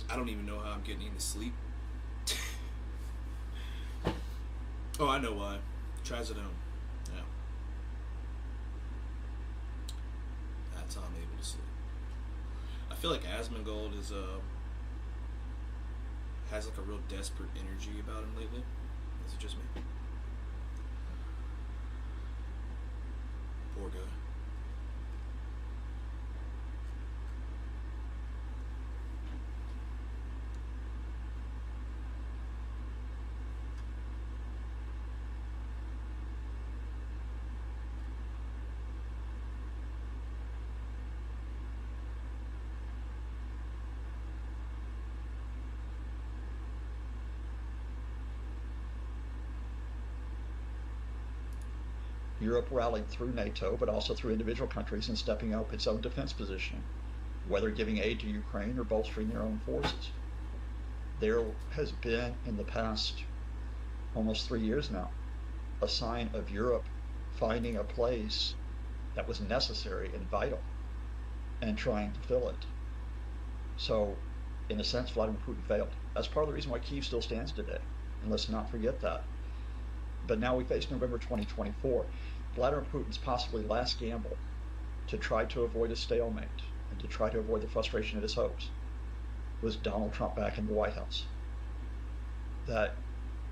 I don't even know how I'm getting any sleep. Oh, I know why. Trazodone. Yeah. That's how I'm able to sleep. I feel like Asmongold has like a real desperate energy about him lately. Is it just me? Poor guy. Europe rallied through NATO, but also through individual countries in stepping up its own defense position, whether giving aid to Ukraine or bolstering their own forces. There has been, in the past almost 3 years now, a sign of Europe finding a place that was necessary and vital and trying to fill it. So, in a sense, Vladimir Putin failed. That's part of the reason why Kyiv still stands today. And let's not forget that. But now we face November 2024. Vladimir Putin's possibly last gamble to try to avoid a stalemate and to try to avoid the frustration of his hopes was Donald Trump back in the White House. That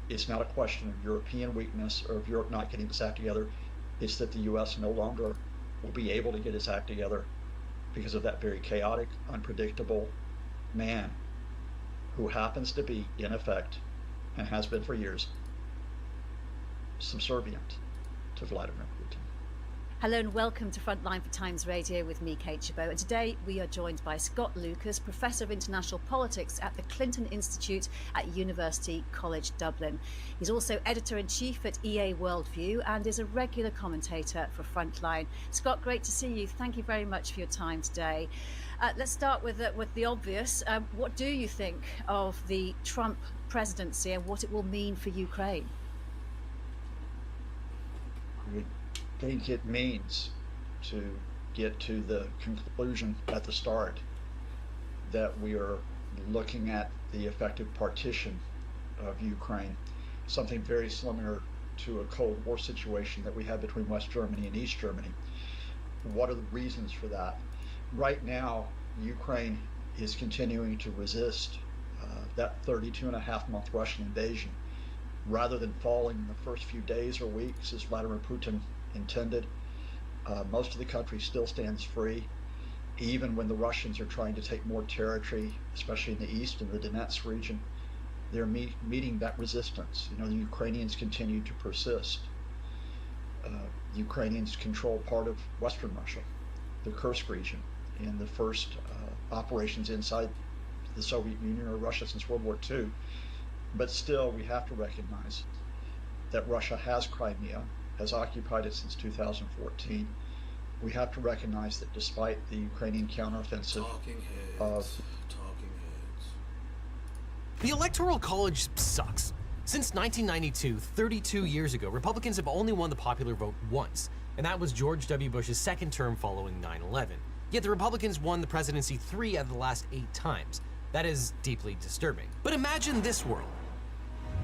it's not a question of European weakness or of Europe not getting its act together. It's that the U.S. no longer will be able to get its act together because of that very chaotic, unpredictable man who happens to be, in effect, and has been for years, subservient to Vladimir Putin. Hello and welcome to Frontline for Times Radio with me, Kate Chabot. And today we are joined by Scott Lucas, Professor of International Politics at the Clinton Institute at University College Dublin. He's also Editor-in-Chief at EA Worldview and is a regular commentator for Frontline. Scott, great to see you. Thank you very much for your time today. Let's start with the obvious. What do you think of the Trump presidency and what it will mean for Ukraine? I think it means, to get to the conclusion at the start, that we are looking at the effective partition of Ukraine, something very similar to a Cold War situation that we had between West Germany and East Germany. What are the reasons for that? Right now, Ukraine is continuing to resist that 32.5-month Russian invasion. Rather than falling in the first few days or weeks, as Vladimir Putin intended, most of the country still stands free, even when the Russians are trying to take more territory, especially in the east, in the Donetsk region. They're meeting that resistance. The Ukrainians continue to persist. The Ukrainians control part of Western Russia, the Kursk region, in the first operations inside the Soviet Union or Russia since World War II. But still, we have to recognize that Russia has Crimea, has occupied it since 2014. We have to recognize that despite the Ukrainian counteroffensive The Electoral College sucks. Since 1992, 32 years ago, Republicans have only won the popular vote once, and that was George W. Bush's second term following 9/11. Yet the Republicans won the presidency 3 out of the last 8 times. That is deeply disturbing. But imagine this world.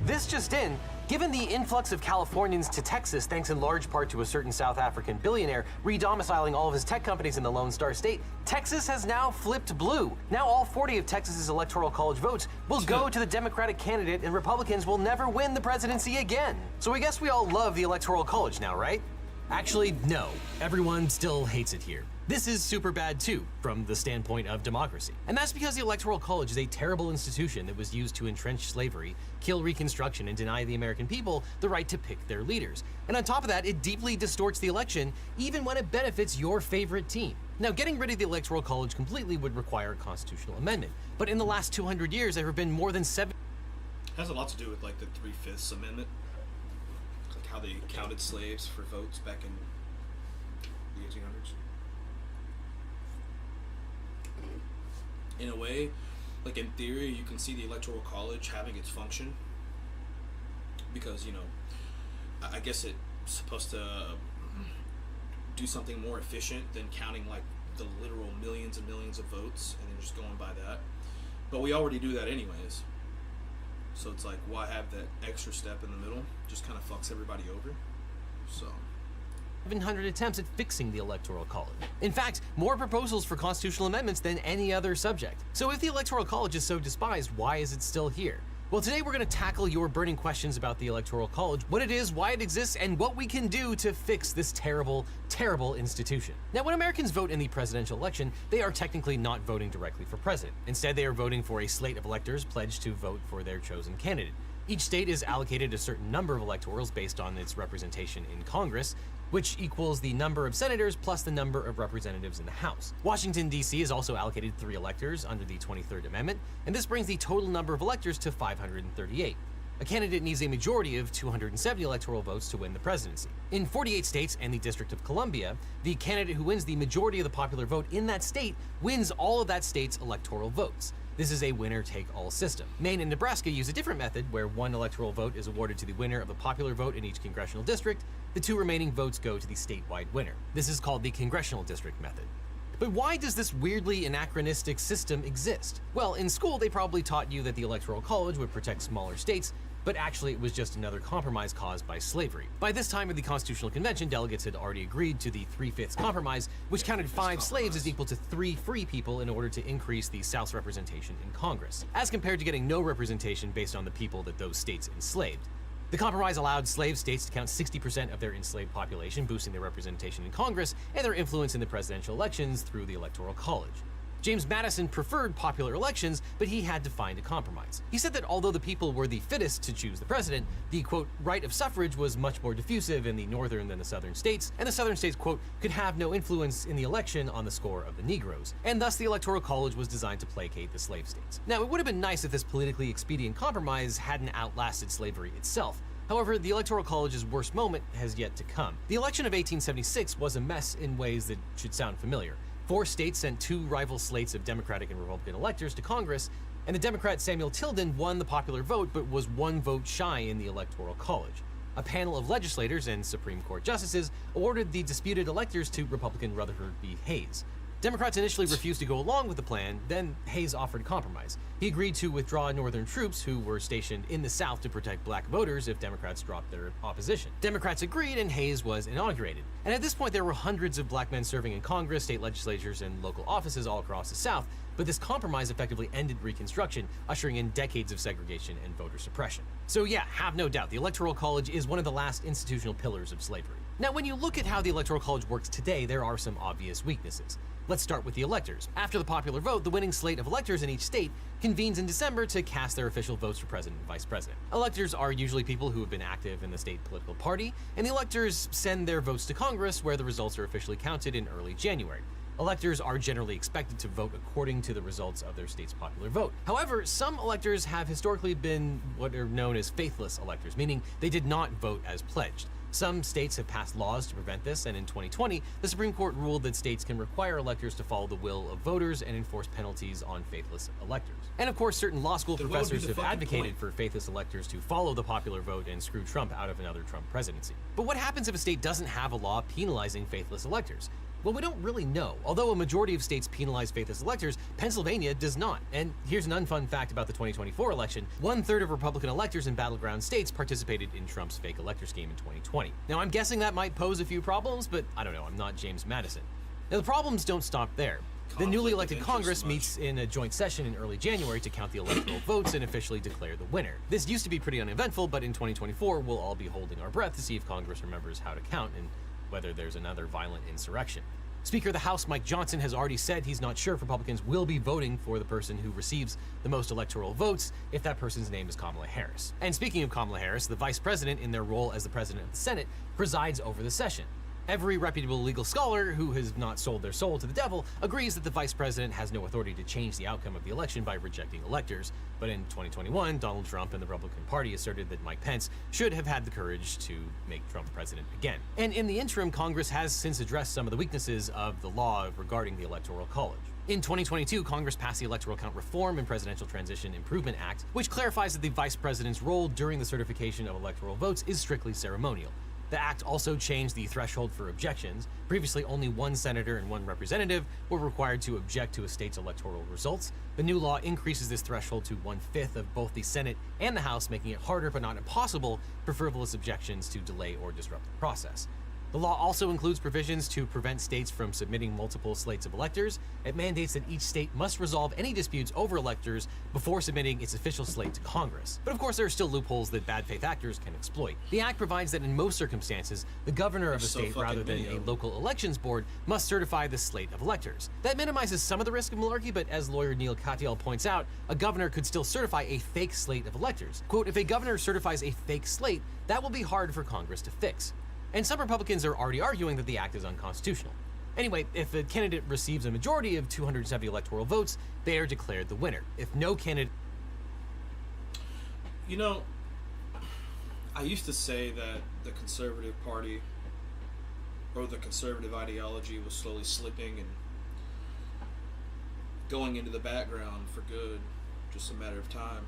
This just in, given the influx of Californians to Texas thanks in large part to a certain South African billionaire re-domiciling all of his tech companies in the Lone Star State, Texas has now flipped blue. Now all 40 of Texas's Electoral College votes will go to the Democratic candidate and Republicans will never win the presidency again. So I guess we all love the Electoral College now, right? Actually, no. Everyone still hates it here. This is super bad too, from the standpoint of democracy. And that's because the Electoral College is a terrible institution that was used to entrench slavery, kill Reconstruction, and deny the American people the right to pick their leaders. And on top of that, it deeply distorts the election, even when it benefits your favorite team. Now, getting rid of the Electoral College completely would require a constitutional amendment. But in the last 200 years, there have been more than 7... It has a lot to do with like the 3/5 amendment, like how they counted slaves for votes back in the 1800s. In a way, like in theory, you can see the Electoral College having its function because, I guess it's supposed to do something more efficient than counting like the literal millions and millions of votes and then just going by that. But we already do that anyways. So it's like, why have that extra step in the middle? Just kind of fucks everybody over. So 700 attempts at fixing the Electoral College. In fact, more proposals for constitutional amendments than any other subject. So if the Electoral College is so despised, why is it still here? Well, today we're going to tackle your burning questions about the Electoral College, what it is, why it exists, and what we can do to fix this terrible, terrible institution. Now, when Americans vote in the presidential election, they are technically not voting directly for president. Instead, they are voting for a slate of electors pledged to vote for their chosen candidate. Each state is allocated a certain number of electorals based on its representation in Congress, which equals the number of senators plus the number of representatives in the House. Washington, D.C. is also allocated 3 electors under the 23rd Amendment, and this brings the total number of electors to 538. A candidate needs a majority of 270 electoral votes to win the presidency. In 48 states and the District of Columbia, the candidate who wins the majority of the popular vote in that state wins all of that state's electoral votes. This is a winner-take-all system. Maine and Nebraska use a different method where 1 electoral vote is awarded to the winner of a popular vote in each congressional district. The 2 remaining votes go to the statewide winner. This is called the congressional district method. But why does this weirdly anachronistic system exist? Well, in school they probably taught you that the Electoral College would protect smaller states, but actually it was just another compromise caused by slavery. By this time of the Constitutional Convention, delegates had already agreed to the 3/5 compromise, which counted 5 slaves as equal to 3 free people in order to increase the South's representation in Congress, as compared to getting no representation based on the people that those states enslaved. The compromise allowed slave states to count 60% of their enslaved population, boosting their representation in Congress and their influence in the presidential elections through the Electoral College. James Madison preferred popular elections, but he had to find a compromise. He said that although the people were the fittest to choose the president, the, quote, right of suffrage was much more diffusive in the northern than the southern states, and the southern states, quote, could have no influence in the election on the score of the Negroes, and thus the Electoral College was designed to placate the slave states. Now, it would have been nice if this politically expedient compromise hadn't outlasted slavery itself. However, the Electoral College's worst moment has yet to come. The election of 1876 was a mess in ways that should sound familiar. 4 states sent 2 rival slates of Democratic and Republican electors to Congress, and the Democrat Samuel Tilden won the popular vote but was 1 vote shy in the Electoral College. A panel of legislators and Supreme Court justices awarded the disputed electors to Republican Rutherford B. Hayes. Democrats initially refused to go along with the plan, then Hayes offered a compromise. He agreed to withdraw Northern troops who were stationed in the South to protect black voters if Democrats dropped their opposition. Democrats agreed and Hayes was inaugurated. And at this point there were hundreds of black men serving in Congress, state legislatures, and local offices all across the South, but this compromise effectively ended Reconstruction, ushering in decades of segregation and voter suppression. So yeah, have no doubt, the Electoral College is one of the last institutional pillars of slavery. Now when you look at how the Electoral College works today, there are some obvious weaknesses. Let's start with the electors. After the popular vote, the winning slate of electors in each state convenes in December to cast their official votes for president and vice president. Electors are usually people who have been active in the state political party, and the electors send their votes to Congress, where the results are officially counted in early January. Electors are generally expected to vote according to the results of their state's popular vote. However, some electors have historically been what are known as faithless electors, meaning they did not vote as pledged. Some states have passed laws to prevent this, and in 2020, the Supreme Court ruled that states can require electors to follow the will of voters and enforce penalties on faithless electors. And of course, certain law school professors have advocated for faithless electors to follow the popular vote and screw Trump out of another Trump presidency. But what happens if a state doesn't have a law penalizing faithless electors? Well, we don't really know. Although a majority of states penalize faithless electors, Pennsylvania does not. And here's an unfun fact about the 2024 election. 1/3 of Republican electors in battleground states participated in Trump's fake elector scheme in 2020. Now, I'm guessing that might pose a few problems, but I don't know, I'm not James Madison. Now, the problems don't stop there. The newly elected Congress meets in a joint session in early January to count the electoral votes and officially declare the winner. This used to be pretty uneventful, but in 2024, we'll all be holding our breath to see if Congress remembers how to count and whether there's another violent insurrection. Speaker of the House Mike Johnson has already said he's not sure if Republicans will be voting for the person who receives the most electoral votes if that person's name is Kamala Harris. And speaking of Kamala Harris, the vice president in their role as the president of the Senate presides over the session. Every reputable legal scholar who has not sold their soul to the devil agrees that the vice president has no authority to change the outcome of the election by rejecting electors. But in 2021, Donald Trump and the Republican Party asserted that Mike Pence should have had the courage to make Trump president again. And in the interim, Congress has since addressed some of the weaknesses of the law regarding the Electoral College. In 2022, Congress passed the Electoral Count Reform and Presidential Transition Improvement Act, which clarifies that the vice president's role during the certification of electoral votes is strictly ceremonial. The act also changed the threshold for objections. Previously, only one senator and one representative were required to object to a state's electoral results. The new law increases this threshold to 1/5 of both the Senate and the House, making it harder but not impossible for frivolous objections to delay or disrupt the process. The law also includes provisions to prevent states from submitting multiple slates of electors. It mandates that each state must resolve any disputes over electors before submitting its official slate to Congress. But of course, there are still loopholes that bad faith actors can exploit. The act provides that in most circumstances, the governor of a state, rather than a local elections board, must certify the slate of electors. That minimizes some of the risk of malarkey, but as lawyer Neil Katyal points out, a governor could still certify a fake slate of electors. Quote, if a governor certifies a fake slate, that will be hard for Congress to fix. And some Republicans are already arguing that the act is unconstitutional. Anyway, if a candidate receives a majority of 270 electoral votes, they are declared the winner. If no candidate... You know, I used to say that the Conservative Party or the conservative ideology was slowly slipping and going into the background for good, just a matter of time.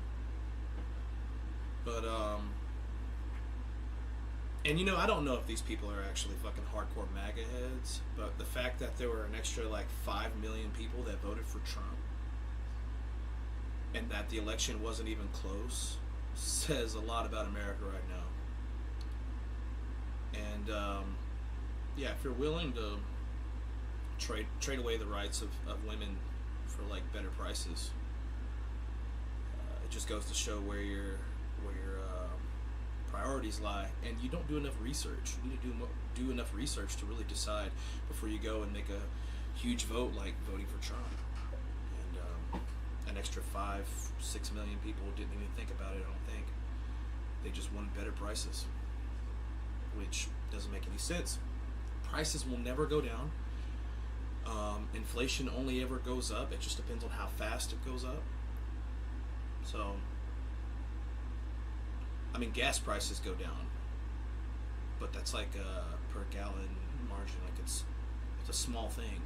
But, and you know, I don't know if these people are actually fucking hardcore MAGA heads, but the fact that there were an extra like 5 million people that voted for Trump and that the election wasn't even close says a lot about America right now. And yeah, if you're willing to trade away the rights of women for like better prices, it just goes to show where your priorities lie, and you don't do enough research. You need to do enough research to really decide before you go and make a huge vote like voting for Trump. And an extra 5-6 million people didn't even think about it. I don't think they just wanted better prices, which doesn't make any sense. Prices will never go down. Inflation only ever goes up. It just depends on how fast it goes up. So I mean, gas prices go down, but that's like a per gallon margin. Like it's a small thing.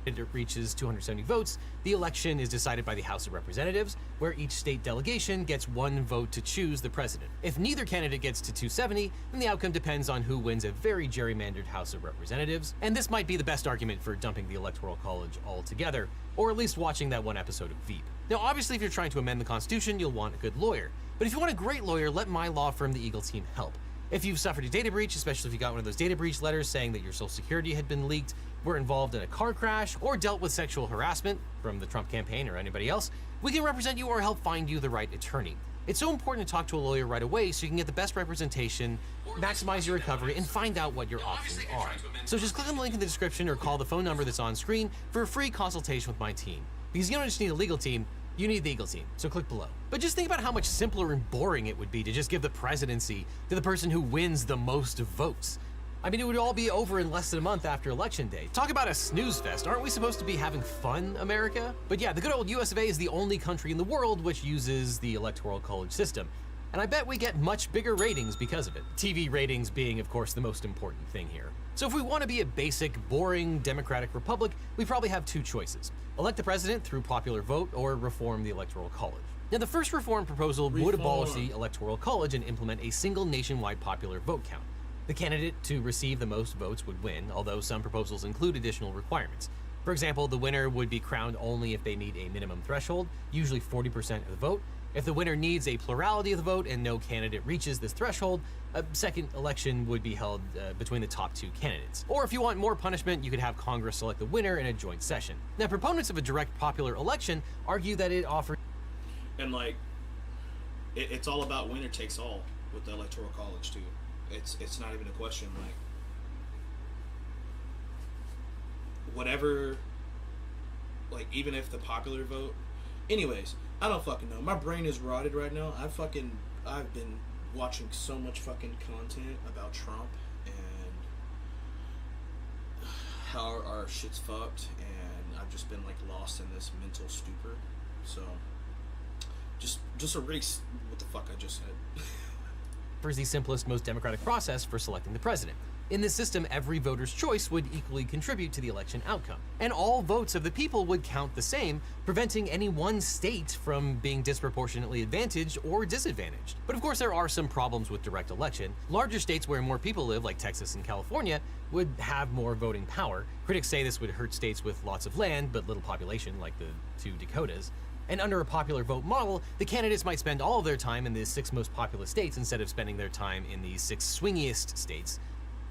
It reaches 270 votes, the election is decided by the House of Representatives, where each state delegation gets one vote to choose the president. If neither candidate gets to 270, then the outcome depends on who wins a very gerrymandered House of Representatives, and this might be the best argument for dumping the Electoral College altogether, or at least watching that one episode of Veep. Now, obviously, if you're trying to amend the Constitution, you'll want a good lawyer. But if you want a great lawyer, let my law firm, the Eagle Team, help. If you've suffered a data breach, especially if you got one of those data breach letters saying that your social security had been leaked, were involved in a car crash, or dealt with sexual harassment from the Trump campaign or anybody else, we can represent you or help find you the right attorney. It's so important to talk to a lawyer right away so you can get the best representation, maximize your recovery, and find out what your options are. So just click on the link in the description or call the phone number that's on screen for a free consultation with my team. Because you don't just need a legal team, you need the Eagle Team, so click below. But just think about how much simpler and boring it would be to just give the presidency to the person who wins the most votes. I mean, it would all be over in less than a month after Election Day. Talk about a snooze fest. Aren't we supposed to be having fun, America? But yeah, the good old US of A is the only country in the world which uses the Electoral College system. And I bet we get much bigger ratings because of it. TV ratings being, of course, the most important thing here. So if we want to be a basic, boring, democratic republic, we probably have two choices. Elect the president through popular vote or reform the Electoral College. Now, the first reform proposal would abolish the Electoral College and implement a single nationwide popular vote count. The candidate to receive the most votes would win, although some proposals include additional requirements. For example, the winner would be crowned only if they meet a minimum threshold, usually 40% of the vote. If the winner needs a plurality of the vote and no candidate reaches this threshold, a second election would be held between the top two candidates. Or if you want more punishment, you could have Congress select the winner in a joint session. Now, proponents of a direct popular election argue that it offers... And like, it's all about winner takes all with the Electoral College too. It's not even a question. Like, whatever, like, even if the popular vote, anyways, I don't fucking know. My brain is rotted right now. I've been watching so much fucking content about Trump and how our shit's fucked, and I've just been like lost in this mental stupor. So just erase what the fuck I just said. Is the simplest, most democratic process for selecting the president. In this system, every voter's choice would equally contribute to the election outcome, and all votes of the people would count the same, preventing any one state from being disproportionately advantaged or disadvantaged. But of course, there are some problems with direct election. Larger states where more people live, like Texas and California, would have more voting power. Critics say this would hurt states with lots of land but little population, like the two Dakotas. And under a popular vote model, the candidates might spend all of their time in the 6 most populous states instead of spending their time in the 6 swingiest states.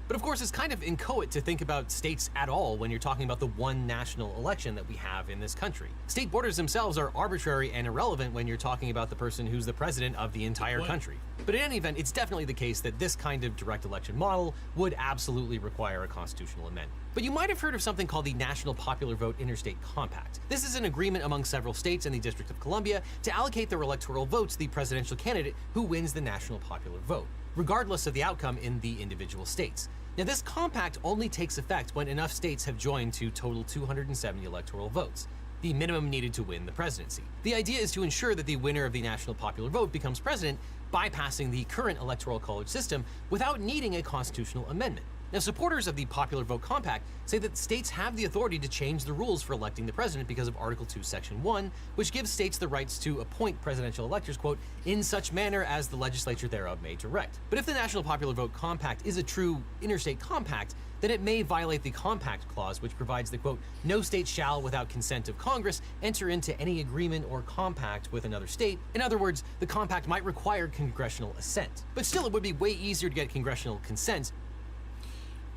But of course, it's kind of inchoate to think about states at all when you're talking about the one national election that we have in this country. State borders themselves are arbitrary and irrelevant when you're talking about the person who's the president of the entire country. But in any event, it's definitely the case that this kind of direct election model would absolutely require a constitutional amendment. But you might have heard of something called the National Popular Vote Interstate Compact. This is an agreement among several states and the District of Columbia to allocate their electoral votes to the presidential candidate who wins the national popular vote, regardless of the outcome in the individual states. Now, this compact only takes effect when enough states have joined to total 270 electoral votes, the minimum needed to win the presidency. The idea is to ensure that the winner of the national popular vote becomes president, bypassing the current electoral college system without needing a constitutional amendment. Now, supporters of the Popular Vote Compact say that states have the authority to change the rules for electing the president because of Article 2, Section 1, which gives states the rights to appoint presidential electors, quote, in such manner as the legislature thereof may direct. But if the National Popular Vote Compact is a true interstate compact, then it may violate the Compact Clause, which provides that, quote, no state shall, without consent of Congress, enter into any agreement or compact with another state. In other words, the compact might require congressional assent. But still, it would be way easier to get congressional consent.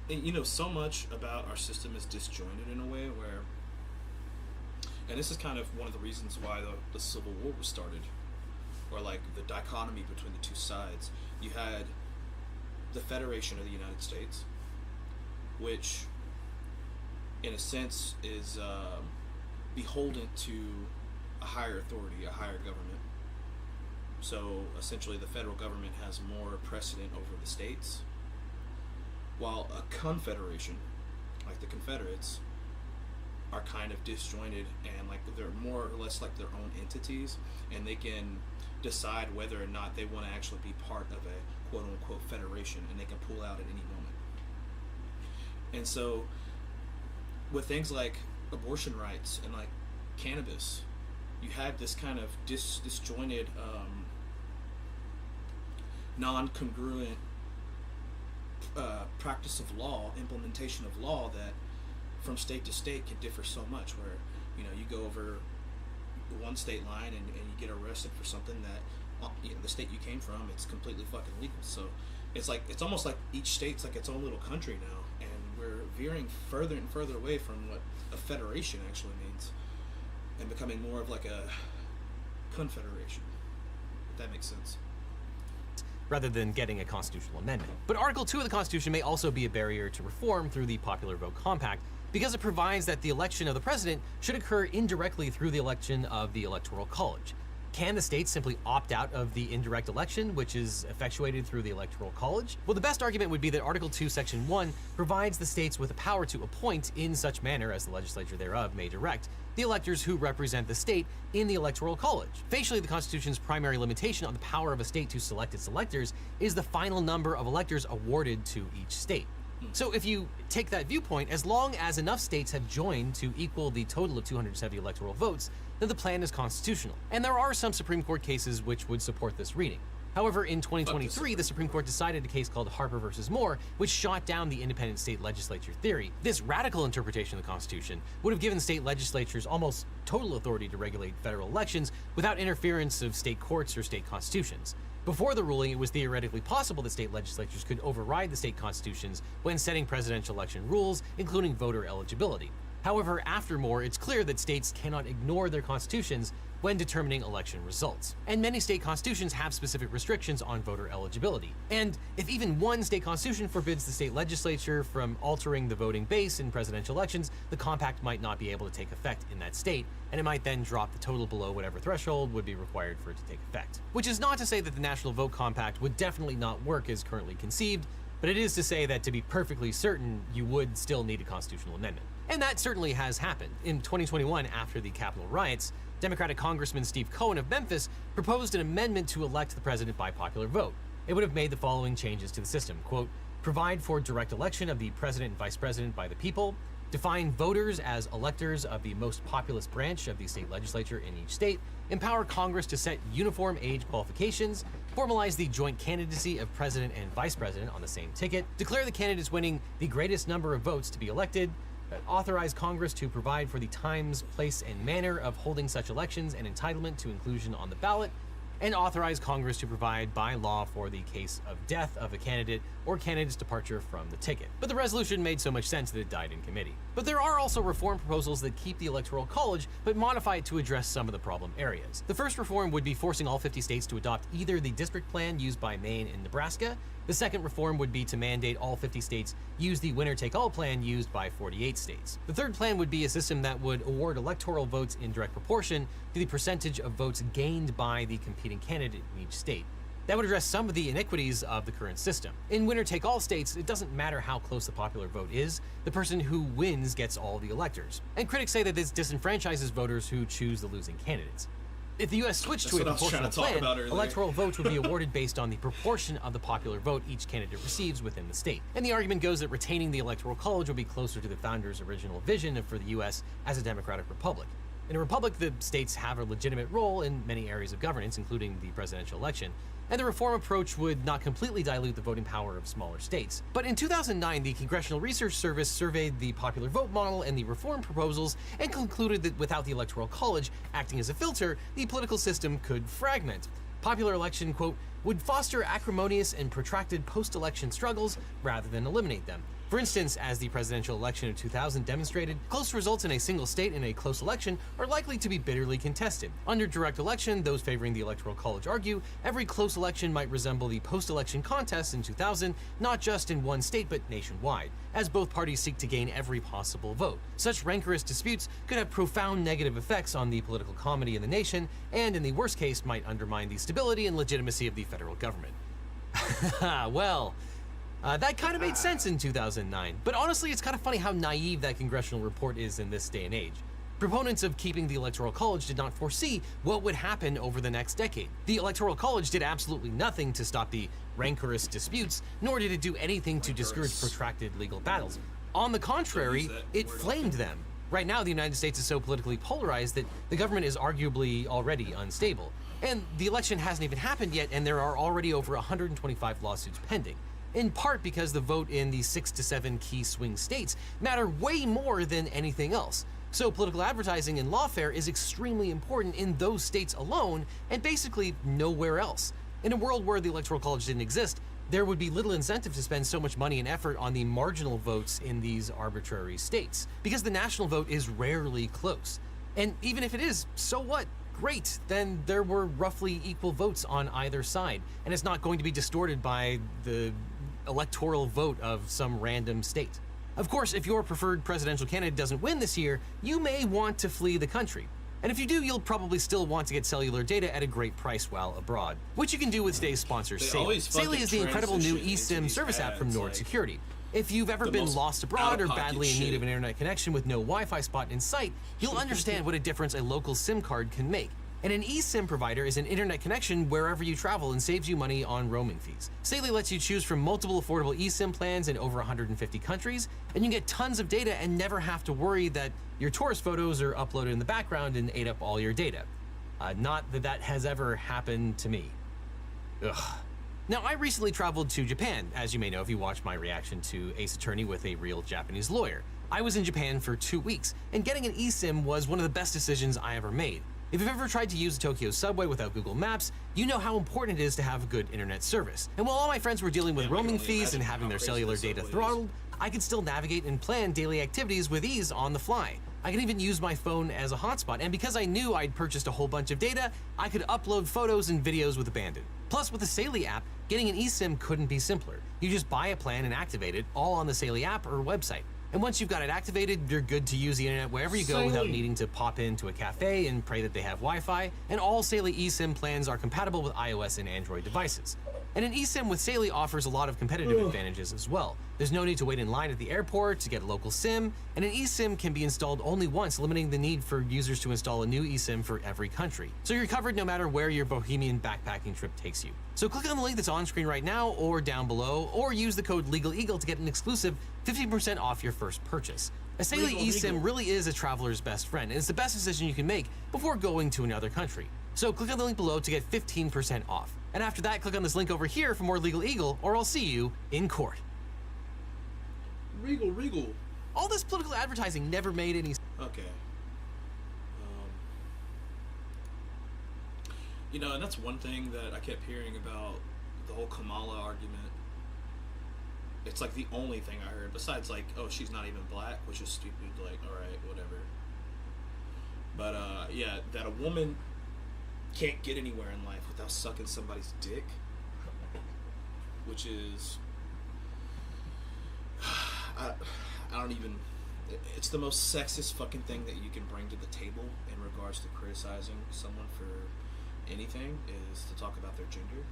And, you know, so much about our system is disjointed in a way where, and this is kind of one of the reasons why the Civil War was started, or like the dichotomy between the two sides. You had the Federation of the United States, which in a sense is beholden to a higher authority, a higher government. So essentially the federal government has more precedent over the states, while a confederation, like the Confederates, are kind of disjointed and like they're more or less like their own entities, and they can decide whether or not they want to actually be part of a quote-unquote federation, and they can pull out at any moment. And so with things like abortion rights and like cannabis, you have this kind of disjointed, non-congruent practice of law, implementation of law that from state to state can differ so much, where, you know, you go over one state line and you get arrested for something that, you know, the state you came from, it's completely fucking legal. So it's like, it's almost like each state's like its own little country now, and we're veering further and further away from what a federation actually means and becoming more of like a confederation, if that makes sense, rather than getting a constitutional amendment. But Article 2 of the Constitution may also be a barrier to reform through the Popular Vote Compact, because it provides that the election of the president should occur indirectly through the election of the Electoral College. Can the states simply opt out of the indirect election, which is effectuated through the Electoral College? Well, the best argument would be that Article 2, Section 1 provides the states with the power to appoint, in such manner as the legislature thereof may direct, the electors who represent the state in the Electoral College. Facially, the Constitution's primary limitation on the power of a state to select its electors is the final number of electors awarded to each state. So if you take that viewpoint, as long as enough states have joined to equal the total of 270 electoral votes, then the plan is constitutional. And there are some Supreme Court cases which would support this reading. However, in 2023, the Supreme Court decided a case called Harper versus Moore, which shot down the independent state legislature theory. This radical interpretation of the Constitution would have given state legislatures almost total authority to regulate federal elections without interference of state courts or state constitutions. Before the ruling, it was theoretically possible that state legislatures could override the state constitutions when setting presidential election rules, including voter eligibility. However, after Moore, it's clear that states cannot ignore their constitutions when determining election results. And many state constitutions have specific restrictions on voter eligibility. And if even one state constitution forbids the state legislature from altering the voting base in presidential elections, the compact might not be able to take effect in that state, and it might then drop the total below whatever threshold would be required for it to take effect. Which is not to say that the National Vote Compact would definitely not work as currently conceived, but it is to say that to be perfectly certain, you would still need a constitutional amendment. And that certainly has happened. In 2021, after the Capitol riots, Democratic Congressman Steve Cohen of Memphis proposed an amendment to elect the president by popular vote. It would have made the following changes to the system. Quote, provide for direct election of the president and vice president by the people, define voters as electors of the most populous branch of the state legislature in each state, empower Congress to set uniform age qualifications, formalize the joint candidacy of president and vice president on the same ticket, declare the candidates winning the greatest number of votes to be elected, authorize Congress to provide for the times, place, and manner of holding such elections and entitlement to inclusion on the ballot, and authorize Congress to provide by law for the case of death of a candidate or candidate's departure from the ticket. But the resolution made so much sense that it died in committee. But there are also reform proposals that keep the Electoral College but modify it to address some of the problem areas. The first reform would be forcing all 50 states to adopt either the district plan used by Maine and Nebraska. The second reform would be to mandate all 50 states use the winner-take-all plan used by 48 states. The third plan would be a system that would award electoral votes in direct proportion to the percentage of votes gained by the competing candidate in each state. That would address some of the inequities of the current system. In winner-take-all states, it doesn't matter how close the popular vote is, the person who wins gets all the electors. And critics say that this disenfranchises voters who choose the losing candidates. If the U.S. switched to a proportional plan, electoral votes would be awarded based on the proportion of the popular vote each candidate receives within the state. And the argument goes that retaining the Electoral College would be closer to the founders' original vision for the U.S. as a democratic republic. In a republic, the states have a legitimate role in many areas of governance, including the presidential election, and the reform approach would not completely dilute the voting power of smaller states. But in 2009, the Congressional Research Service surveyed the popular vote model and the reform proposals and concluded that without the Electoral College acting as a filter, the political system could fragment. Popular election, quote, would foster acrimonious and protracted post-election struggles rather than eliminate them. For instance, as the presidential election of 2000 demonstrated, close results in a single state in a close election are likely to be bitterly contested. Under direct election, those favoring the Electoral College argue every close election might resemble the post-election contests in 2000, not just in one state but nationwide, as both parties seek to gain every possible vote. Such rancorous disputes could have profound negative effects on the political comedy in the nation, and in the worst case might undermine the stability and legitimacy of the federal government. Well, that kind of made sense in 2009, but honestly, it's kind of funny how naive that congressional report is in this day and age. Proponents of keeping the Electoral College did not foresee what would happen over the next decade. The Electoral College did absolutely nothing to stop the rancorous disputes, nor did it do anything to discourage protracted legal battles. On the contrary, it flamed them. Right now, the United States is so politically polarized that the government is arguably already unstable. And the election hasn't even happened yet, and there are already over 125 lawsuits pending. In part because the vote in the 6 to 7 key swing states matter way more than anything else. So political advertising and lawfare is extremely important in those states alone, and basically nowhere else. In a world where the Electoral College didn't exist, there would be little incentive to spend so much money and effort on the marginal votes in these arbitrary states, because the national vote is rarely close. And even if it is, so what? Great, then there were roughly equal votes on either side, and it's not going to be distorted by the electoral vote of some random state. Of course, if your preferred presidential candidate doesn't win this year, you may want to flee the country. And if you do, you'll probably still want to get cellular data at a great price while abroad, which you can do with today's sponsor, Saley. Saley is the incredible new eSIM service app from Nord Security. If you've ever been lost abroad or badly in need of an internet connection with no Wi-Fi spot in sight, you'll understand what a difference a local SIM card can make. And an eSIM provider is an internet connection wherever you travel and saves you money on roaming fees. Saley lets you choose from multiple affordable eSIM plans in over 150 countries, and you get tons of data and never have to worry that your tourist photos are uploaded in the background and ate up all your data. Not that that has ever happened to me. Ugh. Now, I recently traveled to Japan, as you may know if you watched my reaction to Ace Attorney with a real Japanese lawyer. I was in Japan for 2 weeks, and getting an eSIM was one of the best decisions I ever made. If you've ever tried to use the Tokyo subway without Google Maps, you know how important it is to have good internet service. And while all my friends were dealing with roaming fees and having their cellular data throttled, I could still navigate and plan daily activities with ease on the fly. I could even use my phone as a hotspot, and because I knew I'd purchased a whole bunch of data, I could upload photos and videos with abandon. Plus, with the Saley app, getting an eSIM couldn't be simpler. You just buy a plan and activate it, all on the Saley app or website. And once you've got it activated, you're good to use the internet wherever you go without needing to pop into a cafe and pray that they have Wi-Fi, and all Saley eSIM plans are compatible with iOS and Android devices. And an eSIM with Saley offers a lot of competitive advantages as well. There's no need to wait in line at the airport to get a local SIM, and an eSIM can be installed only once, limiting the need for users to install a new eSIM for every country. So you're covered no matter where your bohemian backpacking trip takes you. So click on the link that's on screen right now or down below, or use the code LegalEagle to get an exclusive 50% off your first purchase. A Saley eSIM really is a traveler's best friend, and it's the best decision you can make before going to another country. So click on the link below to get 15% off. And after that, click on this link over here for more Legal Eagle, or I'll see you in court. Regal. All this political advertising never made any sense. Okay. You know, and that's one thing that I kept hearing about the whole Kamala argument. It's like the only thing I heard, besides like, oh, she's not even black, which is stupid, like, alright, whatever. But, yeah, that a woman can't get anywhere in life without sucking somebody's dick, which is, I don't even, it's the most sexist fucking thing that you can bring to the table in regards to criticizing someone for anything, is to talk about their gender.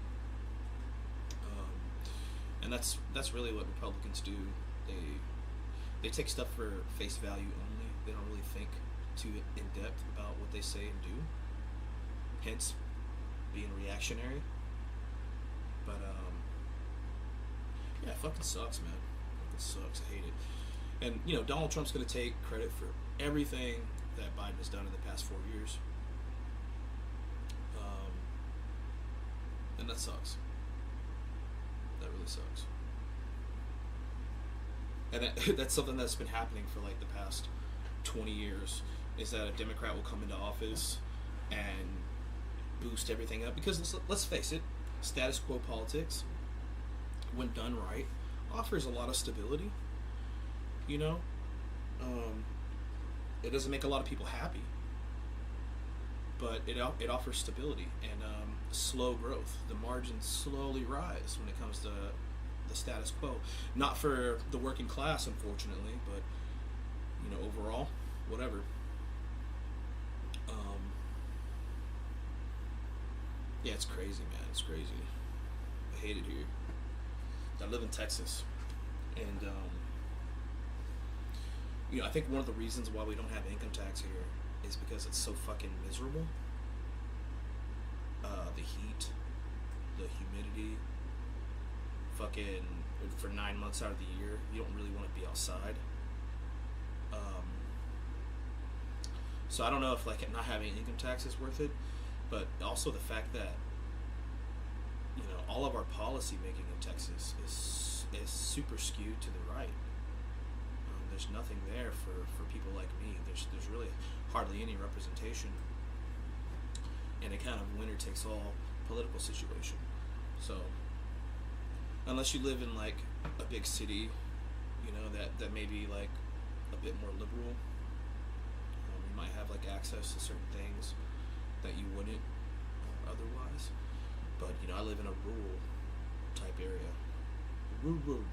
And that's really what Republicans do. They take stuff for face value only. They don't really think too in depth about what they say and do. Hence, being reactionary. But yeah, it fucking sucks, man. It fucking sucks. I hate it. And you know, Donald Trump's gonna take credit for everything that Biden has done in the past 4 years. And that sucks. That really sucks. And that's something that's been happening for like the past 20 years, is that a Democrat will come into office and boost everything up. Because let's face it, status quo politics, when done right, offers a lot of stability. You know? It doesn't make a lot of people happy, but it offers stability and slow growth. The margins slowly rise when it comes to the status quo. Not for the working class, unfortunately, but you know, overall, whatever. Yeah, it's crazy, man. It's crazy. I hate it here. I live in Texas, and you know, I think one of the reasons why we don't have income tax here is because it's so fucking miserable. The heat, the humidity, fucking for 9 months out of the year, you don't really want to be outside. So I don't know if like not having income tax is worth it, but also the fact that, you know, all of our policy making in Texas is super skewed to the right. There's nothing there for people like me. There's really hardly any representation in a kind of winner-takes-all political situation. So, unless you live in like a big city, you know, that may be like a bit more liberal, you might have like access to certain things that you wouldn't otherwise. But you know, I live in a rural type area, rural,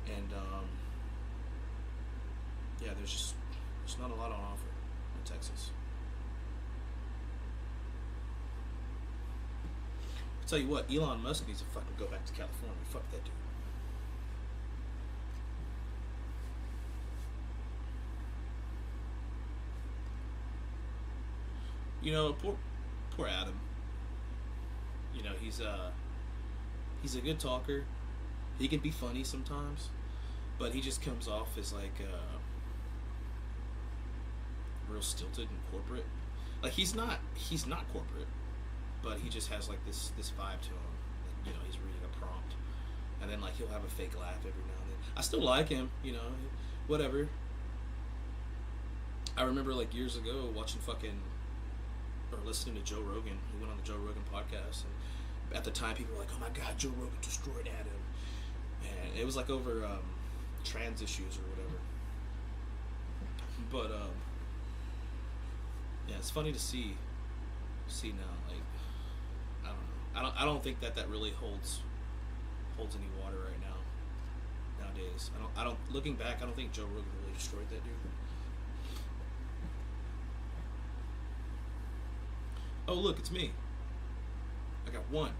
and yeah, there's not a lot on offer in Texas. I'll tell you what, Elon Musk needs to fucking go back to California. Fuck that dude. You know, poor Adam. You know, he's a good talker. He can be funny sometimes, but he just comes off as like real stilted and corporate. Like he's not corporate, but he just has like this vibe to him. Like, you know, he's reading a prompt, and then like he'll have a fake laugh every now and then. I still like him, you know, whatever. I remember like years ago watching or listening to Joe Rogan. He went on the Joe Rogan podcast, and at the time people were like, "Oh my God, Joe Rogan destroyed Adam," and it was like over trans issues or whatever. But yeah, it's funny to see now. Like, I don't know. I don't think that really holds any water right now. Nowadays, I don't. Looking back, I don't think Joe Rogan really destroyed that dude. Oh look, it's me. I got one.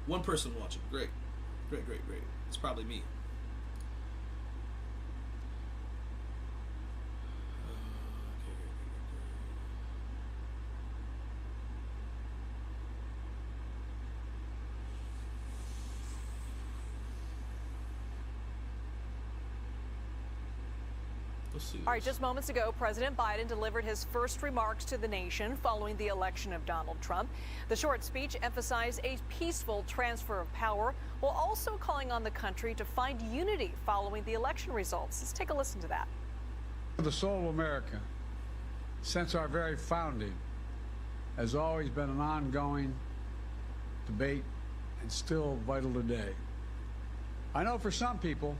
One person watching. Great. Great, great, great. It's probably me. All right, just moments ago, President Biden delivered his first remarks to the nation following the election of Donald Trump. The short speech emphasized a peaceful transfer of power, while also calling on the country to find unity following the election results. Let's take a listen to that. The soul of America, since our very founding, has always been an ongoing debate and still vital today. I know for some people,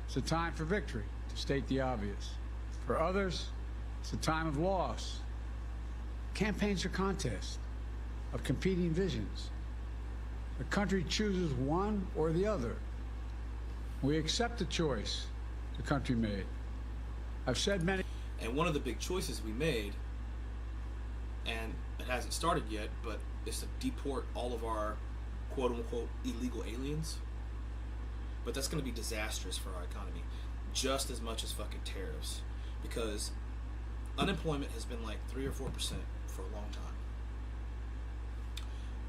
it's a time for victory, to state the obvious. For others, it's a time of loss. Campaigns are contests of competing visions. The country chooses one or the other. We accept the choice the country made. I've said many. And one of the big choices we made, and it hasn't started yet, but is to deport all of our quote-unquote illegal aliens. But that's going to be disastrous for our economy, just as much as fucking tariffs, because unemployment has been like 3 or 4% for a long time.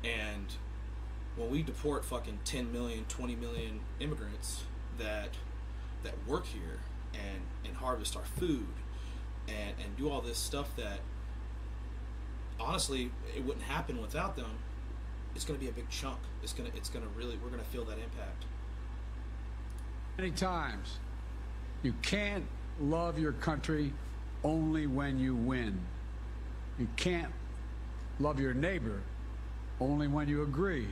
And when we deport fucking 10 million, 20 million immigrants that work here and harvest our food and do all this stuff that honestly it wouldn't happen without them, it's going to be a big chunk. It's going to really, we're going to feel that impact. Many times, you can't love your country only when you win. You can't love your neighbor only when you agree.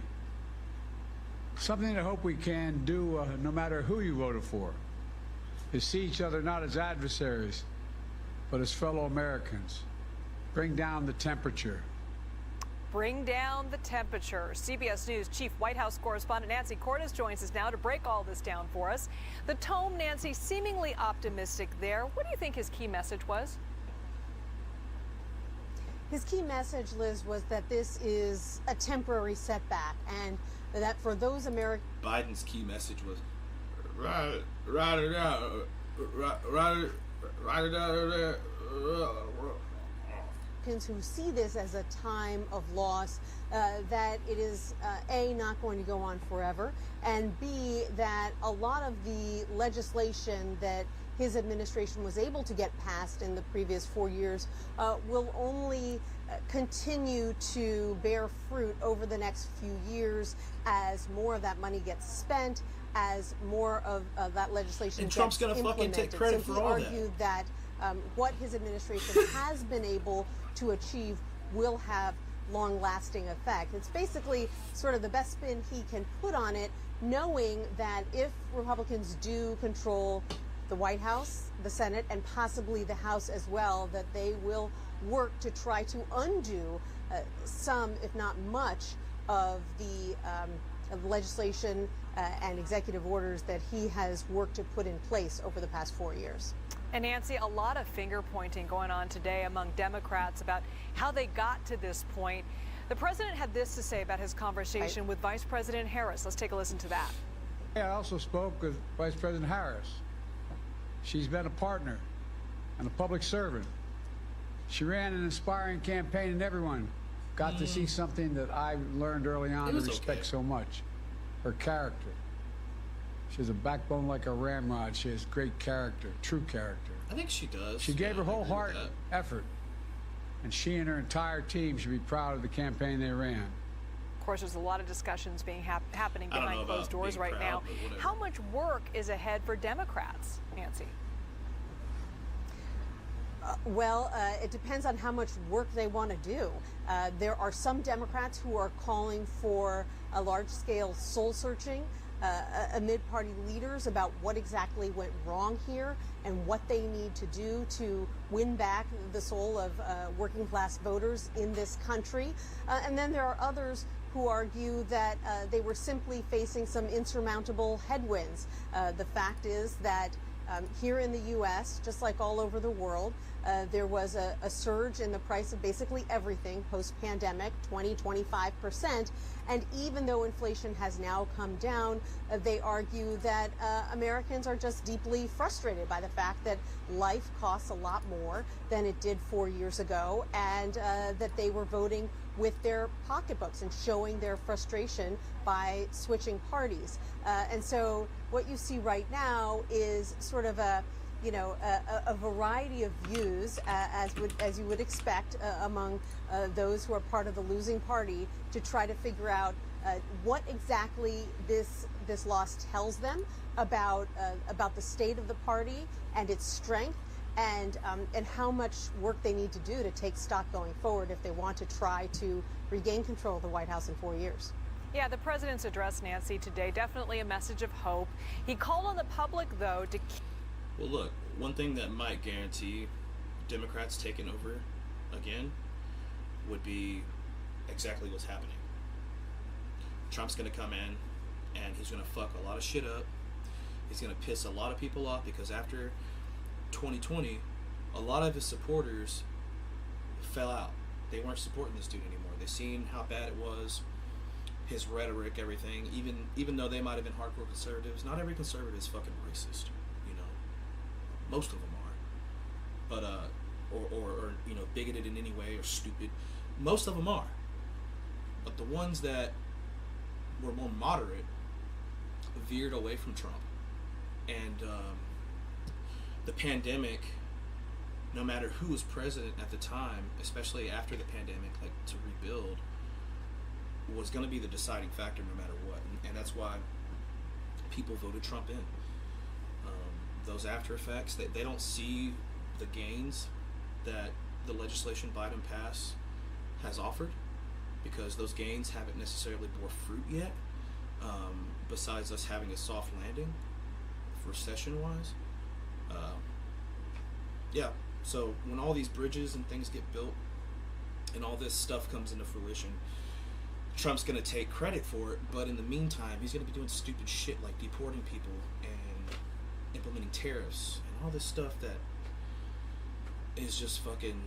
Something I hope we can do, no matter who you voted for, is see each other not as adversaries, but as fellow Americans. Bring down the temperature. Bring down the temperature. CBS News Chief White House correspondent Nancy Cordes joins us now to break all this down for us. The tone, Nancy, seemingly optimistic there. What do you think his key message was? His key message, Liz, was that this is a temporary setback and that for those Americans... Biden's key message was, write it out. Who see this as a time of loss, that it is A, not going to go on forever, and B, that a lot of the legislation that his administration was able to get passed in the previous 4 years will only continue to bear fruit over the next few years as more of that money gets spent, as more of that legislation and Trump's gets gonna fucking take credit for all that. So he argued that what his administration has been able to achieve will have long-lasting effect. It's basically sort of the best spin he can put on it, knowing that if Republicans do control the White House, the Senate, and possibly the House as well, that they will work to try to undo some, if not much, of the legislation and executive orders that he has worked to put in place over the past 4 years. And Nancy, a lot of finger pointing going on today among Democrats about how they got to this point. The president had this to say about his conversation with Vice President Harris. Let's take a listen to that. I also spoke with Vice President Harris. She's been a partner and a public servant. She ran an inspiring campaign, and everyone got to see something that I learned early on to respect so much, her character. She has a backbone like a ramrod. She has great character, true character. I think she does. She gave her whole heart and effort, and she and her entire team should be proud of the campaign they ran. Of course, there's a lot of discussions being happening behind closed doors right now. How much work is ahead for Democrats, Nancy? It depends on how much work they want to do. There are some Democrats who are calling for a large-scale soul-searching amid party leaders about what exactly went wrong here and what they need to do to win back the soul of working-class voters in this country. And then there are others who argue that they were simply facing some insurmountable headwinds. The fact is that Here in the U.S., just like all over the world, there was a surge in the price of basically everything post-pandemic, 20-25%. And even though inflation has now come down, they argue that Americans are just deeply frustrated by the fact that life costs a lot more than it did 4 years ago, and that they were voting with their pocketbooks and showing their frustration by switching parties. And so what you see right now is sort of a variety of views, as you would expect, among those who are part of the losing party, to try to figure out what exactly this loss tells them about the state of the party and its strength, and how much work they need to do to take stock going forward if they want to try to regain control of the White House in 4 years. Yeah, the president's address, Nancy, today, definitely a message of hope. He called on the public, though, to keep... Well, look, one thing that might guarantee Democrats taking over again would be exactly what's happening. Trump's going to come in, and he's going to fuck a lot of shit up. He's going to piss a lot of people off, because after 2020, a lot of his supporters fell out. They weren't supporting this dude anymore. They seen how bad it was, his rhetoric, everything. Even though they might have been hardcore conservatives, not every conservative is fucking racist. You know, most of them are, but or you know, bigoted in any way or stupid. Most of them are, but the ones that were more moderate veered away from Trump, and the pandemic, no matter who was president at the time, especially after the pandemic, like, to rebuild, was going to be the deciding factor no matter what. And that's why people voted Trump in. Those after effects, they don't see the gains that the legislation Biden passed has offered, because those gains haven't necessarily bore fruit yet, besides us having a soft landing recession-wise. Yeah, so when all these bridges and things get built and all this stuff comes into fruition, Trump's going to take credit for it, but in the meantime, he's going to be doing stupid shit like deporting people and implementing tariffs and all this stuff that is just fucking...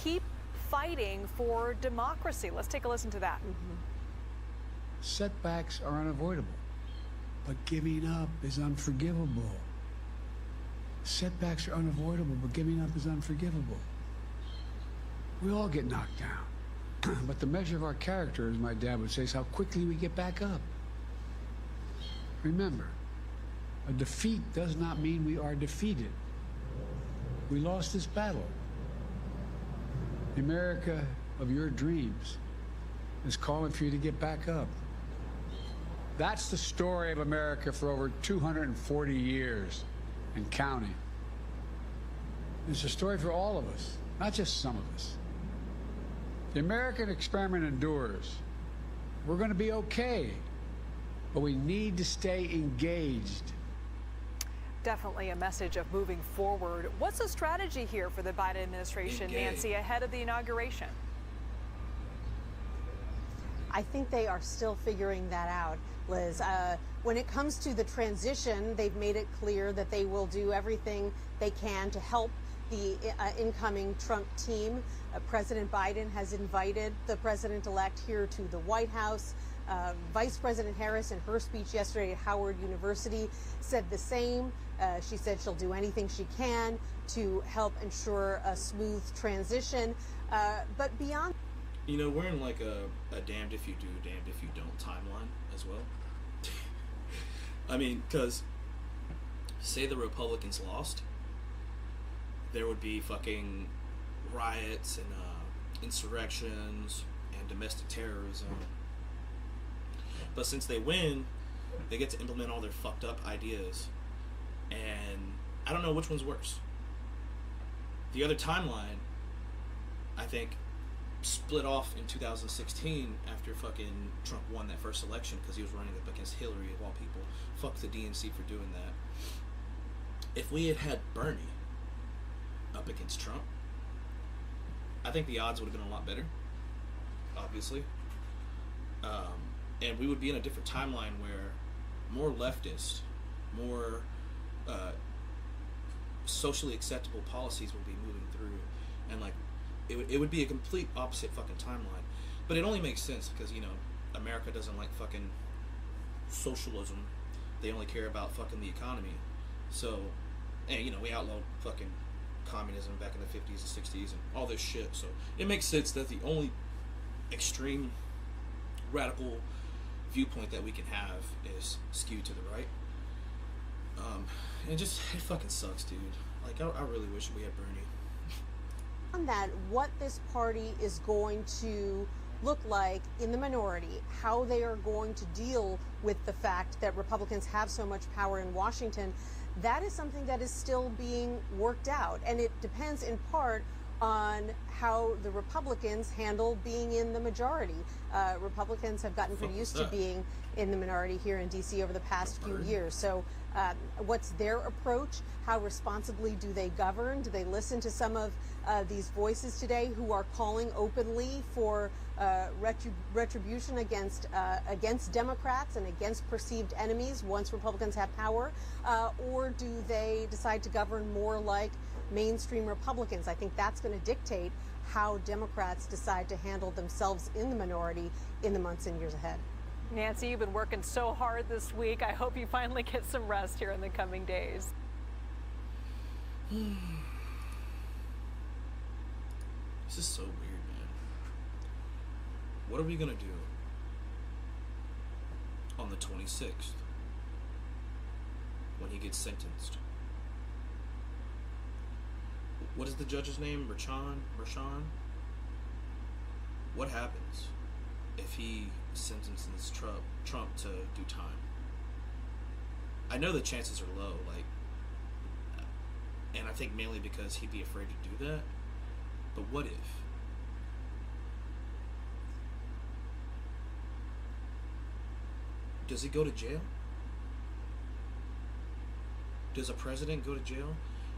Keep fighting for democracy. Let's take a listen to that. Mm-hmm. Setbacks are unavoidable, but giving up is unforgivable. Setbacks are unavoidable, but giving up is unforgivable. We all get knocked down. But the measure of our character, as my dad would say, is how quickly we get back up. Remember, a defeat does not mean we are defeated. We lost this battle. The America of your dreams is calling for you to get back up. That's the story of America for over 240 years and counting. It's a story for all of us, not just some of us. The American experiment endures. We're going to be okay, but we need to stay engaged. Definitely a message of moving forward. What's the strategy here for the Biden administration, Nancy, ahead of the inauguration? I think they are still figuring that out, Liz. When it comes to the transition, they've made it clear that they will do everything they can to help the incoming Trump team. President Biden has invited the president-elect here to the White House. Vice President Harris, in her speech yesterday at Howard University, said the same. She said she'll do anything she can to help ensure a smooth transition. But beyond... You know, we're in like a damned if you do, damned if you don't timeline as well. I mean, because say the Republicans lost, there would be fucking riots and insurrections and domestic terrorism. But since they win, they get to implement all their fucked up ideas. And I don't know which one's worse. The other timeline, I think, split off in 2016 after fucking Trump won that first election because he was running up against Hillary of all people. Fuck the DNC for doing that. If we had had Bernie up against Trump, I think the odds would have been a lot better, obviously. And we would be in a different timeline where more leftists, more socially acceptable policies will be moving through, and like it would be a complete opposite fucking timeline. But it only makes sense because, you know, America doesn't like fucking socialism. They only care about fucking the economy. So, and you know, we outlawed fucking communism back in the 50s and 60s and all this shit. So it makes sense that the only extreme radical viewpoint that we can have is skewed to the right. And just, it fucking sucks, dude. Like, I really wish we had Bernie. On that, what this party is going to look like in the minority, how they are going to deal with the fact that Republicans have so much power in Washington, that is something that is still being worked out. And it depends in part on how the Republicans handle being in the majority. Republicans have gotten pretty used to being in the minority here in D.C. over the past few years. So what's their approach? How responsibly do they govern? Do they listen to some of these voices today who are calling openly for retribution against Democrats and against perceived enemies once Republicans have power? Or do they decide to govern more like mainstream Republicans? I think that's going to dictate how Democrats decide to handle themselves in the minority in the months and years ahead. Nancy, you've been working so hard this week. I hope you finally get some rest here in the coming days. This is so weird, man. What are we gonna do on the 26th when he gets sentenced? What is the judge's name? Merchan? What happens if he sentences Trump to do time? I know the chances are low, like, and I think mainly because he'd be afraid to do that. But what if? Does he go to jail? Does a president go to jail?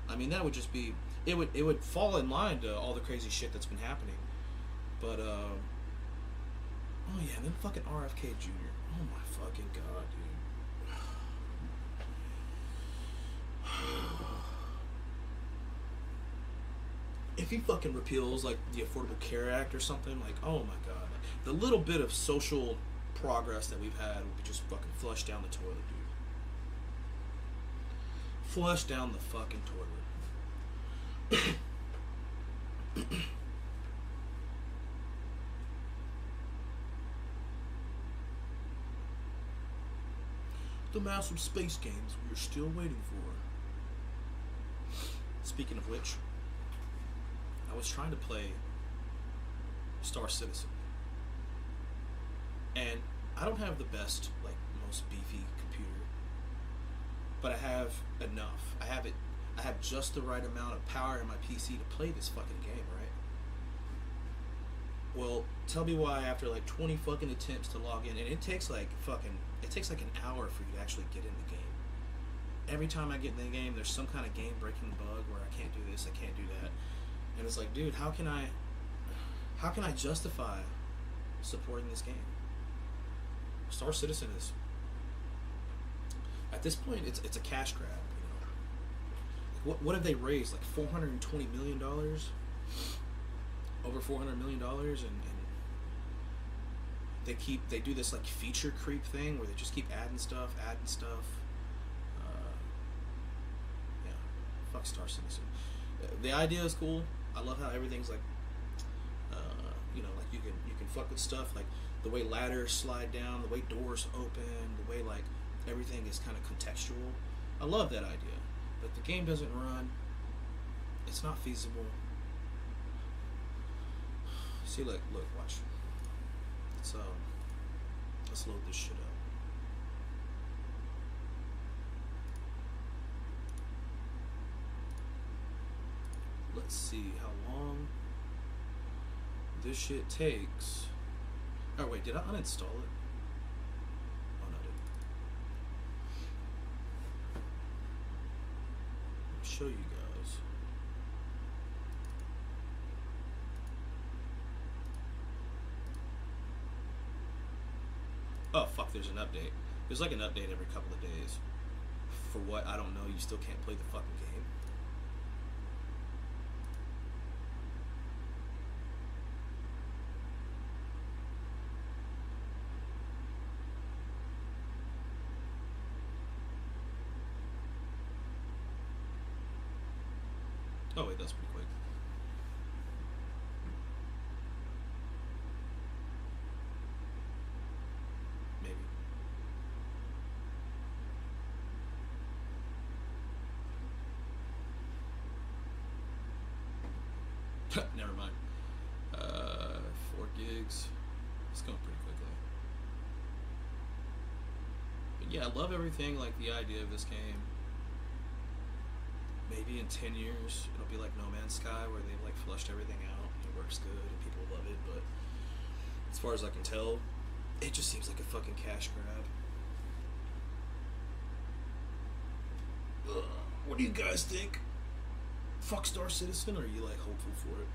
I mean, that would just be, it would fall in line to all the crazy shit that's been happening. But oh yeah, and then fucking RFK Jr. Oh my fucking god, dude. If he fucking repeals like the Affordable Care Act or something, like, oh my god, like, the little bit of social progress that we've had will be just fucking flushed down the toilet, dude. Flush down the fucking toilet. The massive space games we're still waiting for. Speaking of which, I was trying to play Star Citizen, and I don't have the best, like, most beefy computer, but I have enough. I have just the right amount of power in my PC to play this fucking game, right? Well, tell me why after like 20 fucking attempts to log in, and it takes like an hour for you to actually get in the game. Every time I get in the game, there's some kind of game-breaking bug where I can't do this, I can't do that. And it's like, dude, how can I justify supporting this game? Star Citizen is, at this point, it's a cash grab, you know. What have they raised? Like $420 million? Over $400 million, and they do this like feature creep thing where they just keep adding stuff. Yeah, fuck Star Citizen. The idea is cool. I love how everything's like, you know, like you can fuck with stuff, like the way ladders slide down, the way doors open, the way like everything is kind of contextual. I love that idea, but the game doesn't run. It's not feasible. See, look, watch. Let's load this shit up. Let's see how long this shit takes. Oh wait, did I uninstall it? Oh no, I didn't. Let me show you guys. Oh fuck, there's an update. There's like an update every couple of days. For what? I don't know. You still can't play the fucking game. Oh wait, that's pretty quick. Maybe. Never mind. 4 gigs. It's going pretty quickly. But yeah, I love everything, like the idea of this game. Maybe in 10 years, it'll be like No Man's Sky, where they've like flushed everything out. It works good and people love it, but as far as I can tell, it just seems like a fucking cash grab. Ugh, what do you guys think? Fuck Star Citizen, or are you like hopeful for it?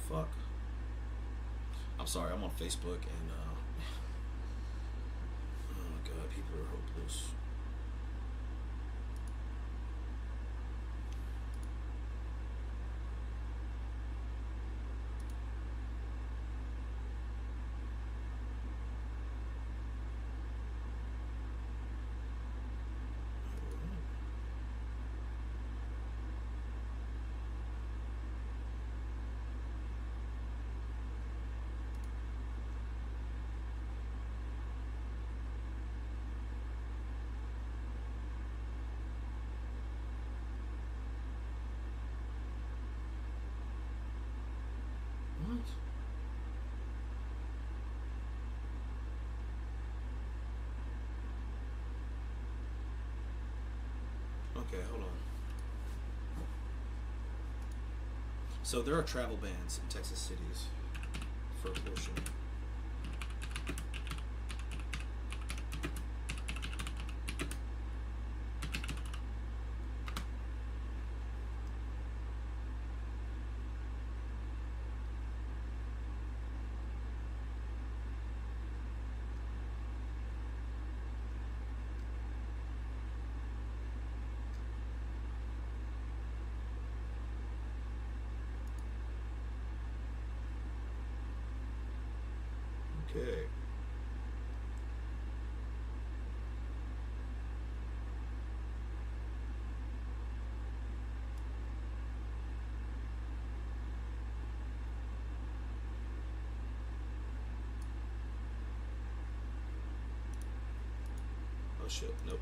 Fuck. I'm sorry, I'm on Facebook and oh god, people are hopeless. What? Okay, hold on. So there are travel bans in Texas cities for abortion. Okay. Oh shit, nope.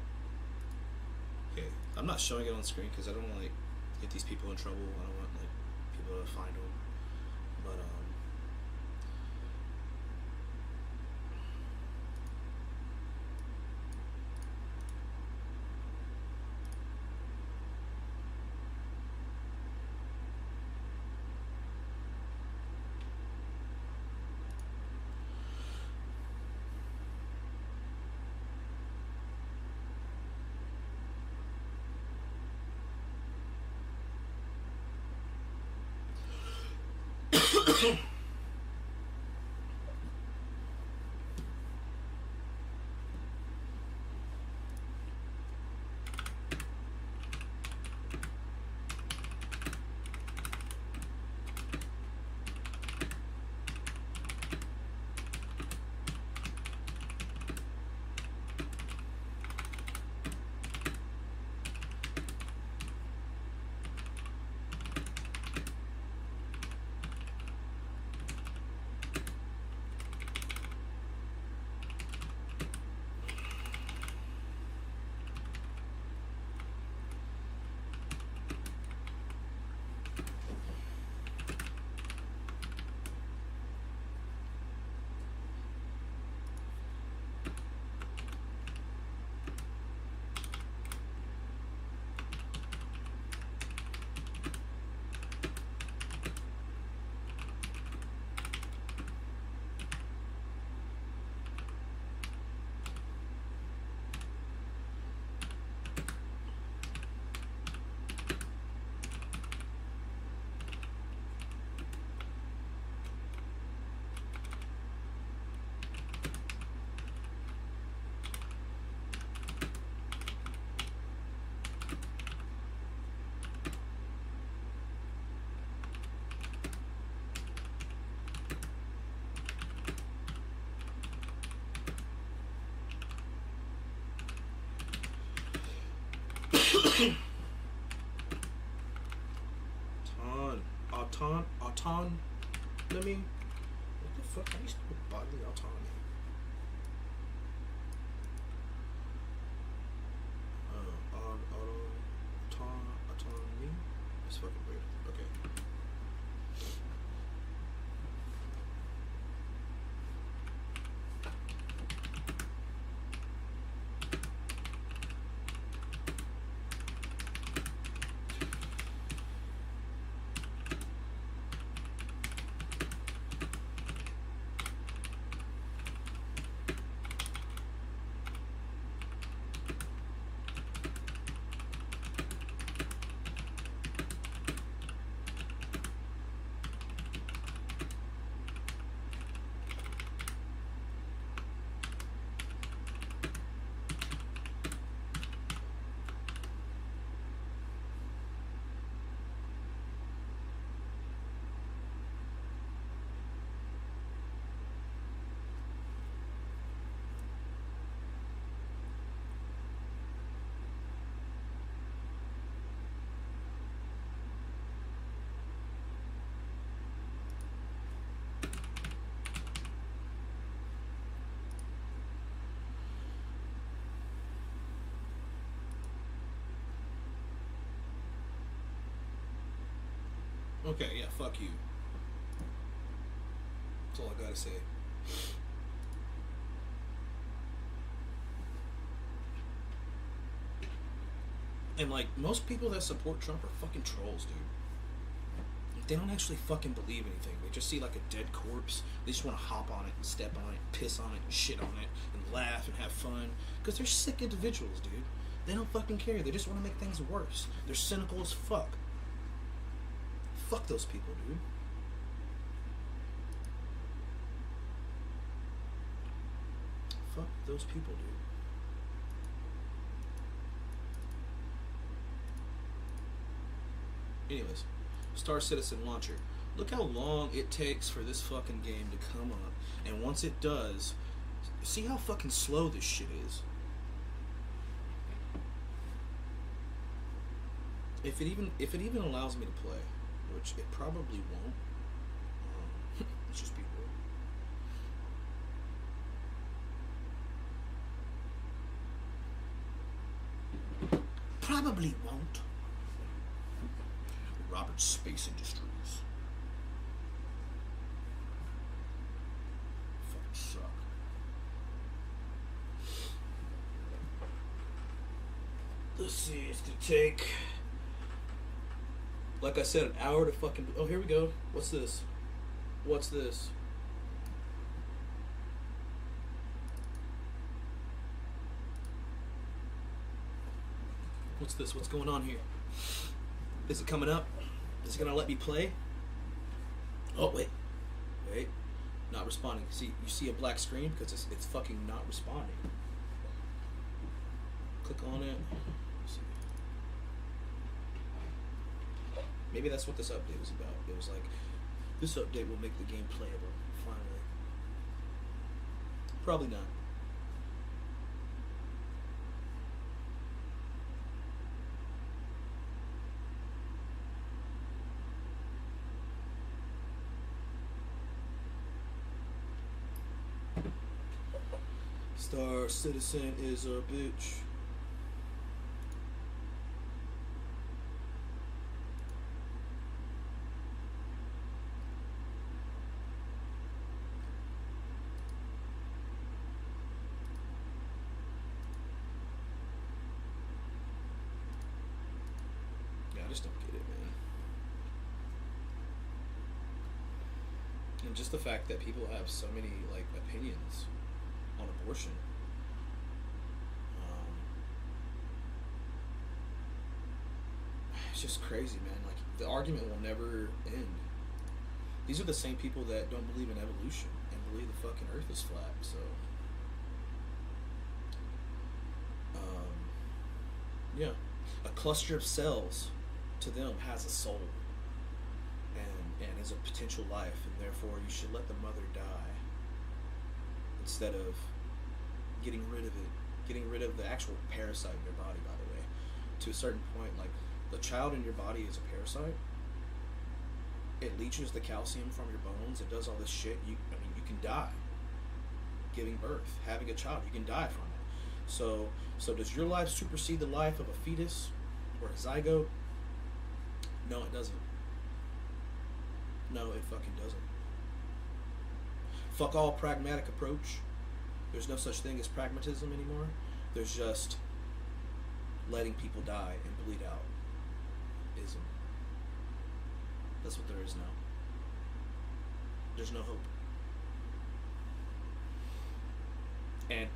Okay, I'm not showing it on screen because I don't want to like get these people in trouble. I don't want like people to find them. But Autonomy? What the fuck? I used to put bodily autonomy. Autonomy? That's fucking weird. Okay. Okay, yeah, fuck you. That's all I gotta say. And like, most people that support Trump are fucking trolls, dude. They don't actually fucking believe anything. They just see like a dead corpse. They just want to hop on it and step on it, piss on it and shit on it and laugh and have fun. Because they're sick individuals, dude. They don't fucking care. They just want to make things worse. They're cynical as fuck. Fuck those people, dude. Fuck those people, dude. Anyways, Star Citizen Launcher. Look how long it takes for this fucking game to come up. And once it does, see how fucking slow this shit is. If it even allows me to play, which it probably won't. Let's just be real. Probably won't. Roberts Space Industries. Fucking suck. Let's see, it's gonna take, like I said, an hour to fucking... Oh, here we go. What's this? What's this? What's this? What's going on here? Is it coming up? Is it gonna let me play? Oh, wait. Wait. Not responding. See, you see a black screen? Because it's fucking not responding. Click on it. Let's see. Maybe that's what this update was about. It was like, this update will make the game playable, finally. Probably not. Star Citizen is a bitch. Yeah, I just don't get it, man. And just the fact that people have so many, like, opinions on abortion. It's just crazy, man. Like, the argument will never end. These are the same people that don't believe in evolution and believe the fucking earth is flat, so yeah. A cluster of cells to them has a soul and is a potential life, and therefore you should let the mother die instead of getting rid of it, getting rid of the actual parasite in their body, by the way. to a certain point, like the child in your body is a parasite. It leaches the calcium from your bones. It does all this shit. You can die giving birth, having a child. You can die from it. So does your life supersede the life of a fetus or a zygote? No, it doesn't. No, it fucking doesn't. Fuck all pragmatic approach. There's no such thing as pragmatism anymore. There's just letting people die and bleed out. Ism. That's what there is now. There's no hope. And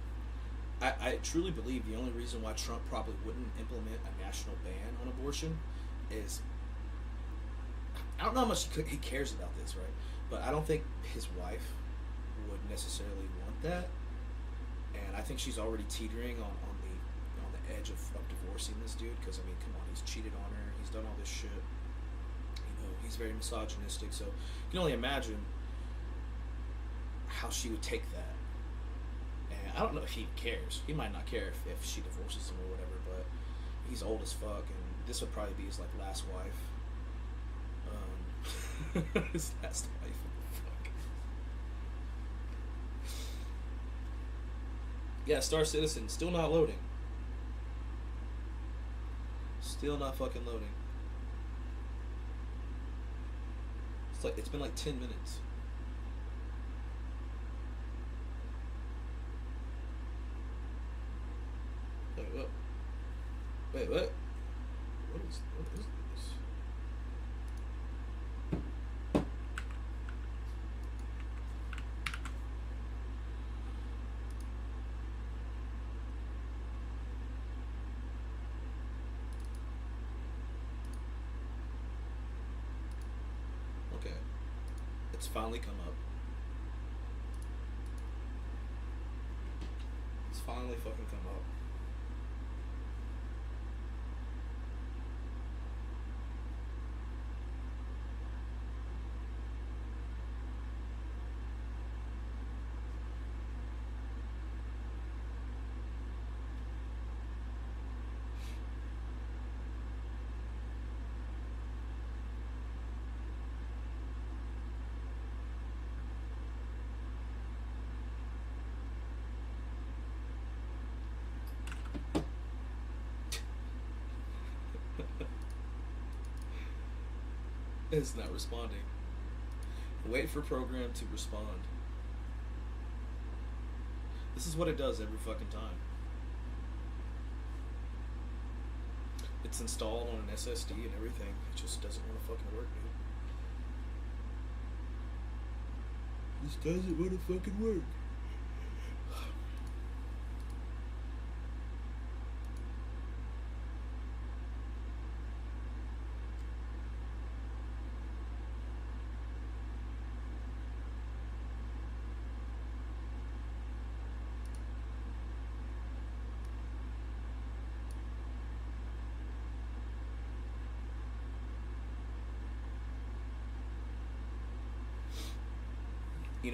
I truly believe the only reason why Trump probably wouldn't implement a national ban on abortion is, I don't know how much he cares about this, right? But I don't think his wife would necessarily want that. And I think she's already teetering on the edge of divorcing this dude, because, I mean, come on, he's cheated on her, he's done all this shit. He's very misogynistic, so you can only imagine how she would take that. And I don't know if he cares. He might not care if she divorces him or whatever, but he's old as fuck, and this would probably be his last wife. His last wife. Fuck. Yeah, Star Citizen still not loading. Still not fucking loading. It's been like 10 minutes. Wait, what? Wait, what? What is this? It's finally come up. It's finally fucking come up. It's not responding. Wait for program to respond. This is what it does every fucking time. It's installed on an SSD and everything. It just doesn't want to fucking work, dude. This doesn't want to fucking work.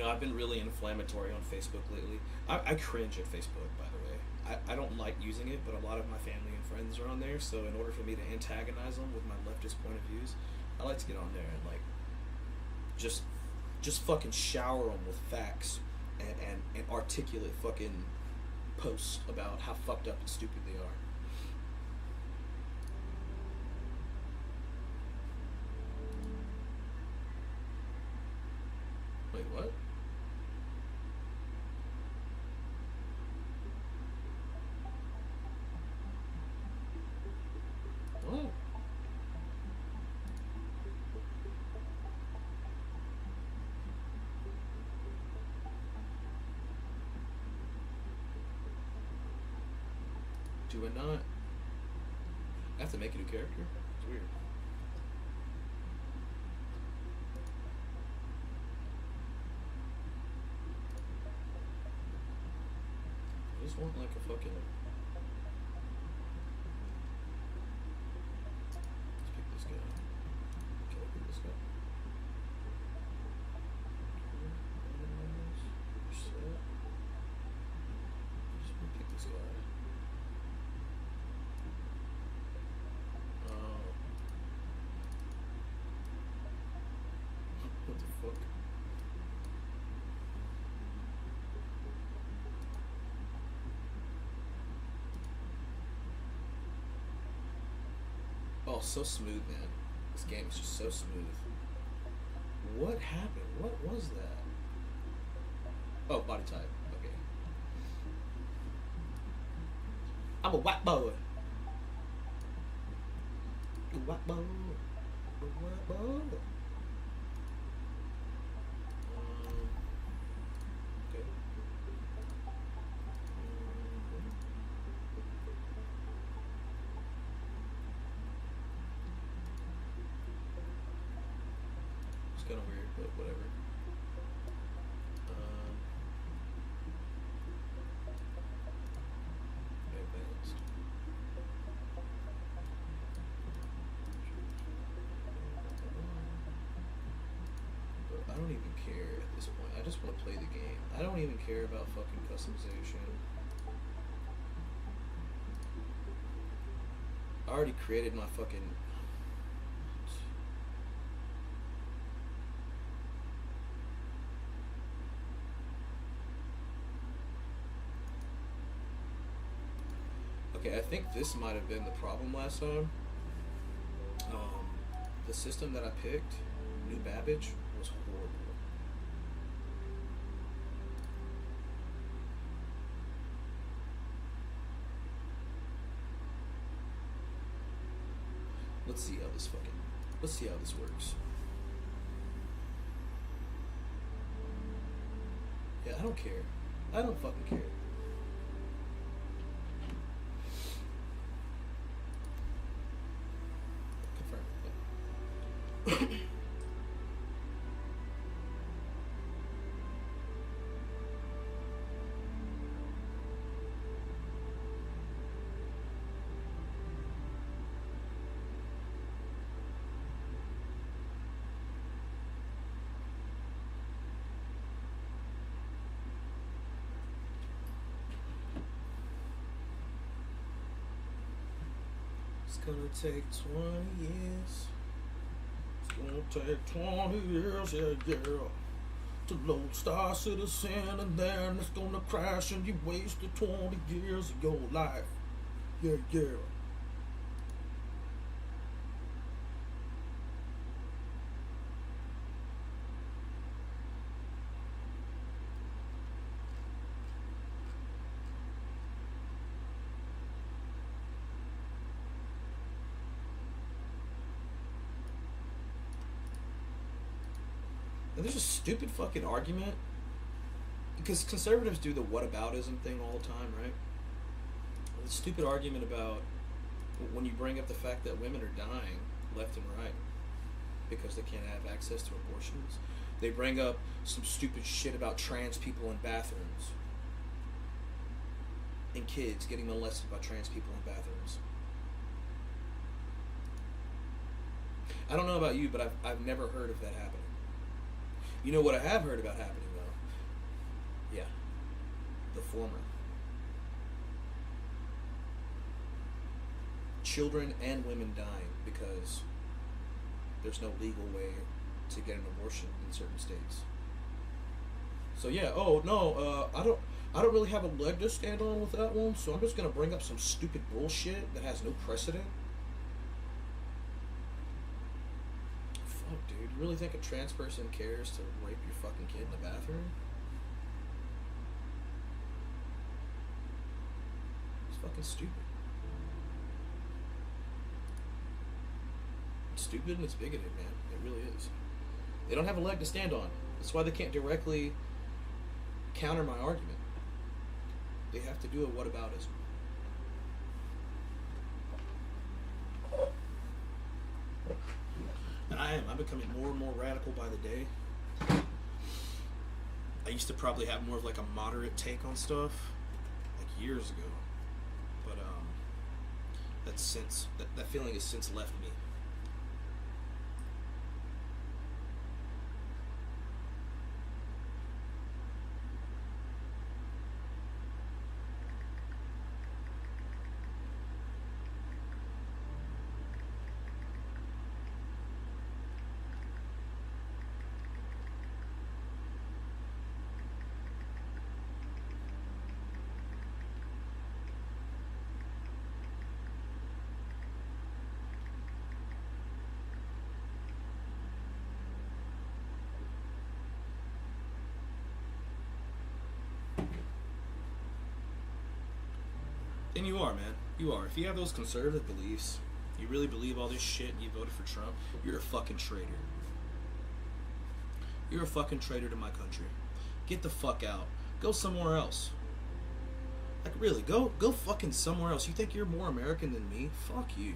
I've been really inflammatory on Facebook lately. I cringe at Facebook, by the way. I don't like using it, but a lot of my family and friends are on there, so in order for me to antagonize them with my leftist point of views, I like to get on there and, like, just fucking shower them with facts and articulate fucking posts about how fucked up and stupid they are. Wait, what? What? Do I not? I have to make a new character? It's weird. I just want like a fucking... Let's pick this guy. Can I pick this guy? Just want to pick this guy. so smooth, man. This game is just so smooth. What happened? What was that? Oh, body type. Okay. I'm a white boy. A white boy. A white boy. Okay. It's kind of weird, but whatever. Advanced. But I don't even care at this point. I just want to play the game. I don't even care about fucking customization. I already created my fucking... Okay, I think this might have been the problem last time. The system that I picked, New Babbage, was horrible. Let's see how this works. Yeah, I don't care. I don't fucking care. Confirm. Yeah. It's gonna take 20 years. It's gonna take 20 years, yeah. To load Star Citizen, and then it's gonna crash and you wasted 20 years of your life. Yeah. And there's a stupid fucking argument, because conservatives do the whataboutism thing all the time, right? The stupid argument about when you bring up the fact that women are dying left and right because they can't have access to abortions. They bring up some stupid shit about trans people in bathrooms and kids getting molested by trans people in bathrooms. I don't know about you, but I've never heard of that happening. You know what I have heard about happening, though? Yeah. The former. Children and women dying because there's no legal way to get an abortion in certain states. So yeah, oh no, I don't really have a leg to stand on with that one, so I'm just gonna bring up some stupid bullshit that has no precedent. Fuck, dude, you really think a trans person cares to rape your fucking kid in the bathroom? It's fucking stupid. It's stupid and it's bigoted, man. It really is. They don't have a leg to stand on. That's why they can't directly counter my argument. They have to do a whataboutism. And I'm becoming more and more radical by the day. I used to probably have more of like a moderate take on stuff, like years ago. But that feeling has since left me. And you are, man. You are. If you have those conservative beliefs, you really believe all this shit and you voted for Trump, you're a fucking traitor. You're a fucking traitor to my country. Get the fuck out. Go somewhere else. Like, really, go fucking somewhere else. You think you're more American than me? Fuck you.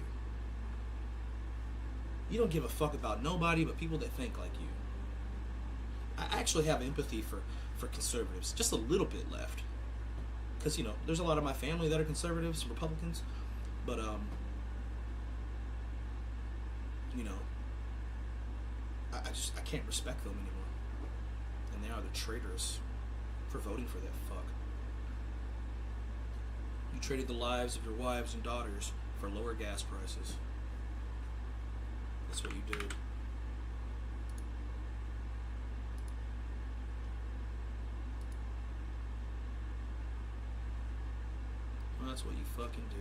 You don't give a fuck about nobody but people that think like you. I actually have empathy for conservatives. Just a little bit left. Because, you know, there's a lot of my family that are conservatives, Republicans. But, you know, I can't respect them anymore. And they are the traitors for voting for that fuck. You traded the lives of your wives and daughters for lower gas prices. That's what you did. Well, that's what you fucking did.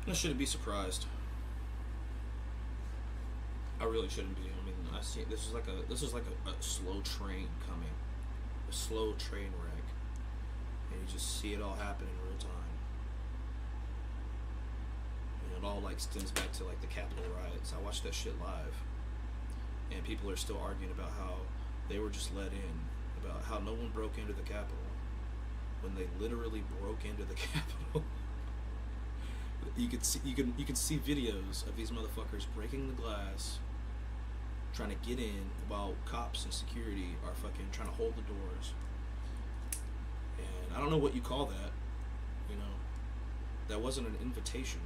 I shouldn't be surprised. I really shouldn't be. I mean, I see this is like a slow train coming, a slow train wreck, and you just see it all happen in real time. And it all like stems back to like the Capitol riots. I watched that shit live, and people are still arguing about how they were just let in, about how no one broke into the Capitol, when they literally broke into the Capitol. You can see videos of these motherfuckers breaking the glass, trying to get in, while cops and security are fucking trying to hold the doors. And I don't know what you call that. You know, that wasn't an invitation.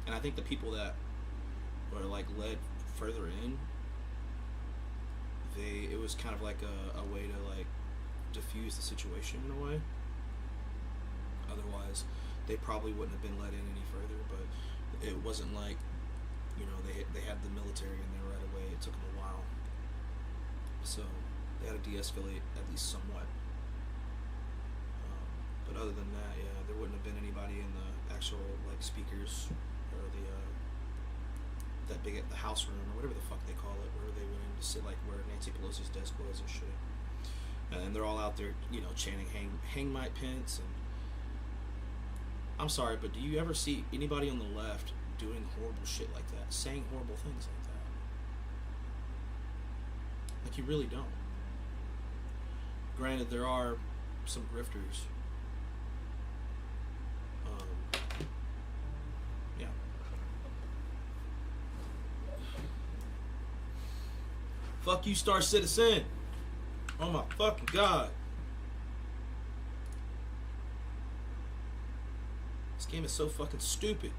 And I think the people that were like led further in, it was kind of like a way to like diffuse the situation in a way. Otherwise, they probably wouldn't have been let in any further, but it wasn't like, you know, they had the military in there right away. It took them a while. So they had to de-escalate at least somewhat. But other than that, yeah, there wouldn't have been anybody in the actual, like, speakers or the House room or whatever the fuck they call it, where they went in to sit, like, where Nancy Pelosi's desk was and shit. And they're all out there, you know, chanting hang Mike Pence. And I'm sorry, but do you ever see anybody on the left doing horrible shit like that, saying horrible things like that? Like, you really don't. Granted, there are some grifters. Yeah. Fuck you, Star Citizen. Oh my fucking god. This game is so fucking stupid.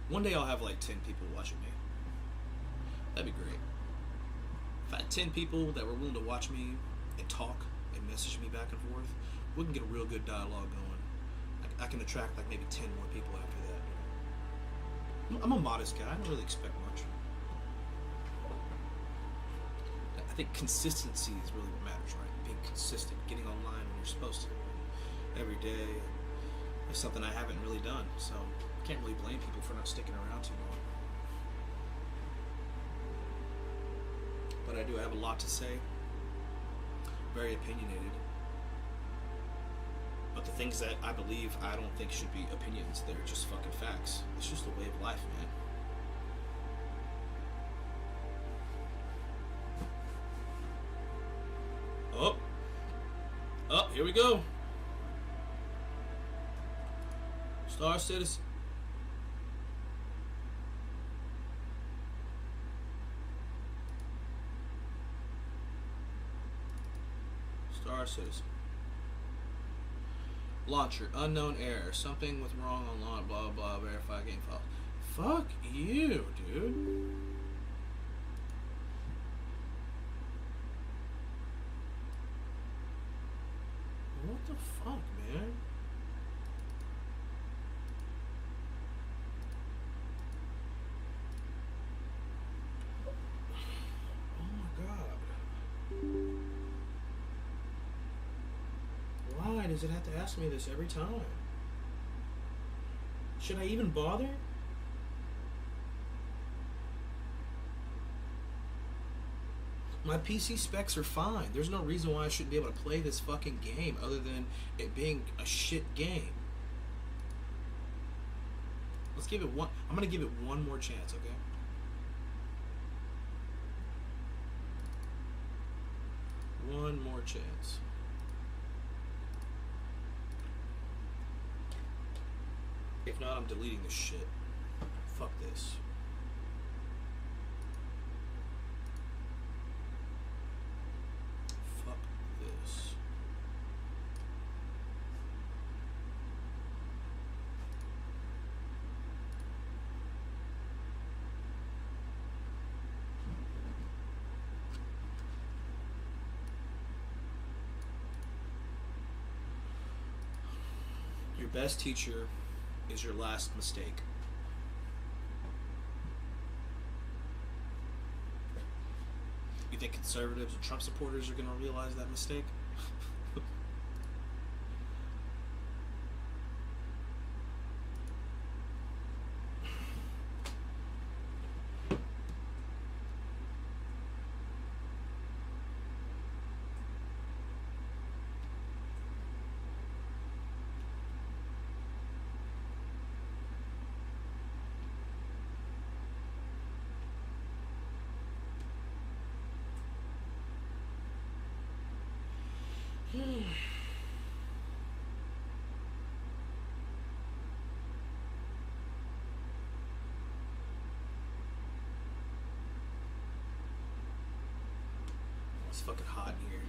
One day I'll have like 10 people watching me. That'd be great. If I had 10 people that were willing to watch me and talk and message me back and forth, we can get a real good dialogue going. I can attract like maybe 10 more people after that. I'm a modest guy. I don't really expect much. I think consistency is really what matters, right? Being consistent, getting online when you're supposed to. Every day is something I haven't really done, so I can't really blame people for not sticking around too long. But I do have a lot to say. Very opinionated. But the things that I believe, I don't think should be opinions. They're just fucking facts. It's just a way of life, man. Oh, here we go. Star Citizen. Star Citizen. Launcher, unknown error. Something was wrong on launch, blah, blah, verify game file. Fuck you, dude. What the fuck, man? Oh my god. Why does it have to ask me this every time? Should I even bother? My PC specs are fine. There's no reason why I shouldn't be able to play this fucking game other than it being a shit game. Let's give it one. I'm gonna give it one more chance, okay? One more chance. If not, I'm deleting this shit. Fuck this. Fuck this. Your best teacher is your last mistake. You think conservatives and Trump supporters are going to realize that mistake? It's fucking hot in here.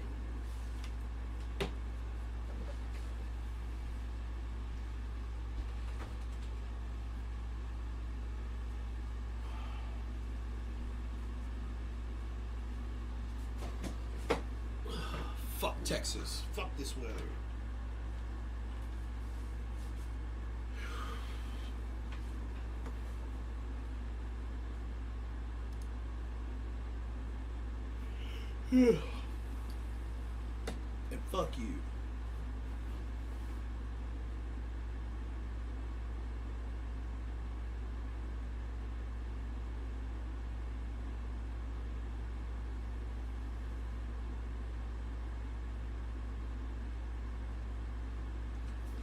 Fuck Texas. Fuck this weather. And fuck you.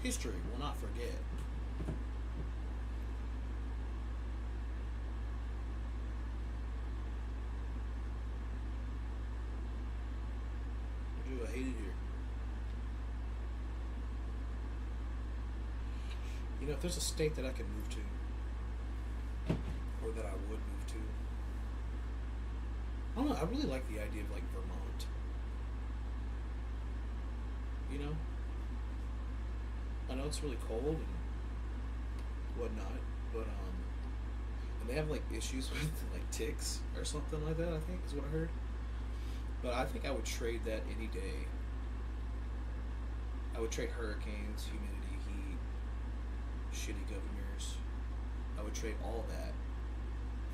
History will not forget. Dude, I hate it here. You know, if there's a state that I could move to, or that I would move to, I don't know, I really like the idea of like Vermont. You know? I know it's really cold and whatnot, but and they have like issues with like ticks or something like that, I think is what I heard. But I think I would trade that any day. I would trade hurricanes, humidity, heat, shitty governors. I would trade all that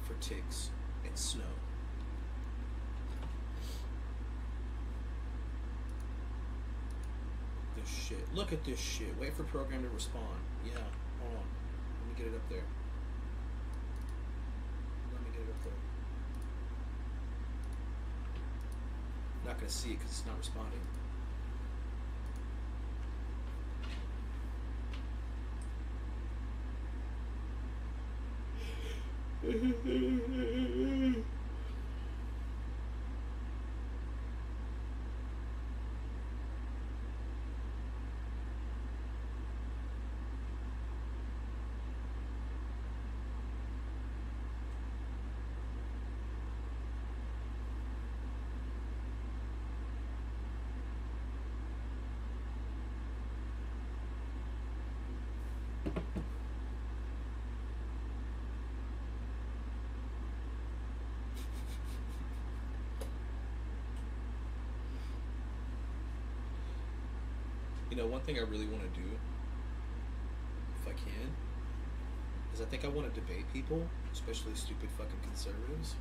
for ticks and snow. This shit. Look at this shit. Wait for program to respond. Yeah, hold on. Let me get it up there. Let me get it up there. Not gonna see it because it's not responding. You know, one thing I really want to do, if I can, is I think I want to debate people, especially stupid fucking conservatives.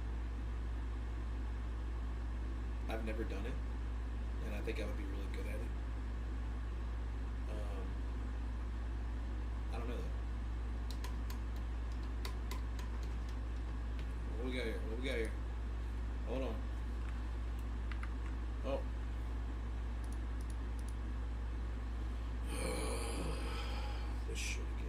I've never done it, and I think I would be really good at it. I don't know though. What we got here? What we got here? Hold on. Oh. This shit again.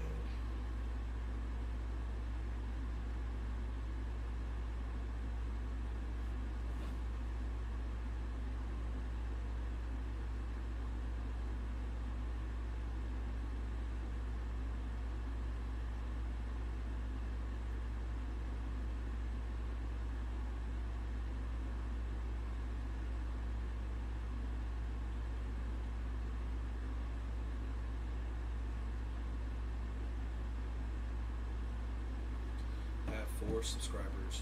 I have 4 subscribers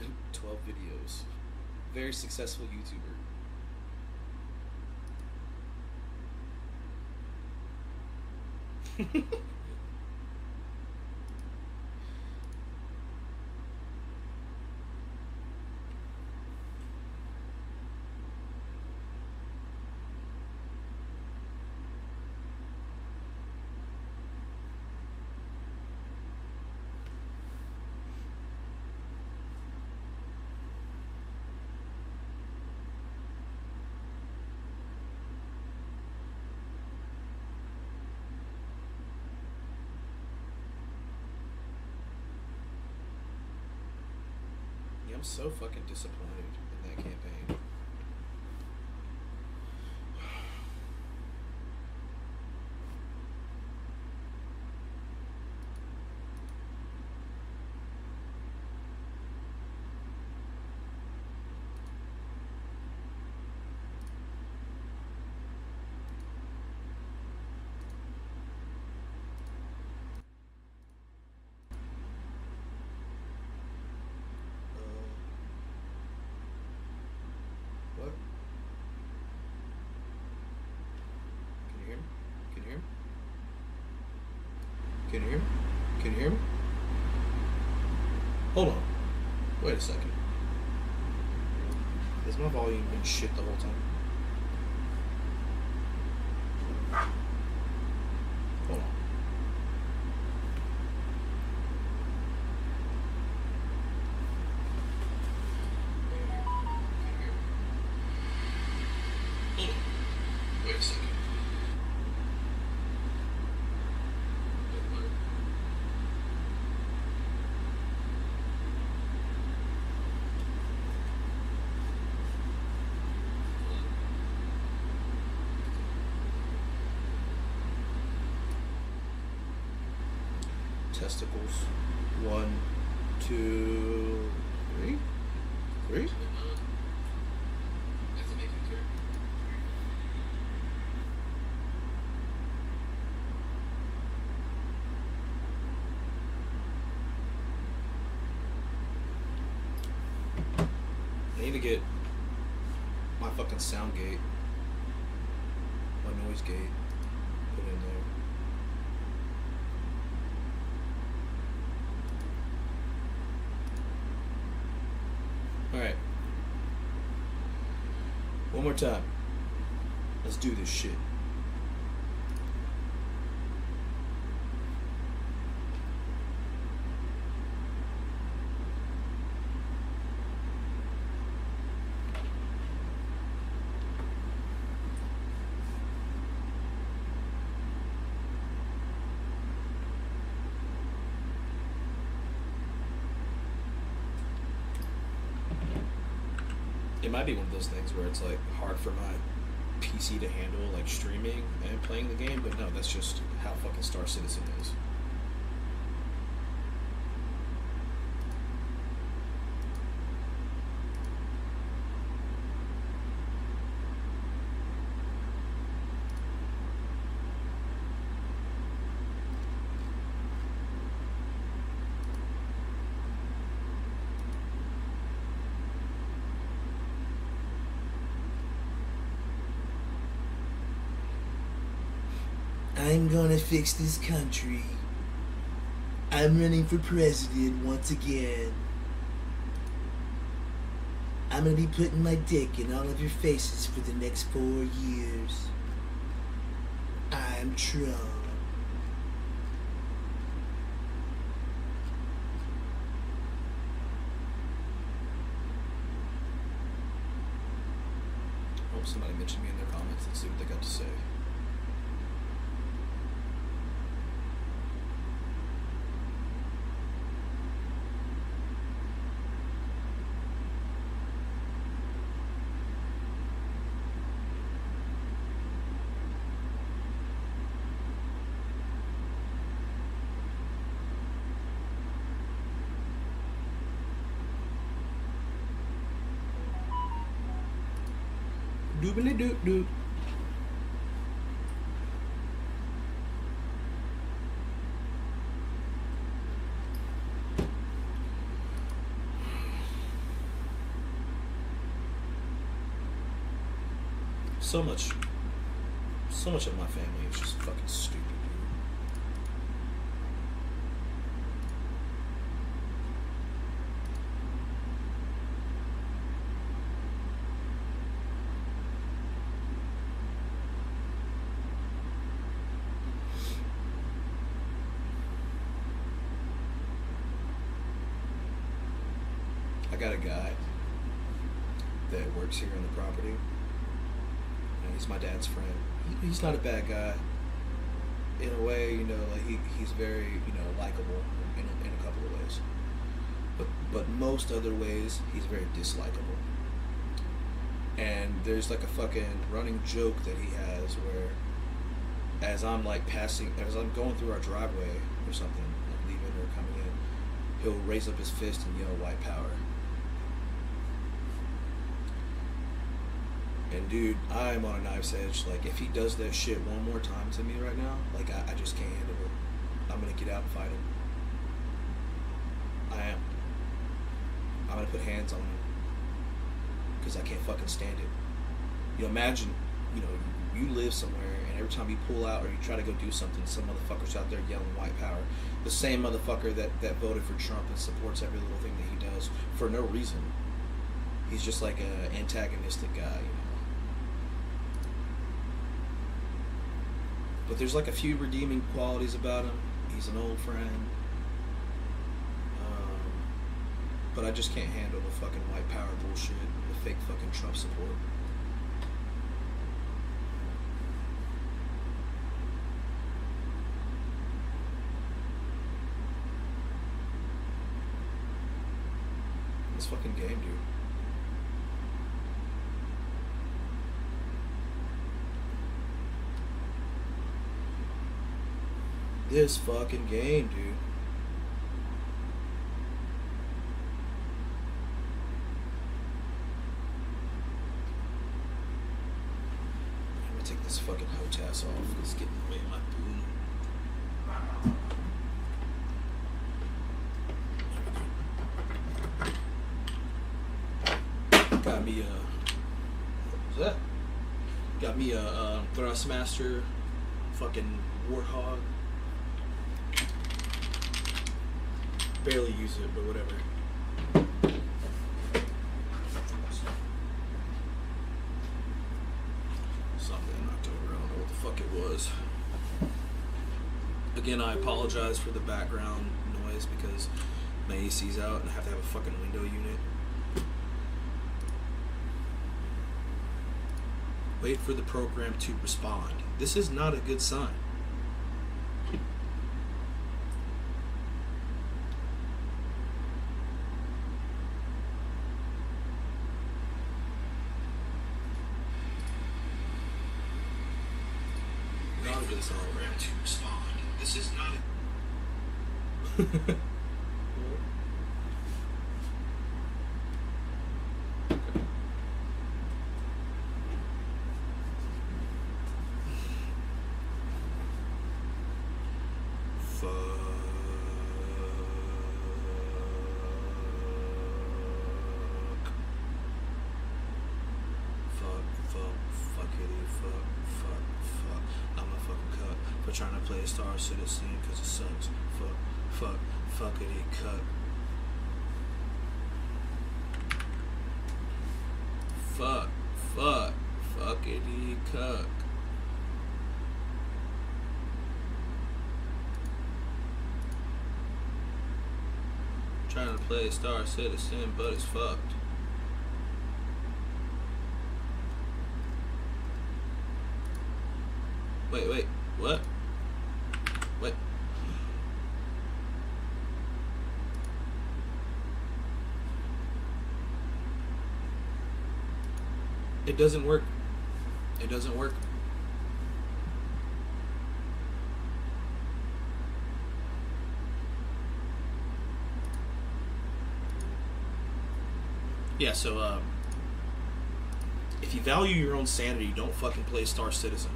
and 12 videos. Very successful YouTuber. Yeah, I'm so fucking disappointed in that campaign. What? Can you hear me? Can you hear me? Can you hear me? Can you hear me? Hold on. Wait a second. Has my volume been shit the whole time? Hold on. Hold on. Wait a second. Testicles. 1, 2, 3. 3? I need to get my fucking sound gate, my noise gate, put in there. Alright. One more time. Let's do this shit. It might be one of those things where it's like hard for my PC to handle like streaming and playing the game, but no, that's just how fucking Star Citizen is. I'm gonna fix this country. I'm running for president once again. I'm gonna be putting my dick in all of your faces for the next 4 years. I'm Trump. Oh, somebody mentioned me in their comments. Let's see what they got to say. Doobly doop doop. So much of my family is just fucking stupid, dude. I got a guy that works here on the property. And he's my dad's friend. He's not a bad guy. In a way, you know, like he's very, you know, likable in a couple of ways. But most other ways, he's very dislikable. And there's like a fucking running joke that he has where as I'm going through our driveway or something, like leaving or coming in, he'll raise up his fist and yell white power. And dude, I'm on a knife's edge. Like, if he does that shit one more time to me right now, like, I just can't handle it. I'm gonna get out and fight him. I am. I'm gonna put hands on him. Because I can't fucking stand it. You know, imagine, you know, you live somewhere and every time you pull out or you try to go do something, some motherfucker's out there yelling white power. The same motherfucker that voted for Trump and supports every little thing that he does for no reason. He's just like an antagonistic guy, you know. But there's like a few redeeming qualities about him. He's an old friend. But I just can't handle the fucking white power bullshit and the fake fucking Trump support. This fucking game, dude. This fucking game, dude. I'm gonna take this fucking HOTAS off. It's getting in the way of my boom. Got me what's that? Got me a Thrustmaster fucking Warthog. Barely use it, but whatever. Something in October, I don't know what the fuck it was. Again, I apologize for the background noise because my AC's out and I have to have a fucking window unit. Wait for the program to respond. This is not a good sign. Program to respond. This is not a for trying to play a Star Citizen because it sucks. Fuckity cuck. Fuckity cuck. Trying to play Star Citizen, but it's fucked. Wait, what? Wait. It doesn't work. It doesn't work. Yeah, so, if you value your own sanity, don't fucking play Star Citizen.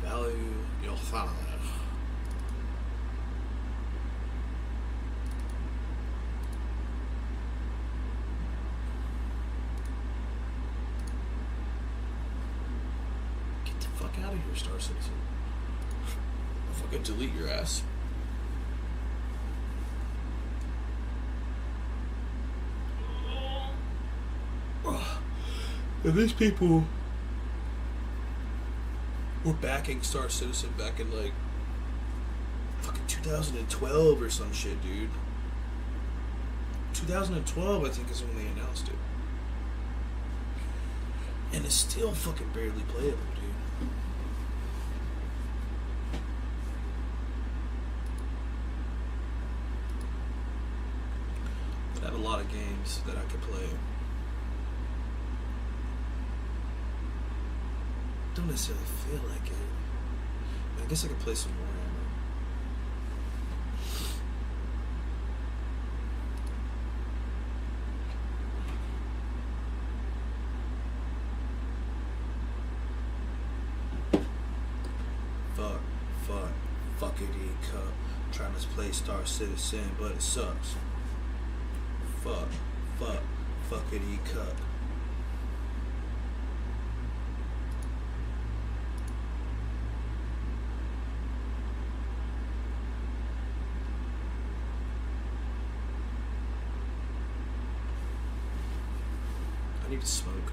Value your sanity. Get the fuck out of here, Star Citizen. I'll fucking delete your ass. And these people were backing Star Citizen back in like fucking 2012 or some shit, dude. 2012, I think, is when they announced it. And it's still fucking barely playable, dude. I have a lot of games that I could play. Don't necessarily feel like it. I guess I could play some more Ammo. Fuckity cup. Trying to play Star Citizen, but it sucks. Fuckity cup. I need to smoke.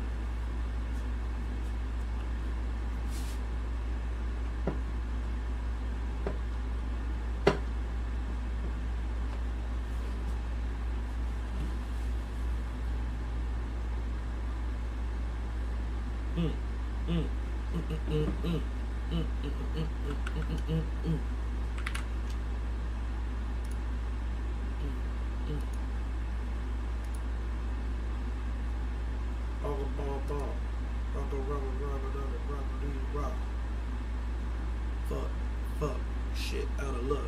Fuck, shit out of luck.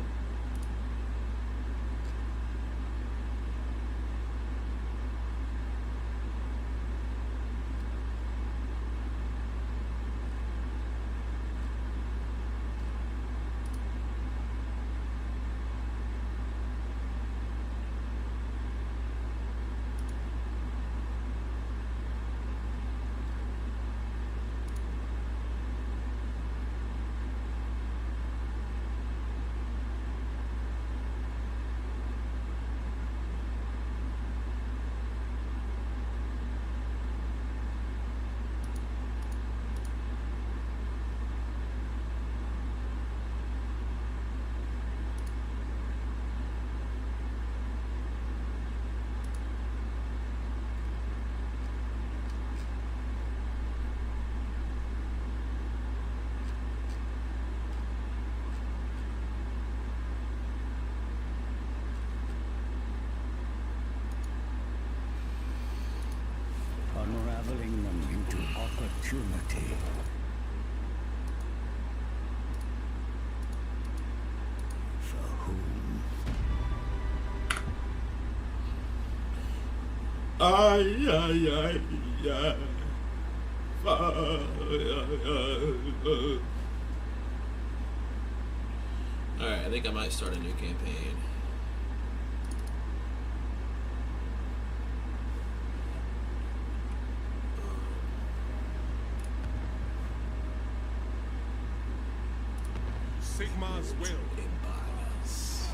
Unraveling them into opportunity. For whom? Alright, I think I might start a new campaign. Sigmar's will. Empires.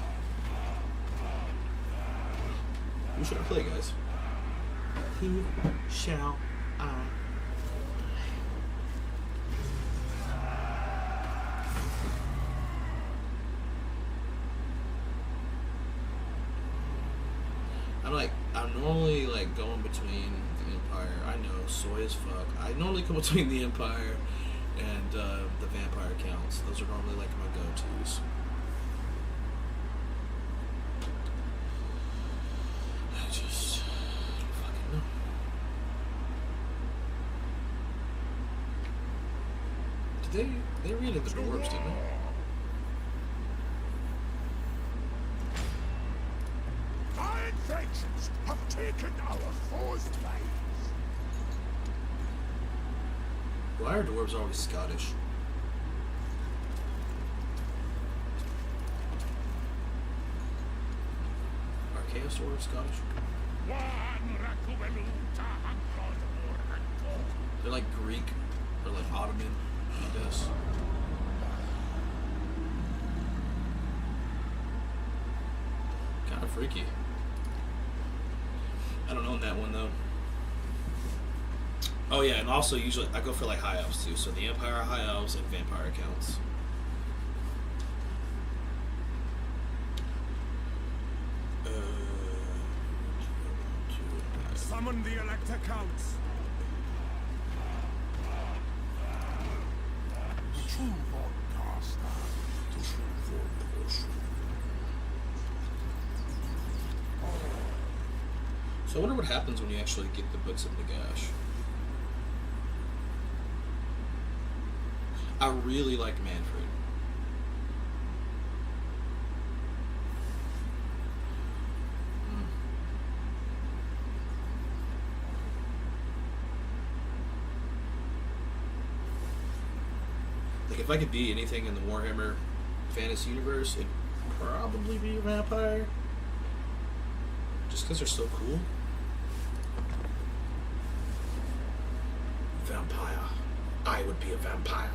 Who should I play, guys? Who shall I? I'm normally like going between the Empire. I know, soy as fuck. I normally come between the Empire and the Vampire Counts. Those are normally like my go-tos. I just don't fucking know. Did they read the dwarves, didn't they? Factions have taken our foes' place. Why are dwarves always Scottish? Are Chaos dwarves Scottish? They're like Greek or like Ottoman, I guess. Kind of freaky. I don't own that one though. Oh yeah, and also usually I go for like high elves too. So the Empire high elves and vampire accounts. Summon the Elector Counts. The true Vorcaster. The true Vorcaster. So I wonder what happens when you actually get the books of Nagash. I really like Manfred. Like if I could be anything in the Warhammer fantasy universe, it'd probably be a vampire. Just because they're so cool. Vampire. I would be a vampire.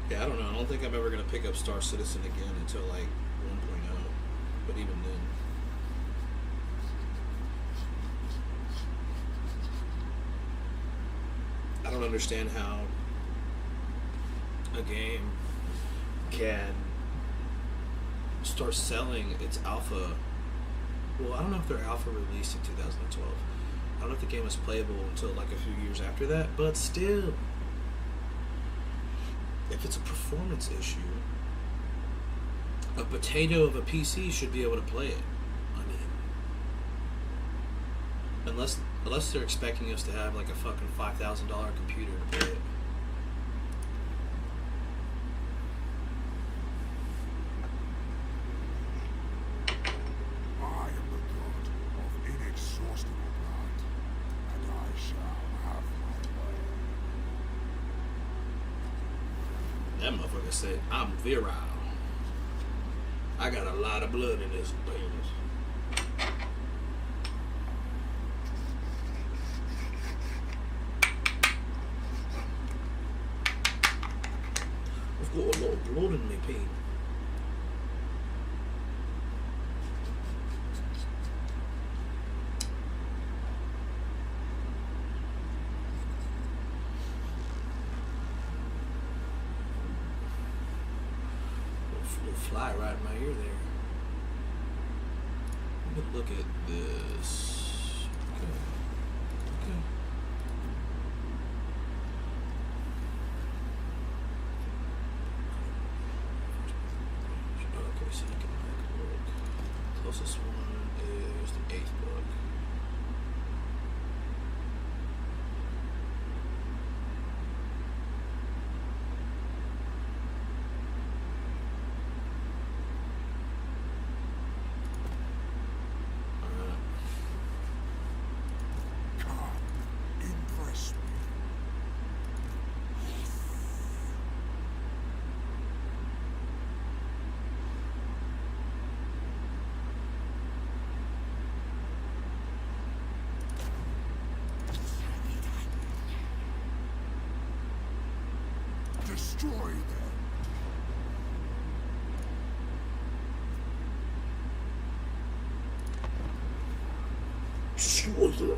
Yeah, I don't know. I don't think I'm ever going to pick up Star Citizen again until like 1.0. But even then. I don't understand how a game can start selling its alpha. Well, I don't know if their alpha released in 2012. I don't know if the game was playable until like a few years after that, but still. If it's a performance issue, a potato of a PC should be able to play it. I mean, unless they're expecting us to have like a fucking $5,000 computer to play it. I am the god of inexhaustible blood, and I shall have my way. That motherfucker said, I'm virile. I got a lot of blood in this penis. I've got a lot of blood in me, Pete. Little fly right in my ear there. Let me look at this. Okay. Okay. Okay, so you can closest one is the 8th book. Come, impress me. Destroy them. Destroy them.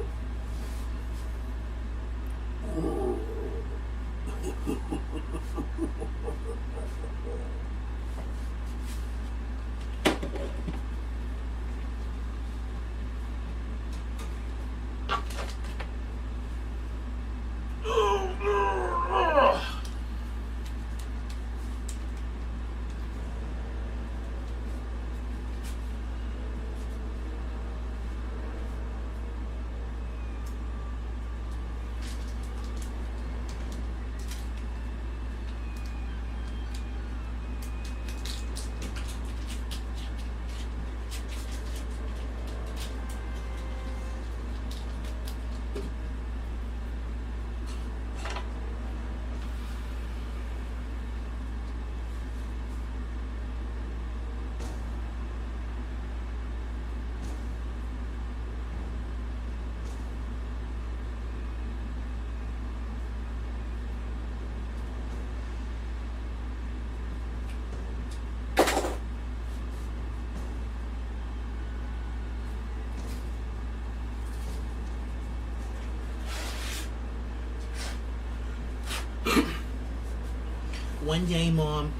One day, Mom,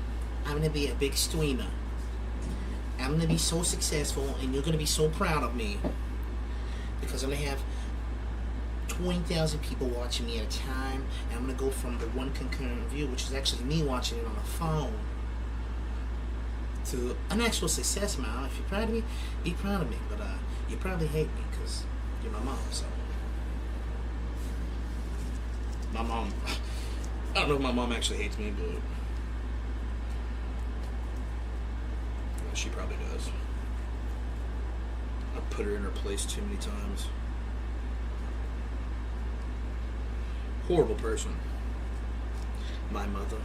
I'm gonna be a big streamer. I'm gonna be so successful, and you're gonna be so proud of me because I'm gonna have 20,000 people watching me at a time, and I'm gonna go from the one concurrent view, which is actually me watching it on a phone, to an actual success, Mom. If you're proud of me, be proud of me. But you probably hate me because you're my mom. So my mom, I don't know if my mom actually hates me, but she probably does. I put her in her place too many times. Horrible person. My mother.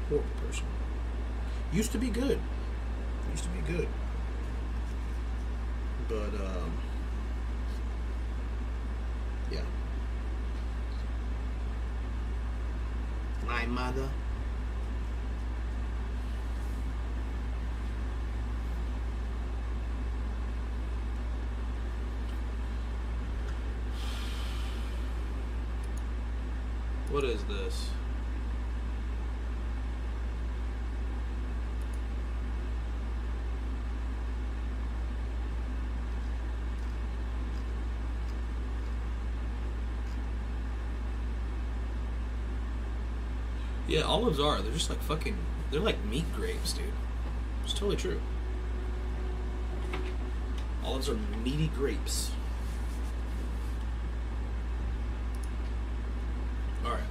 Horrible person. Used to be good. Used to be good. But, yeah. My mother. What is this? Yeah, olives are. They're just like fucking... They're like meat grapes, dude. It's totally true. Olives are meaty grapes. Alright.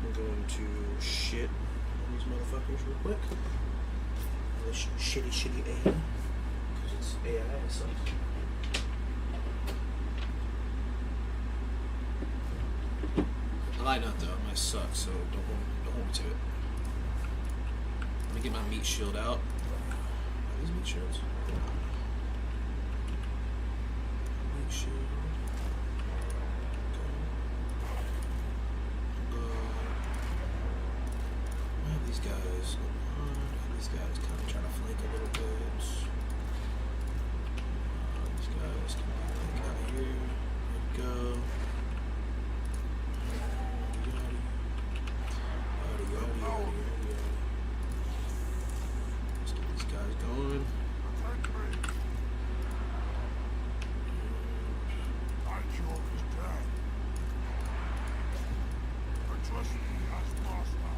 I'm going to shit on these motherfuckers real quick. This shitty AI. Because it's AI, so... I might not though, it might suck, so don't hold me to it. Let me get my meat shield out. Are these meat shields? Meat shield. I have these guys. These guys kind of trying to flank a little bit. These guys can flank out of here. There we go. Let's get these guys going. My job is done. I trust me as master.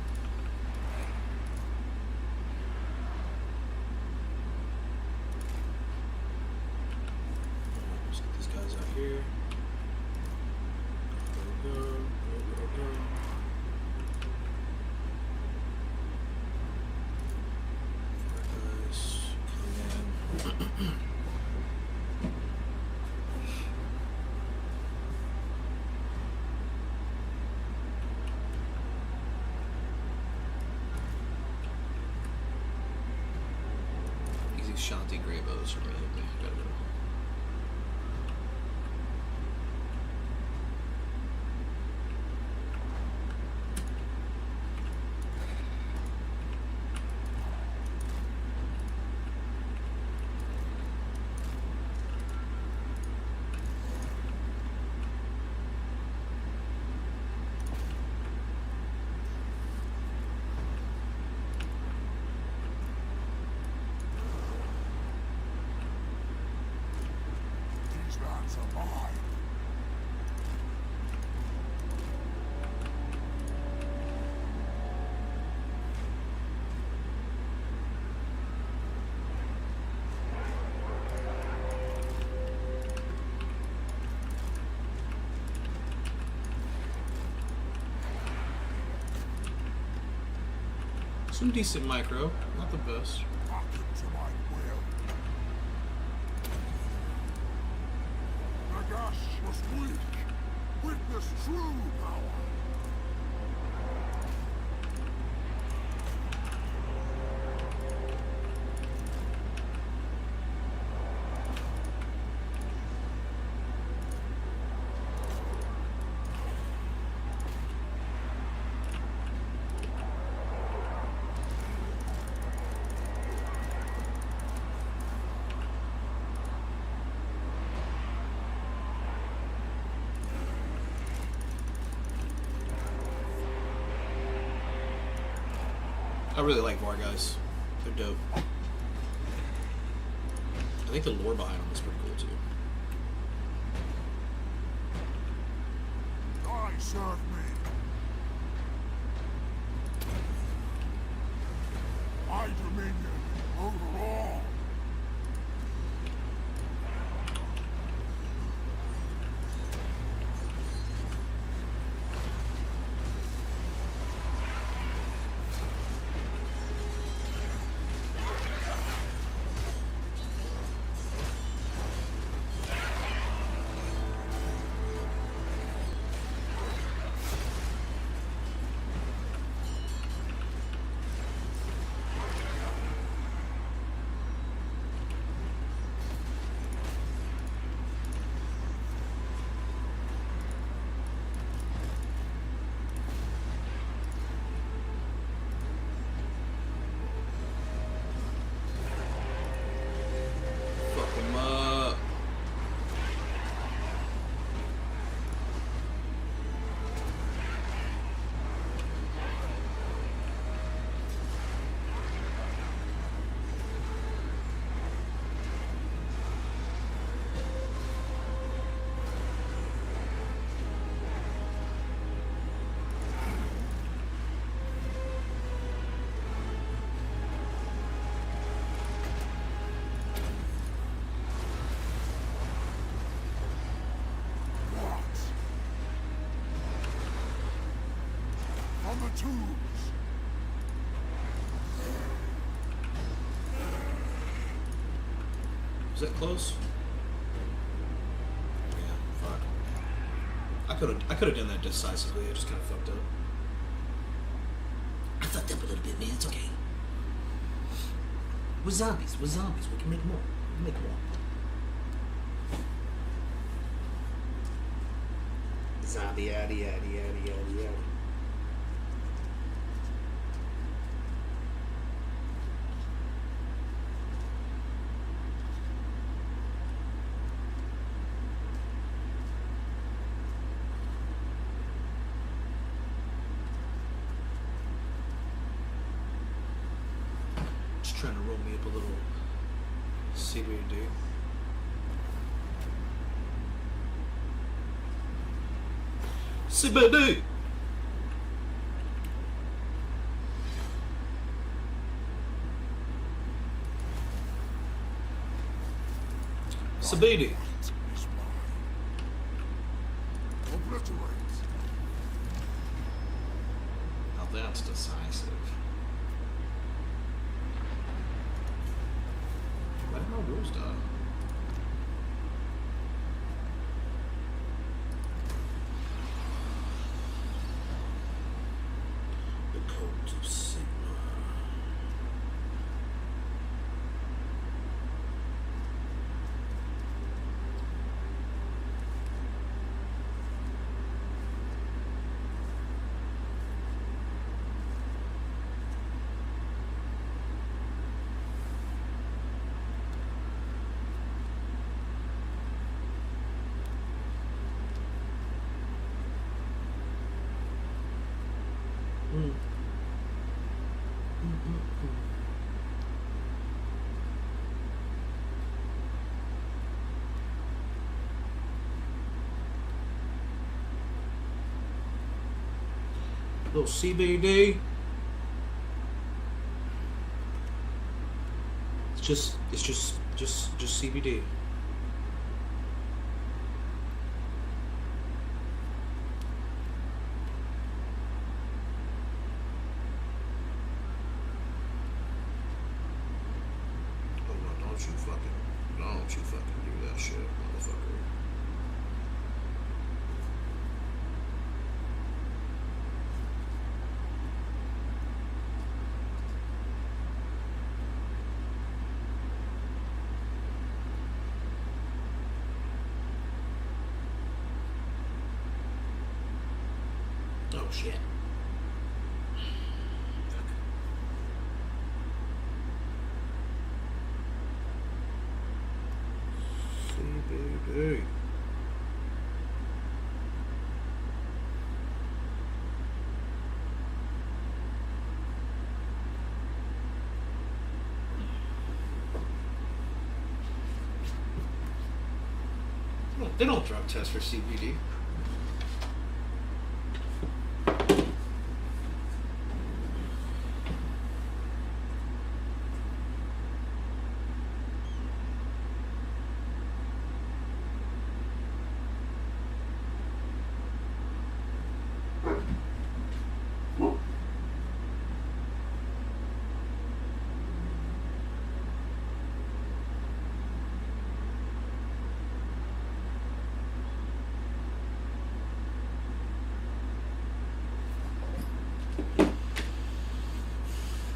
Shanti Gravos from me. Gotta go. These lands are mine. Some decent micro, not the best. Hearken to my will. Nagash was weak. Witness true power. I really like Vargas. They're dope. I think the lore behind them is pretty cool too. I serve me. My dominion over all. Fuck them up. What? From the tombs. Is that close? Yeah, fuck. I could have done that decisively. I just kind of fucked up. I fucked up a little bit, man. It's okay. We're zombies. We're zombies. We can make more. We can make more. Zombie, yaddy, yaddy, yaddy, yaddy, yaddy. Just trying to roll me up a little CBD. CBD! CBD. Is mine. Obliterate. Now that's decisive. Why did my rules die? The cult of Sigma. Little CBD. It's just CBD. Oh no, don't you fucking do that shit, motherfucker. Oh shit. CBD. They don't drug test for CBD.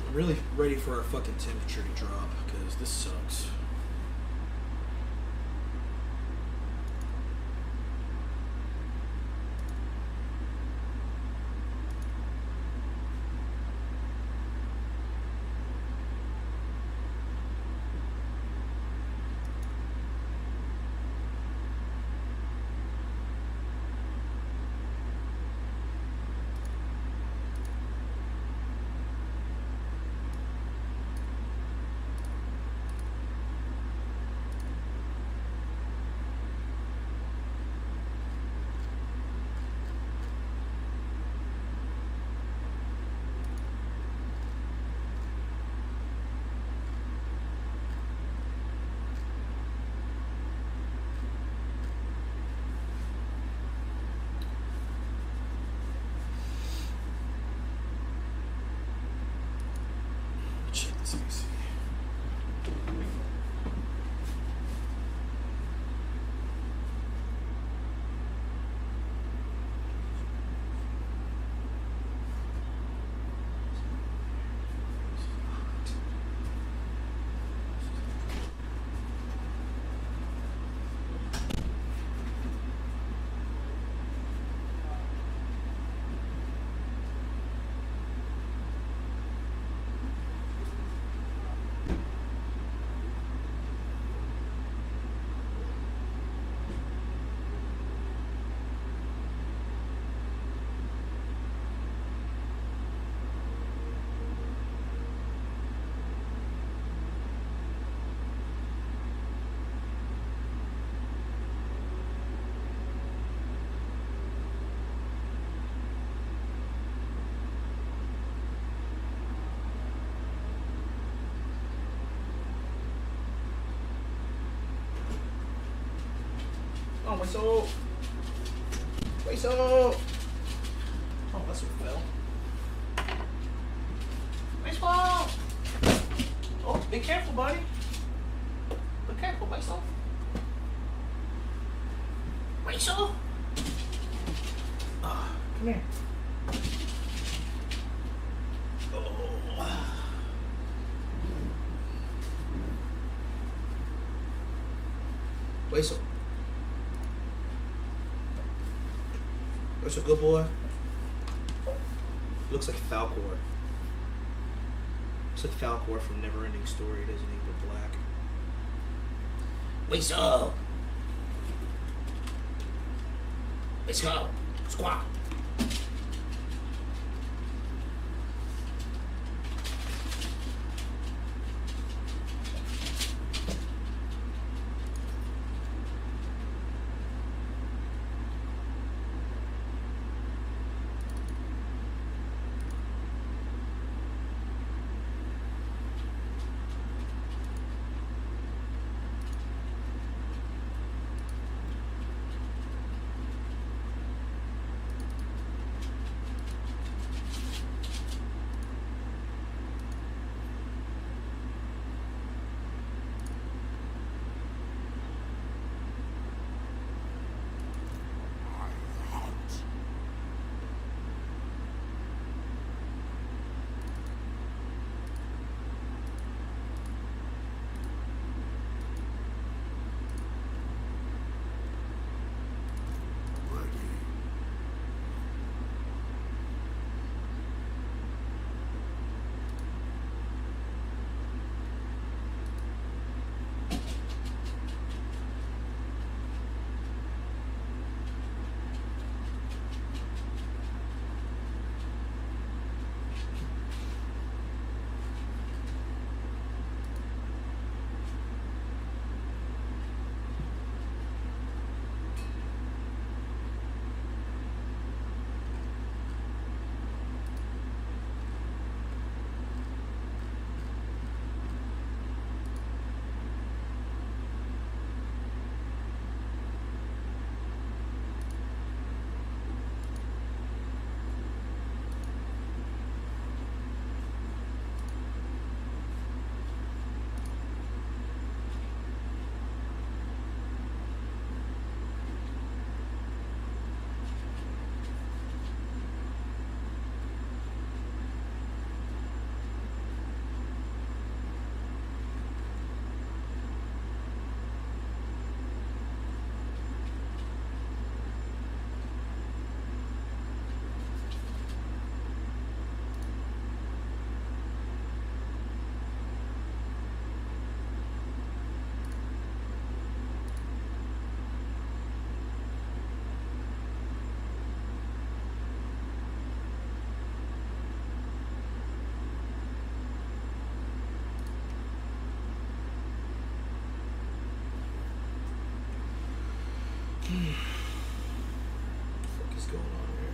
I'm really ready for our fucking temperature to drop because this sucks. Check this AC. Oh, whistle! Whistle! Oh, that's what fell. Baseball! Oh, be careful, buddy. Be careful, Whistle. Whistle! Come here. Oh. Whistle. That's a good boy. Looks like Falcor. Looks like Falcor from Neverending Story, doesn't he? But black. Whistle! Let's go! Squawk! What the fuck is going on here?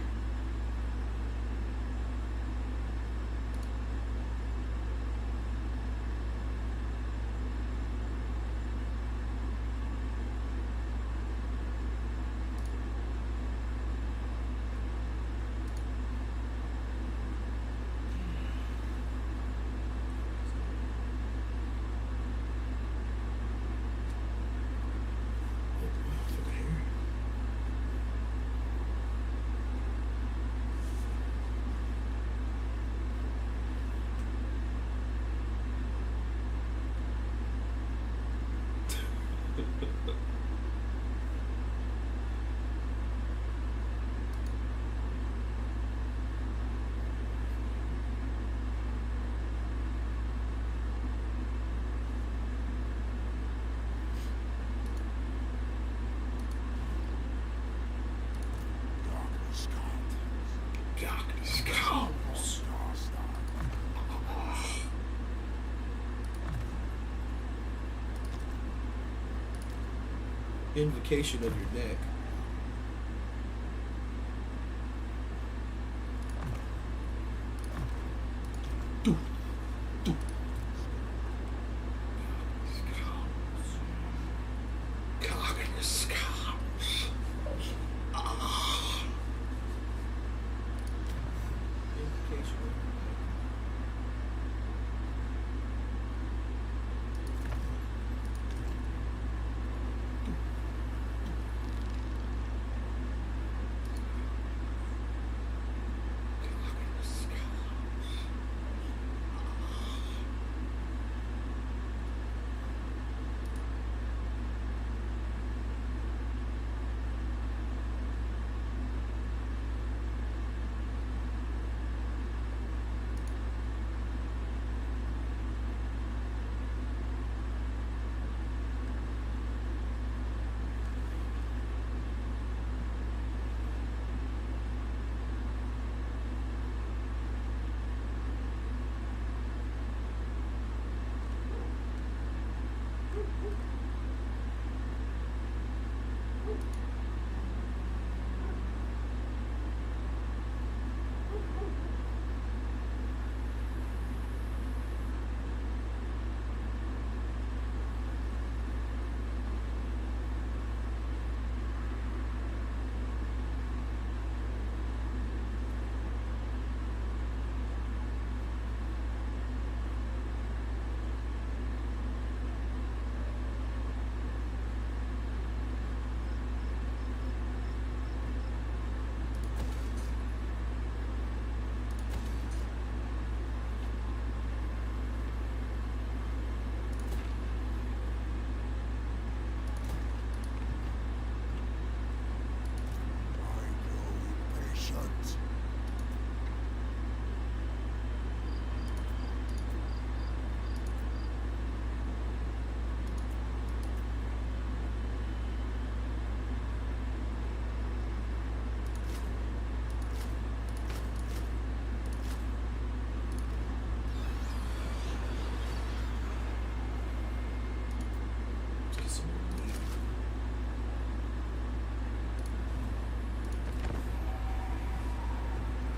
Darkness comes. Invocation of your neck. Darkness comes. Invocation of your neck.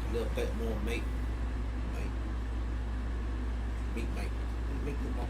A little bit more meat. Meat. Meat the ball.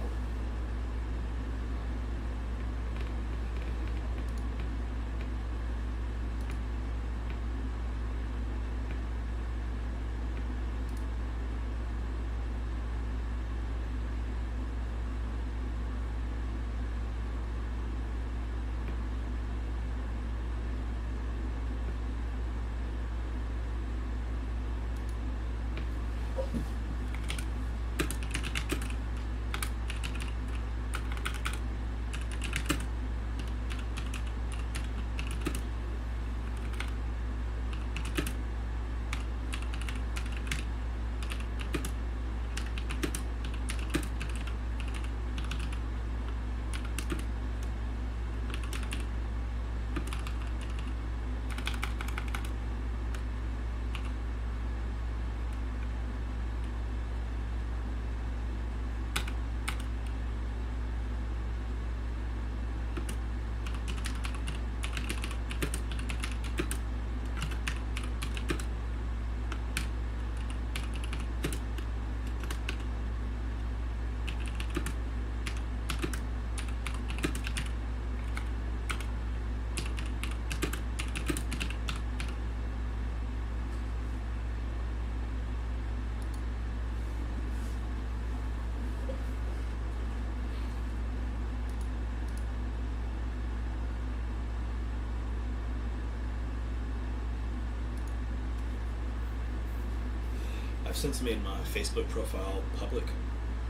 I've since made my Facebook profile public,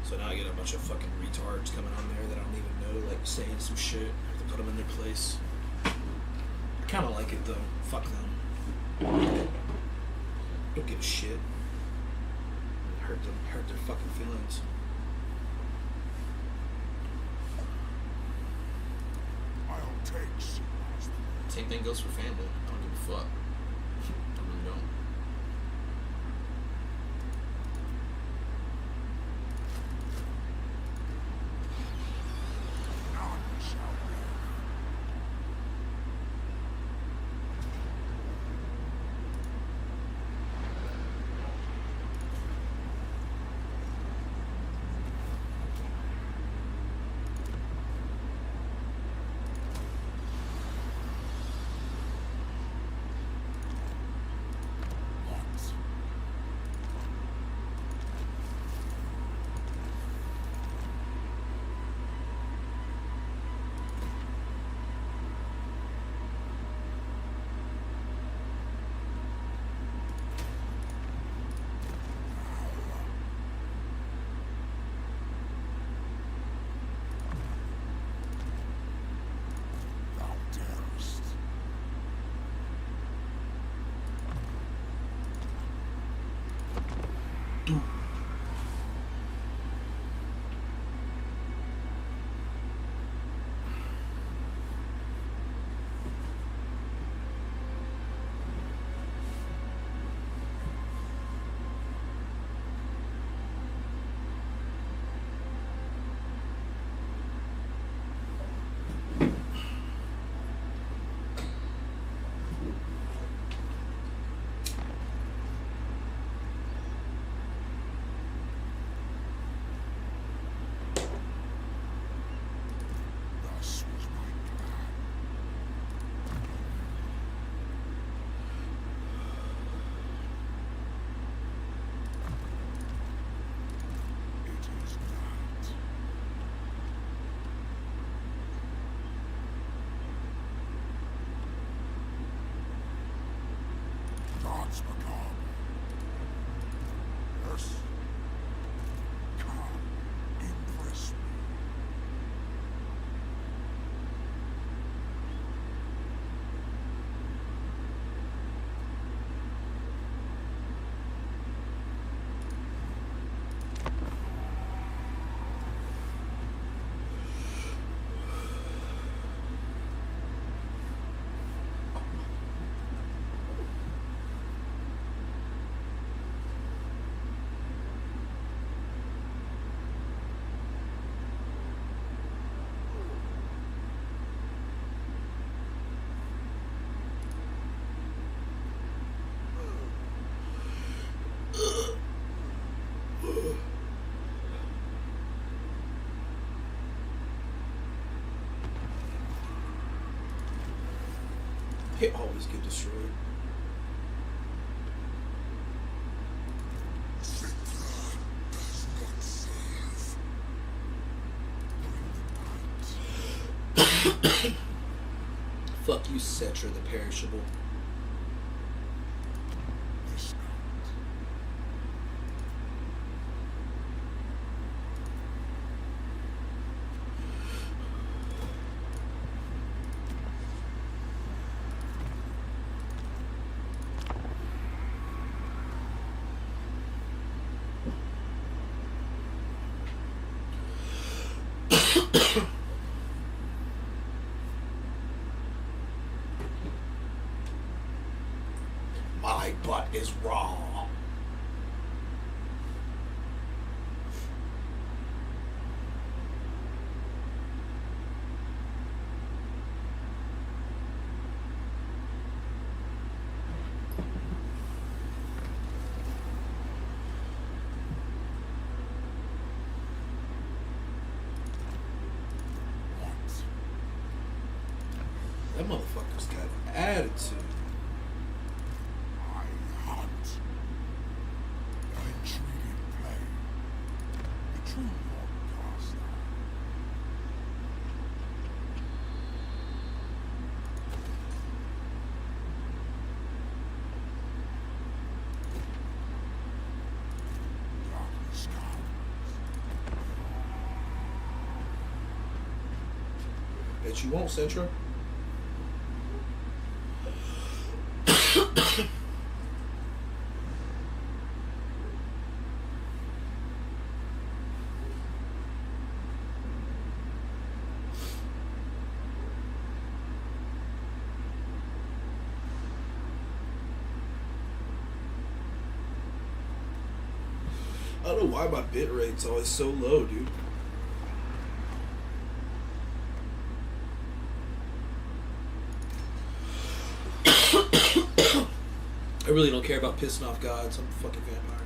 so now I get a bunch of fucking retards coming on there that I don't even know, like saying some shit. I have to put them in their place. I kind of like it though. Fuck them. Don't give a shit. Hurt their fucking feelings. I'll take civilized. Same thing goes for family. I don't give a fuck. I really don't. None shall live. What? Thou darest. Thus was my plan. It is night. Gods macabre. Yes. Come, impress me. They always get destroyed. Fuck you, Cetra the Perishable. This night. My butt is raw. That motherfucker's got an attitude. I hunt. An intriguing play. A true broadcaster. Bet you won't, Central. I don't know why my bit rate's always so low, dude. I really don't care about pissing off gods. I'm a fucking vampire.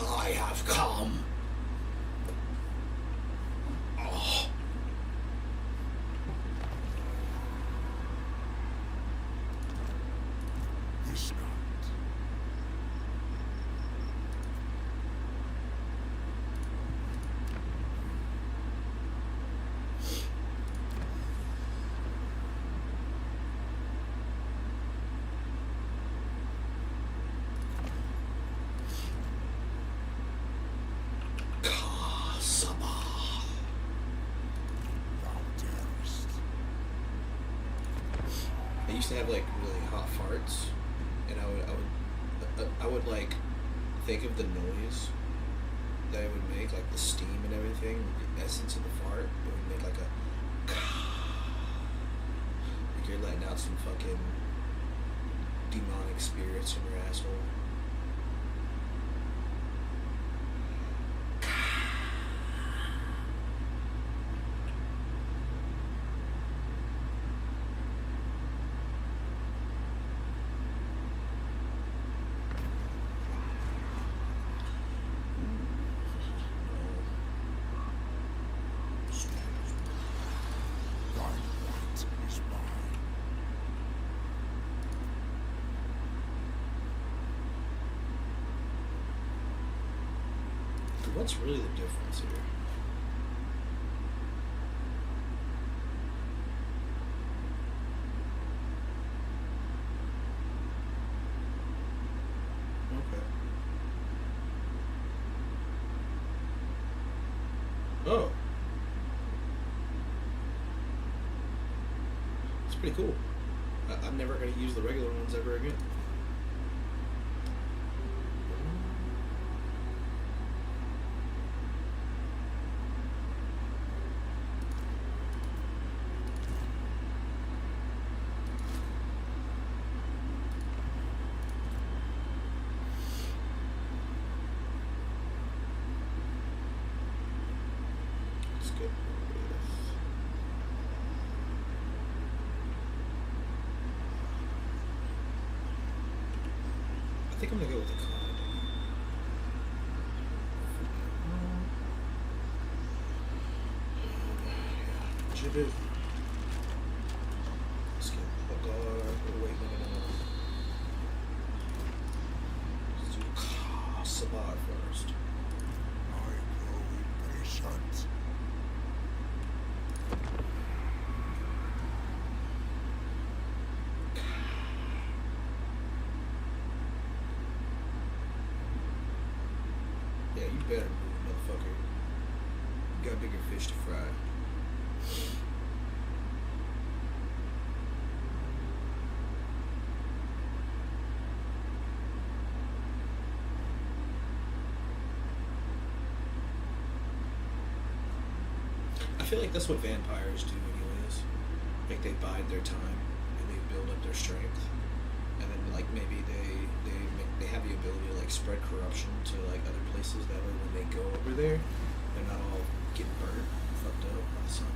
I have come. Oh. This night. I used to have like really hot farts, and I would like think of the noise that it would make, like the steam and everything, the essence of the fart. It would make like a like you're letting out some fucking demonic spirits from your asshole. What's really the difference here? Okay. Oh. It's pretty cool. I'm never going to use the regular ones ever again. I think I'm gonna go with the cloud. Yeah, Jibit. Let's get Hagar. Oh, wait, no. Let's do Sabar first. I grow impatient. Yeah, you better move, motherfucker. You got bigger fish to fry. I feel like that's what vampires do anyways. Like they bide their time and they build up their strength. And then like maybe they have the ability to like spread corruption to like other places. That way when they go over there, they're not all getting burnt, fucked up by the sun.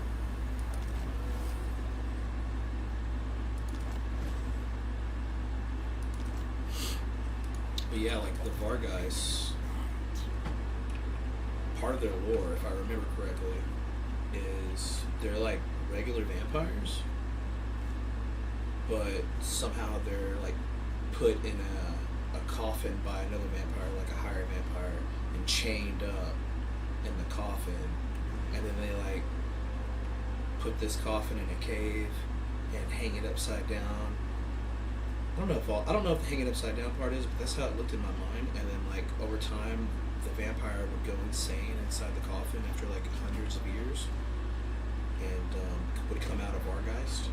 But yeah, like the Vargeist, part of their lore, if I remember correctly, is they're like regular vampires, but somehow they're like put in a coffin by another vampire, like a higher vampire, and chained up in the coffin, and then they like put this coffin in a cave and hang it upside down. I don't know if the hanging upside down part is, but that's how it looked in my mind. And then like over time, the vampire would go insane inside the coffin after like hundreds of years, and would come out of Vargeist.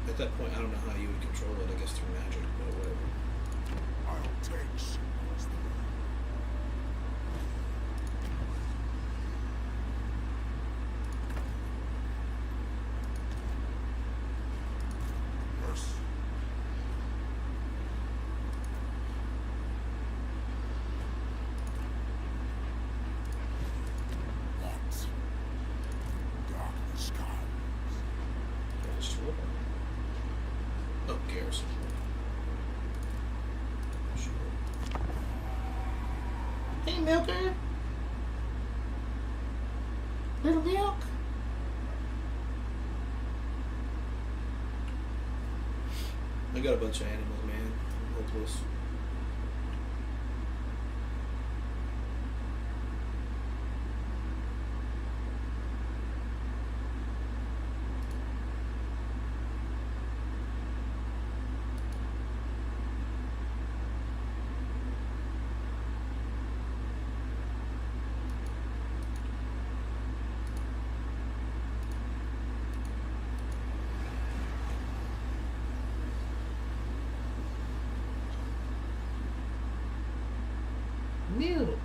At that point, I don't know how you would control it. I guess through magic, but whatever. I'll take Sigmar's throne. Yes. What? Darkness comes. That's true. Oh, Garrison. Sure. Hey, Milker. Little Milk. I got a bunch of animals, man. I'm hopeless. Milk.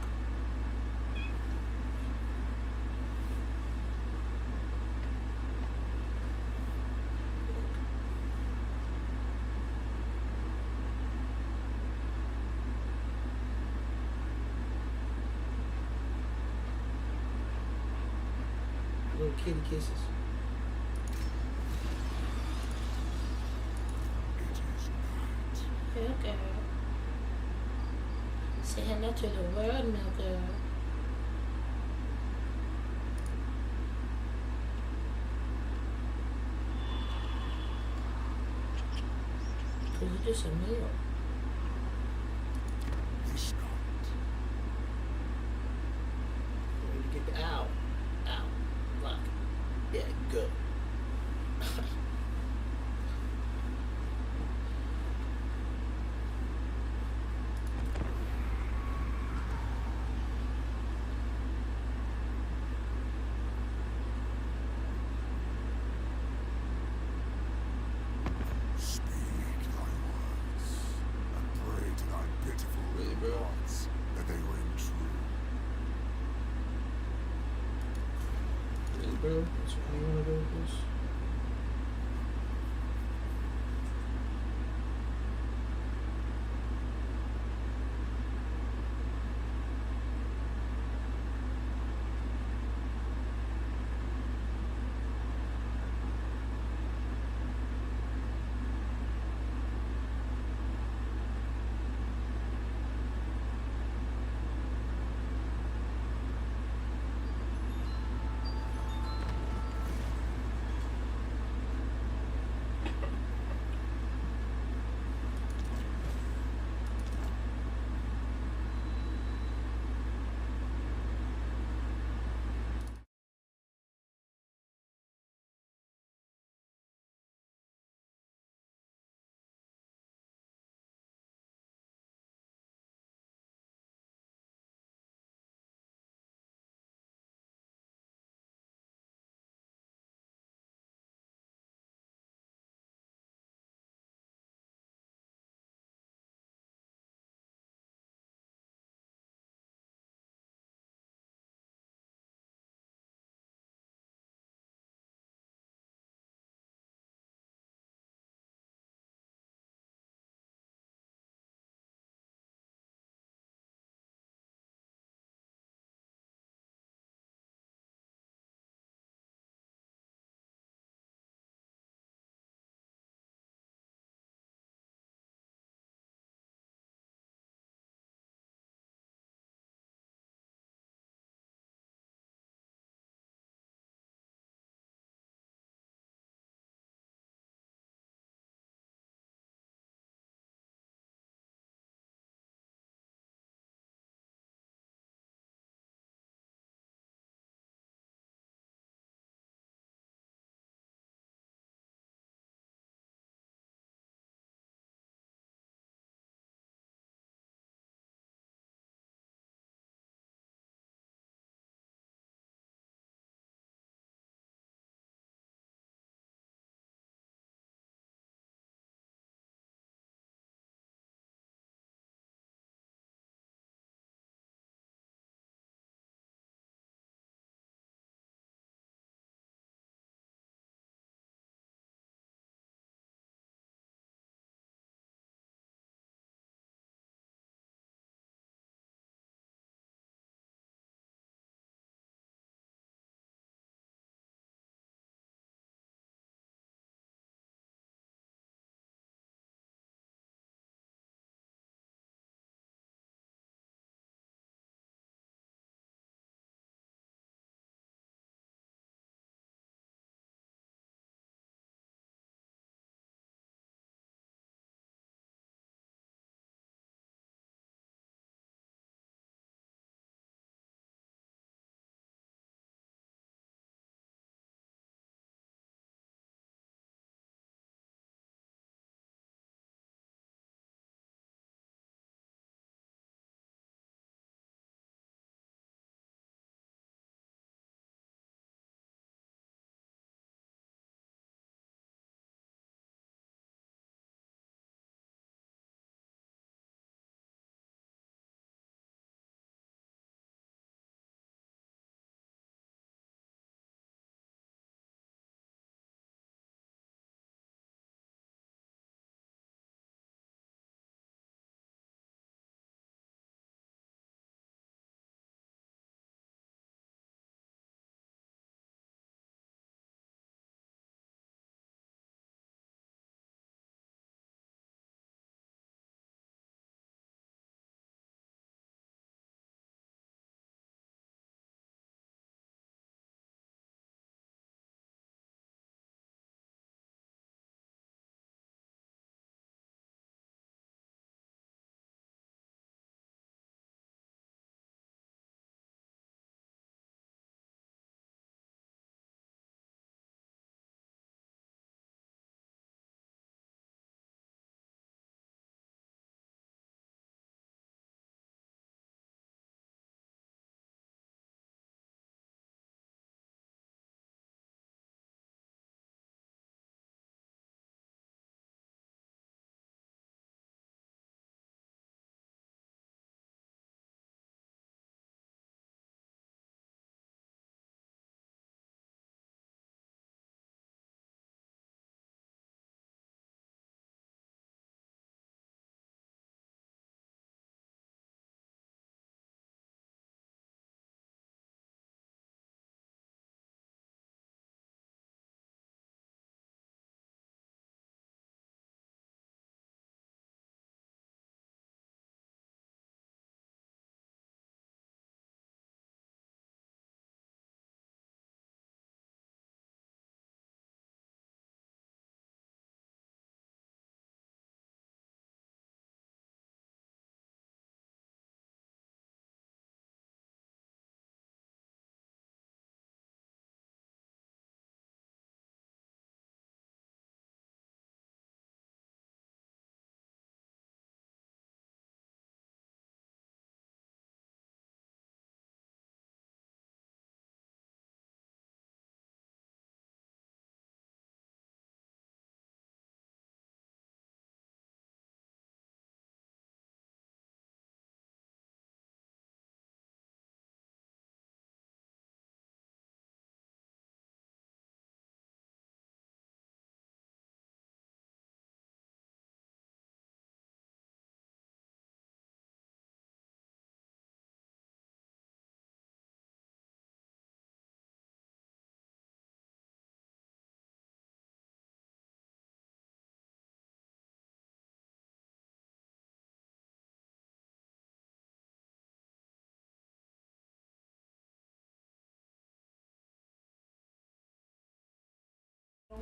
Little kitty kisses. It is night. Okay. Say hello to the world, Milker. Cause you're just a meal. This night. When you get the ow. Look. Yeah, good. Speak thy words, and pray to thy pitiful Really, bro? gods that they ring true. Really, bro? That's how you want to go with this?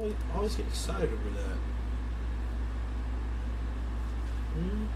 I always get excited over that. Hmm?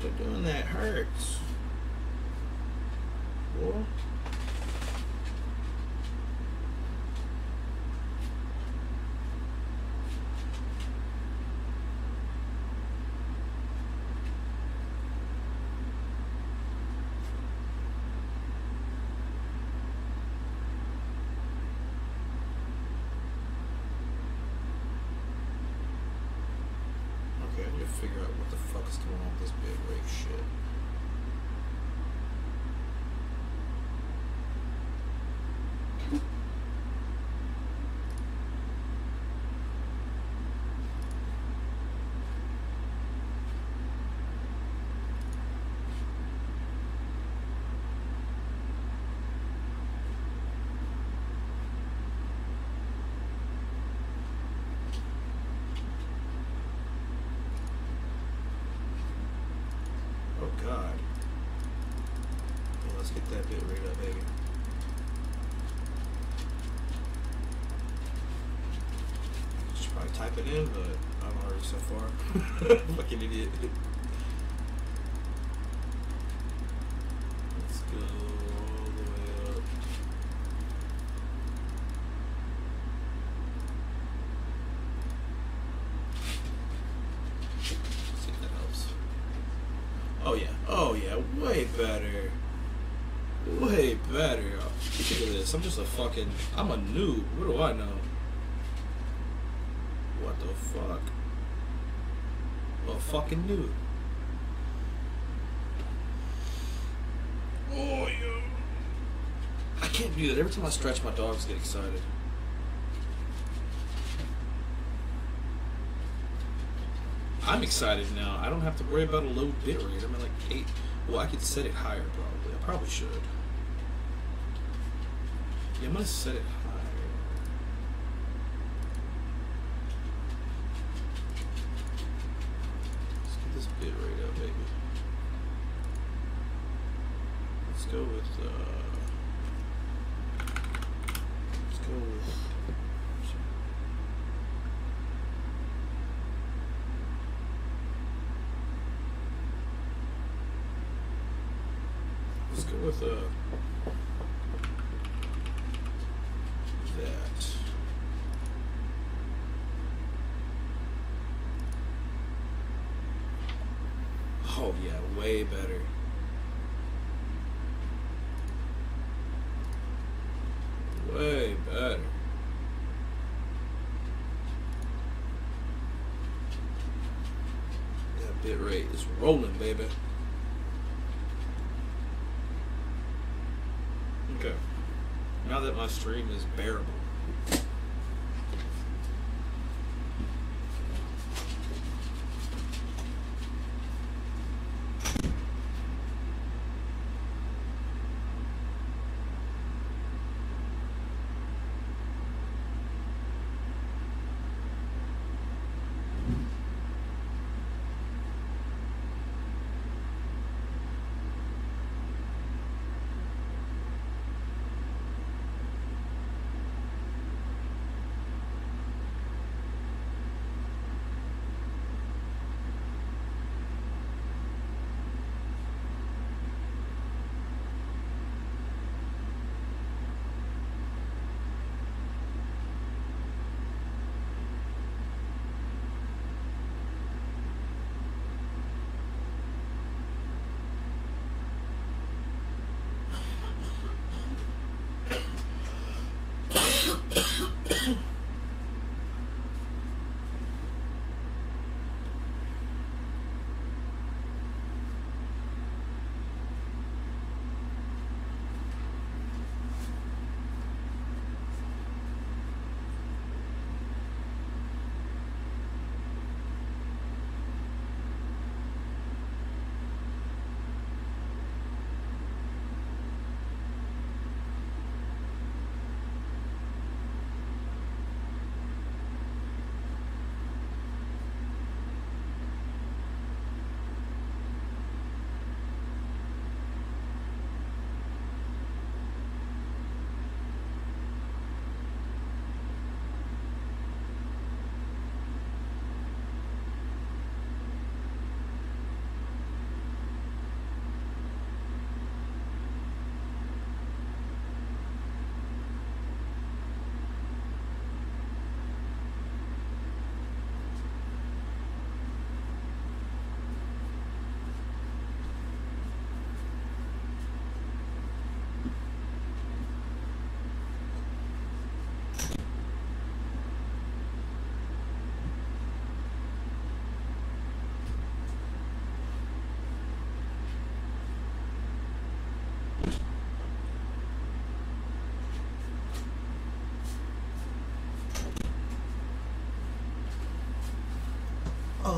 But doing that hurts. Boy. Okay, I need to figure out what the fuck is going on with this bit rate shit. Oh god. Yeah, let's get that bit rate up, baby. Should probably type it in, but I'm already so far. Fucking idiot. Let's go all the way up. See if that helps. Oh yeah, way better. Way better. Look at this, I'm just a fucking, I'm a noob. What do I know? What the fuck? A fucking noob. Oh yeah. I can't do that. Every time I stretch, my dogs get excited. I'm excited now. I don't have to worry about a low bit rate. I'm at like 8. Well, I could set it higher probably. I probably should. Yeah, I'm gonna set it higher. Let's get this bit rate up, baby. Let's go with let's go with let's go with that. Oh yeah, way better. Way better. That bit rate is rolling, baby. Okay. Now that my stream is bearable.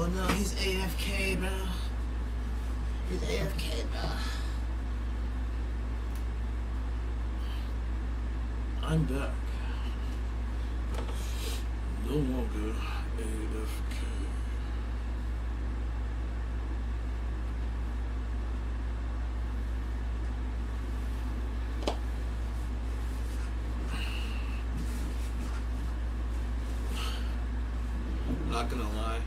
Oh no, he's AFK, bro. He's AFK, bro. I'm back. No longer AFK. Not gonna lie,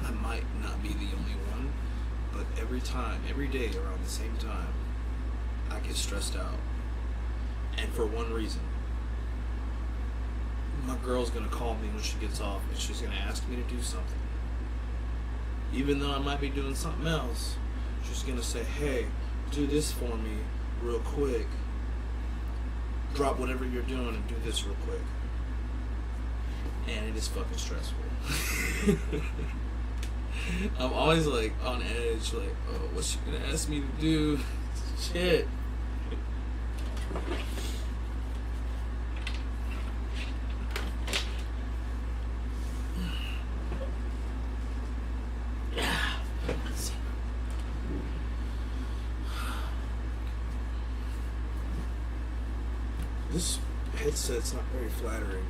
I might not be the only one, but every day around the same time, I get stressed out. And for one reason. My girl's gonna call me when she gets off and she's gonna ask me to do something. Even though I might be doing something else, she's gonna say, hey, do this for me real quick. Drop whatever you're doing and do this real quick. And it is fucking stressful. I'm always like on edge, like, oh, what's she gonna ask me to do? Shit. This headset's not very flattering.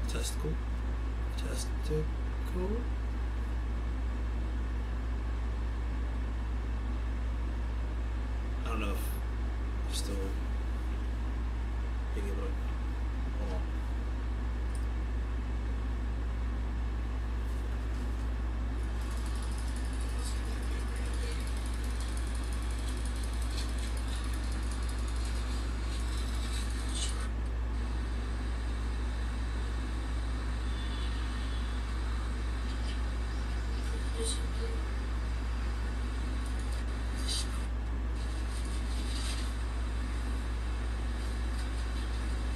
Testicle. I don't know if I'm still being able to. Hold on.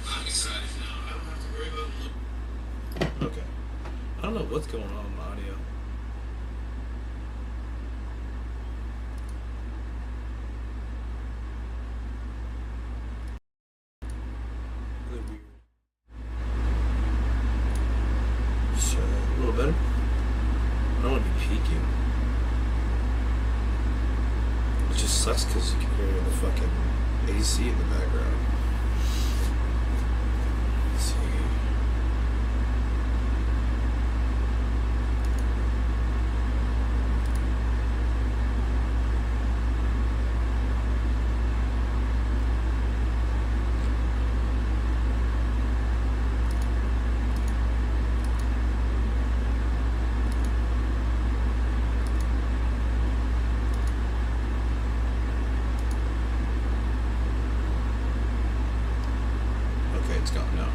I'm excited now. I don't have to worry about it. Okay. I don't know what's going on with my audio. Really weird. So, a little better. I don't want to be peeking. It just sucks because you can hear the fucking AC in the background. Let's see. Okay, it's gone now.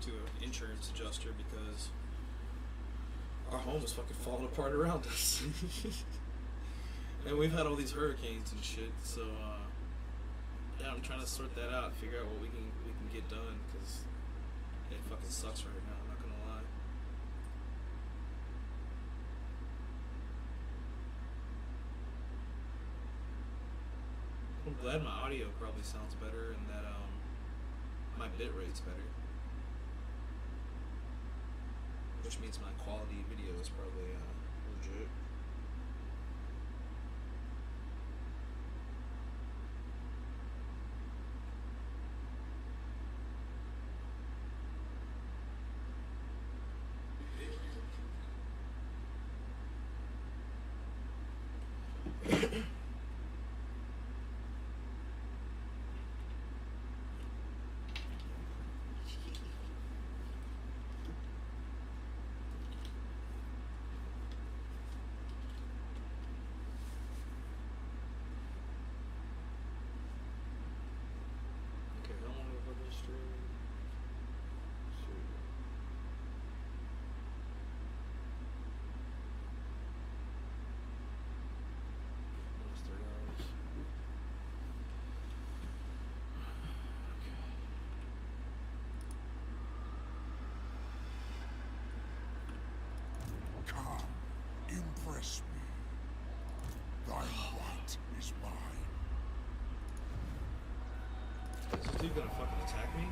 to an insurance adjuster because our home is fucking falling apart around us. And we've had all these hurricanes and shit, so yeah, I'm trying to sort that out, figure out what we can get done, because it fucking sucks right now, I'm not gonna lie. I'm glad my audio probably sounds better and that my bit rate's better. Which means my quality video is probably legit. Okay, how long have I been streaming? Let's see. Almost 3 hours. Come, impress me. Thy right is mine. Is this dude gonna fucking attack me?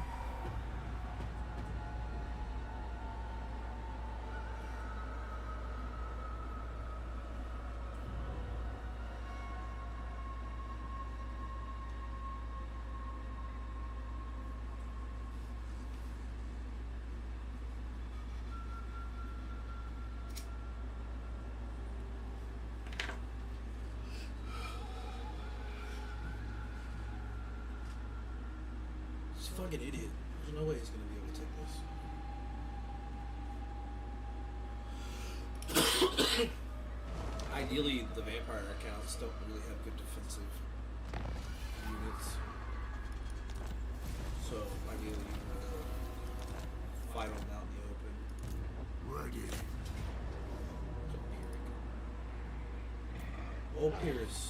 He's a fucking idiot. There's no way he's gonna be able to take this. Ideally, the vampire accounts don't really have good defensive units. So, ideally, fight them out in the open. Ready. Old Pierce.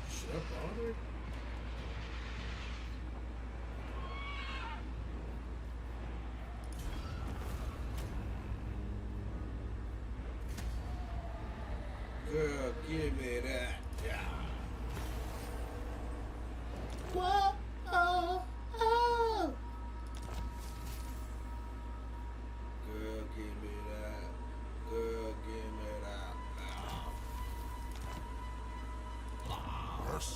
Should I bother? Girl, give me that. Yeah. Whoa, oh, oh. Girl, give me that. Girl, give me that. Yes.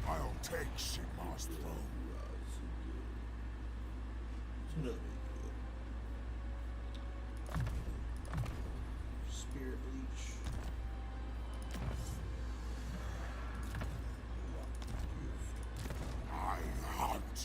I'll take Sigmar's throne. Another good. Spirit Leech. I hunt.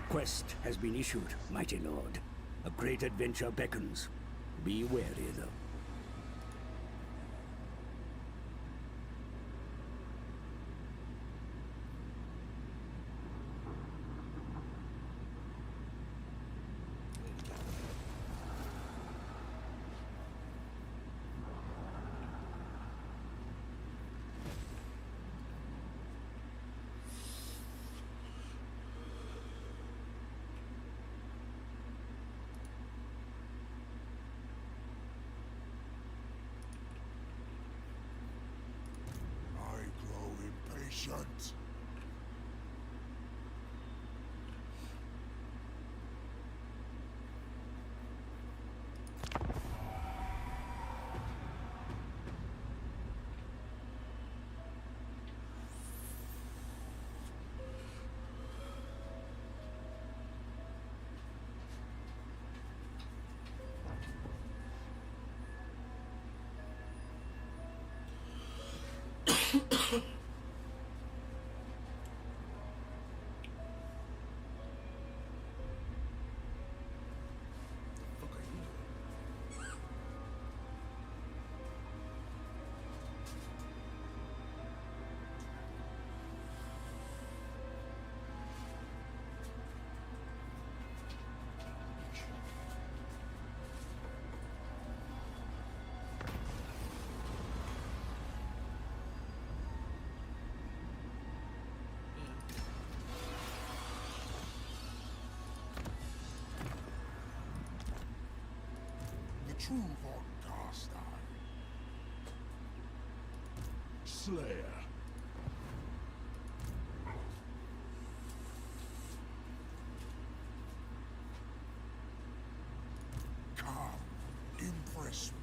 quest has been issued, mighty lord. A great adventure beckons. Be wary, though. I grow impatient. What the fuck are you doing? The true Von Carstein. Slayer. Come, impress me.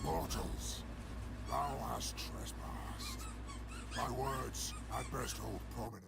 Mortals, thou hast trespassed. My words had best hold prominent.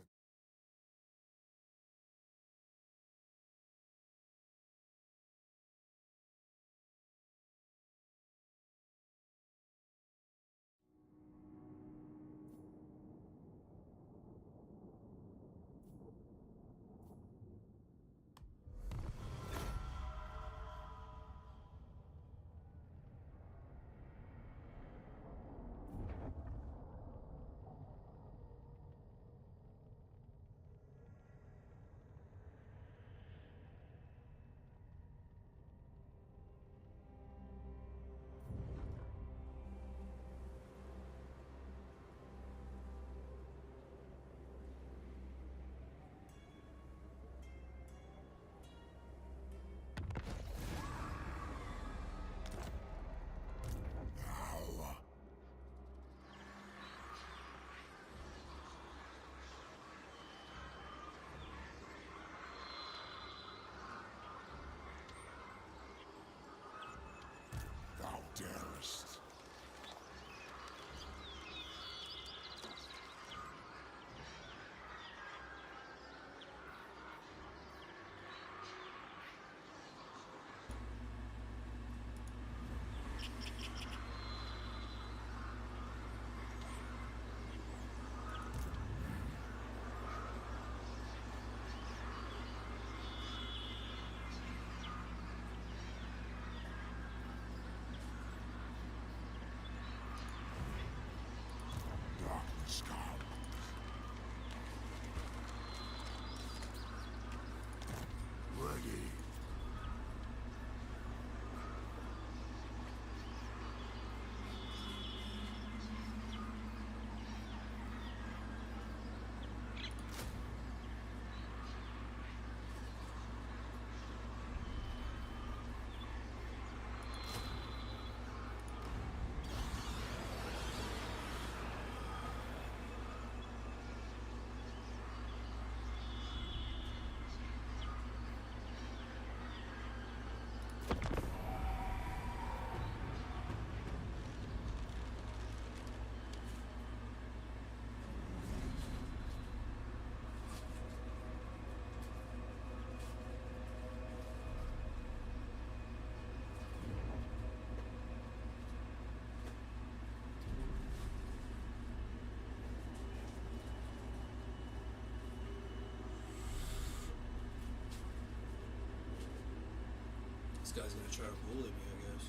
This guy's gonna try to bully me, I guess.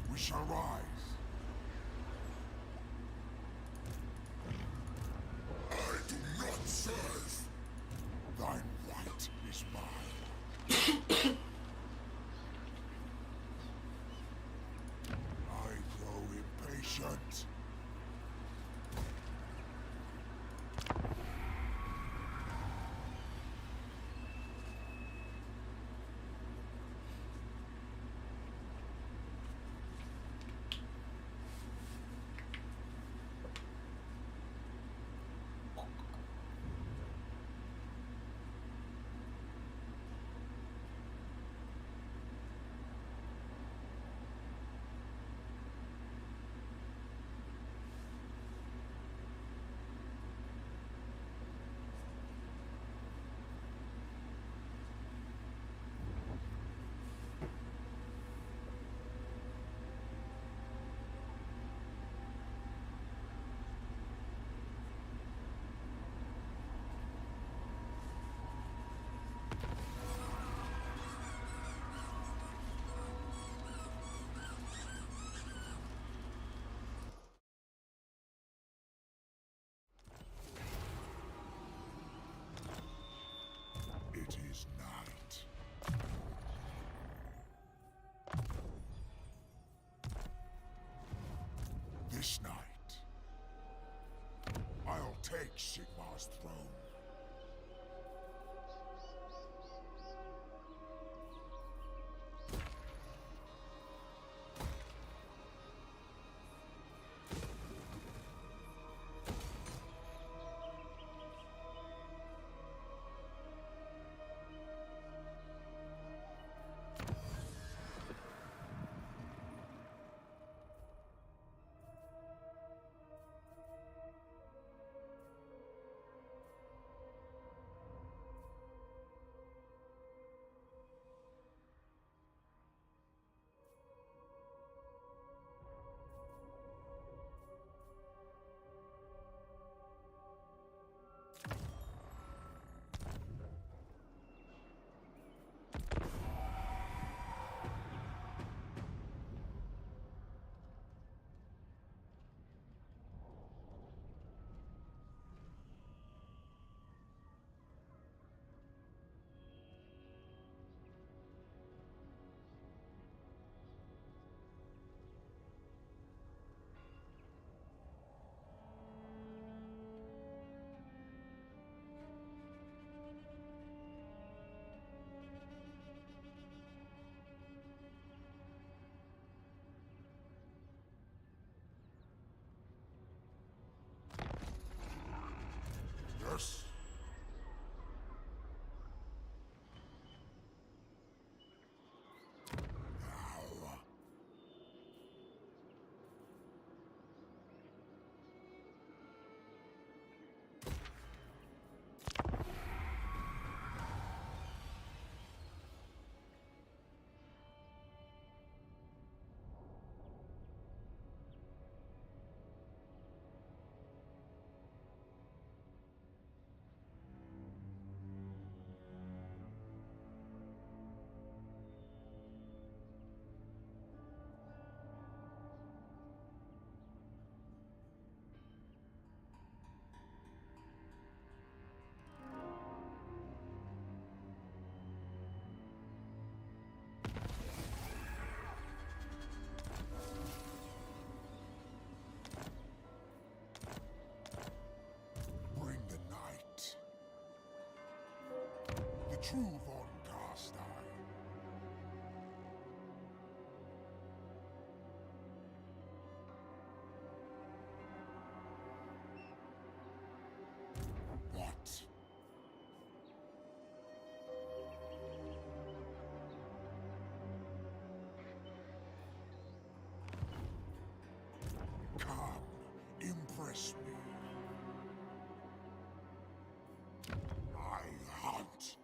We shall rise. I do not serve. Thine right is mine. I grow impatient. It is night. This night, I'll take Sigmar's throne. Yes. Now. Bring the night. The true Von Carstein. What? Come, impress me. I hunt.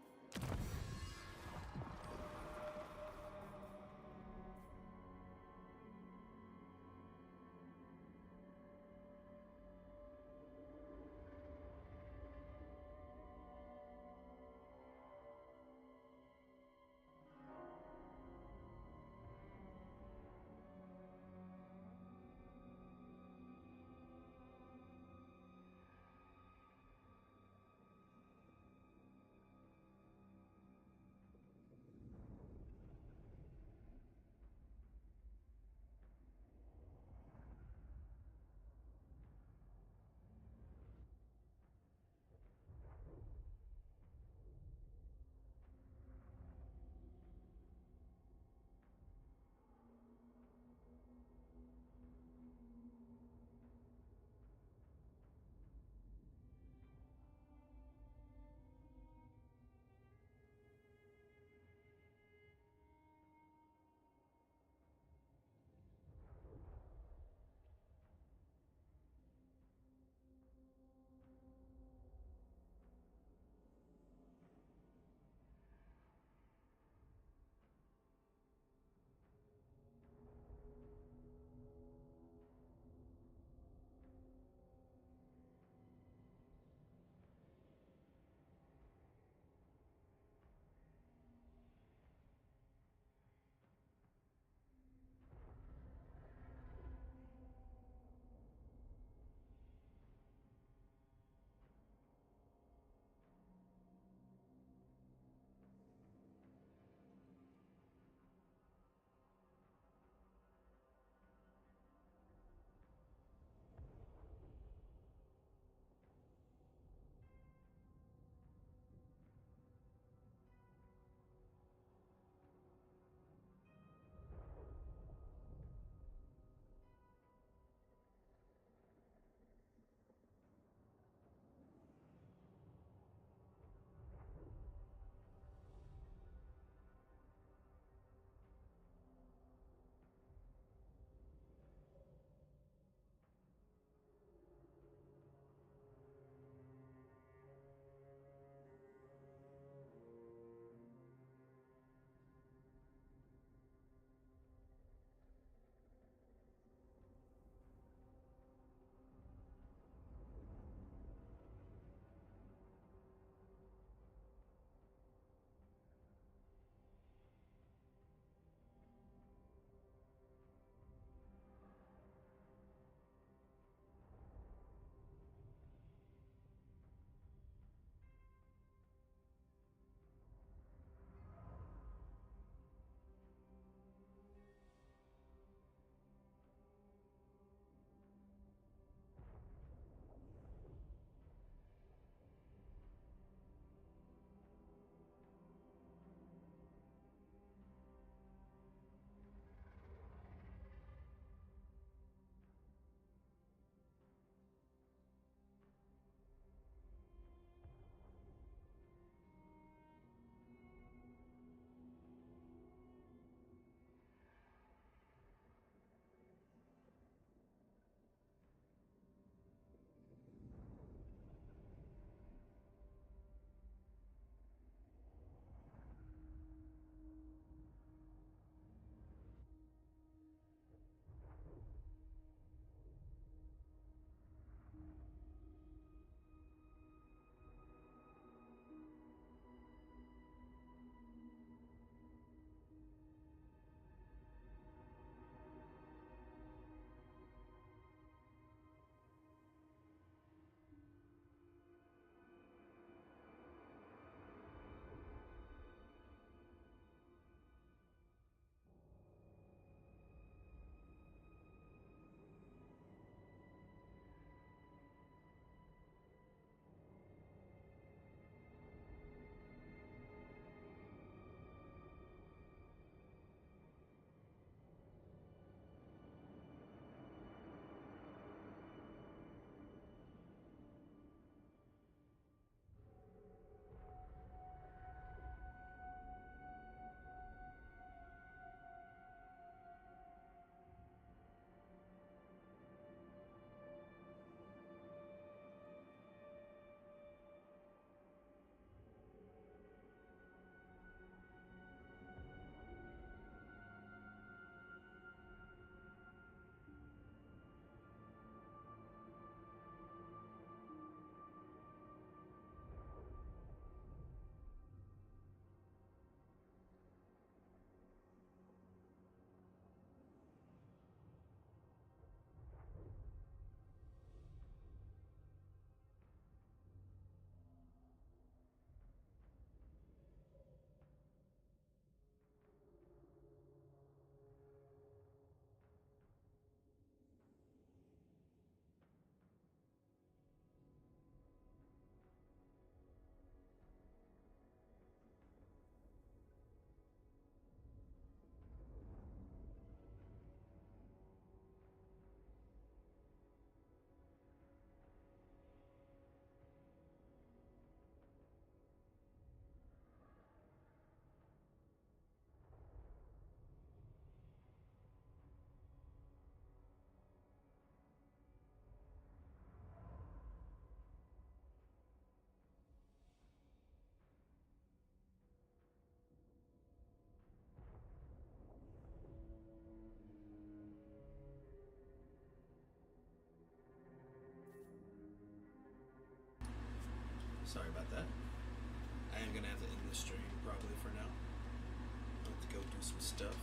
gonna have to end this stream probably for now. I have to go do some stuff,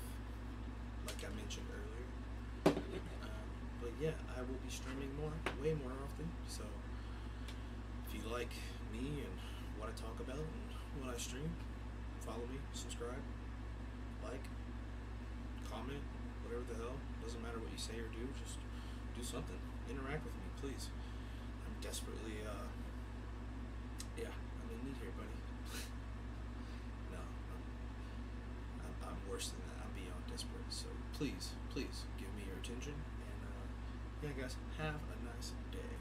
like I mentioned earlier. But yeah, I will be streaming way more often. So if you like me and what I talk about and what I stream, follow me, subscribe, like, comment, whatever the hell. Doesn't matter what you say or do, just do something. Interact with me, please. I'm desperately, I'm in need here, buddy. No, I'm worse than that. I'm beyond desperate. So please give me your attention. And, yeah, guys, have a nice day.